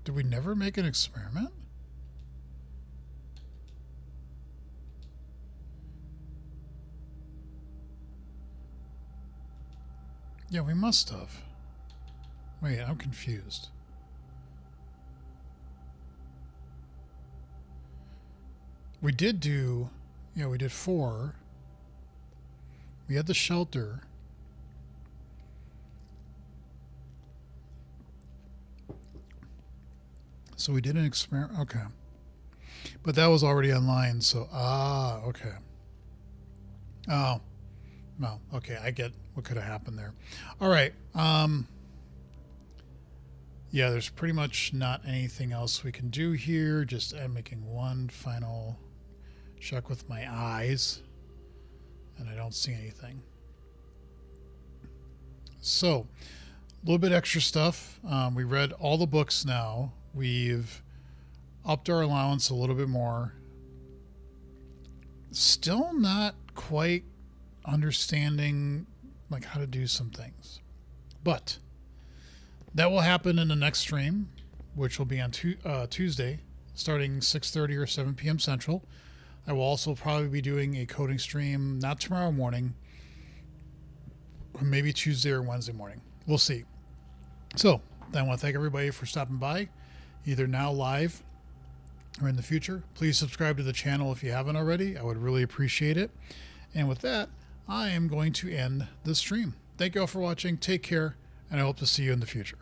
Did we never make an experiment? Yeah, we must have. Wait, I'm confused. We did do... Yeah, we did 4. We had the shelter. So we did an experiment. Okay. But that was already online. So, okay. Oh, no. Okay. I get what could have happened there. All right. Yeah, there's pretty much not anything else we can do here. Just I'm making one final check with my eyes, and I don't see anything. So, a little bit extra stuff. We read all the books now. We've upped our allowance a little bit more. Still not quite understanding like how to do some things, but that will happen in the next stream, which will be on Tuesday, starting 6:30 or 7 p.m. Central. I will also probably be doing a coding stream, not tomorrow morning, or maybe Tuesday or Wednesday morning. We'll see. So, I want to thank everybody for stopping by, either now live or in the future. Please subscribe to the channel if you haven't already. I would really appreciate it. And with that, I am going to end the stream. Thank you all for watching. Take care, and I hope to see you in the future.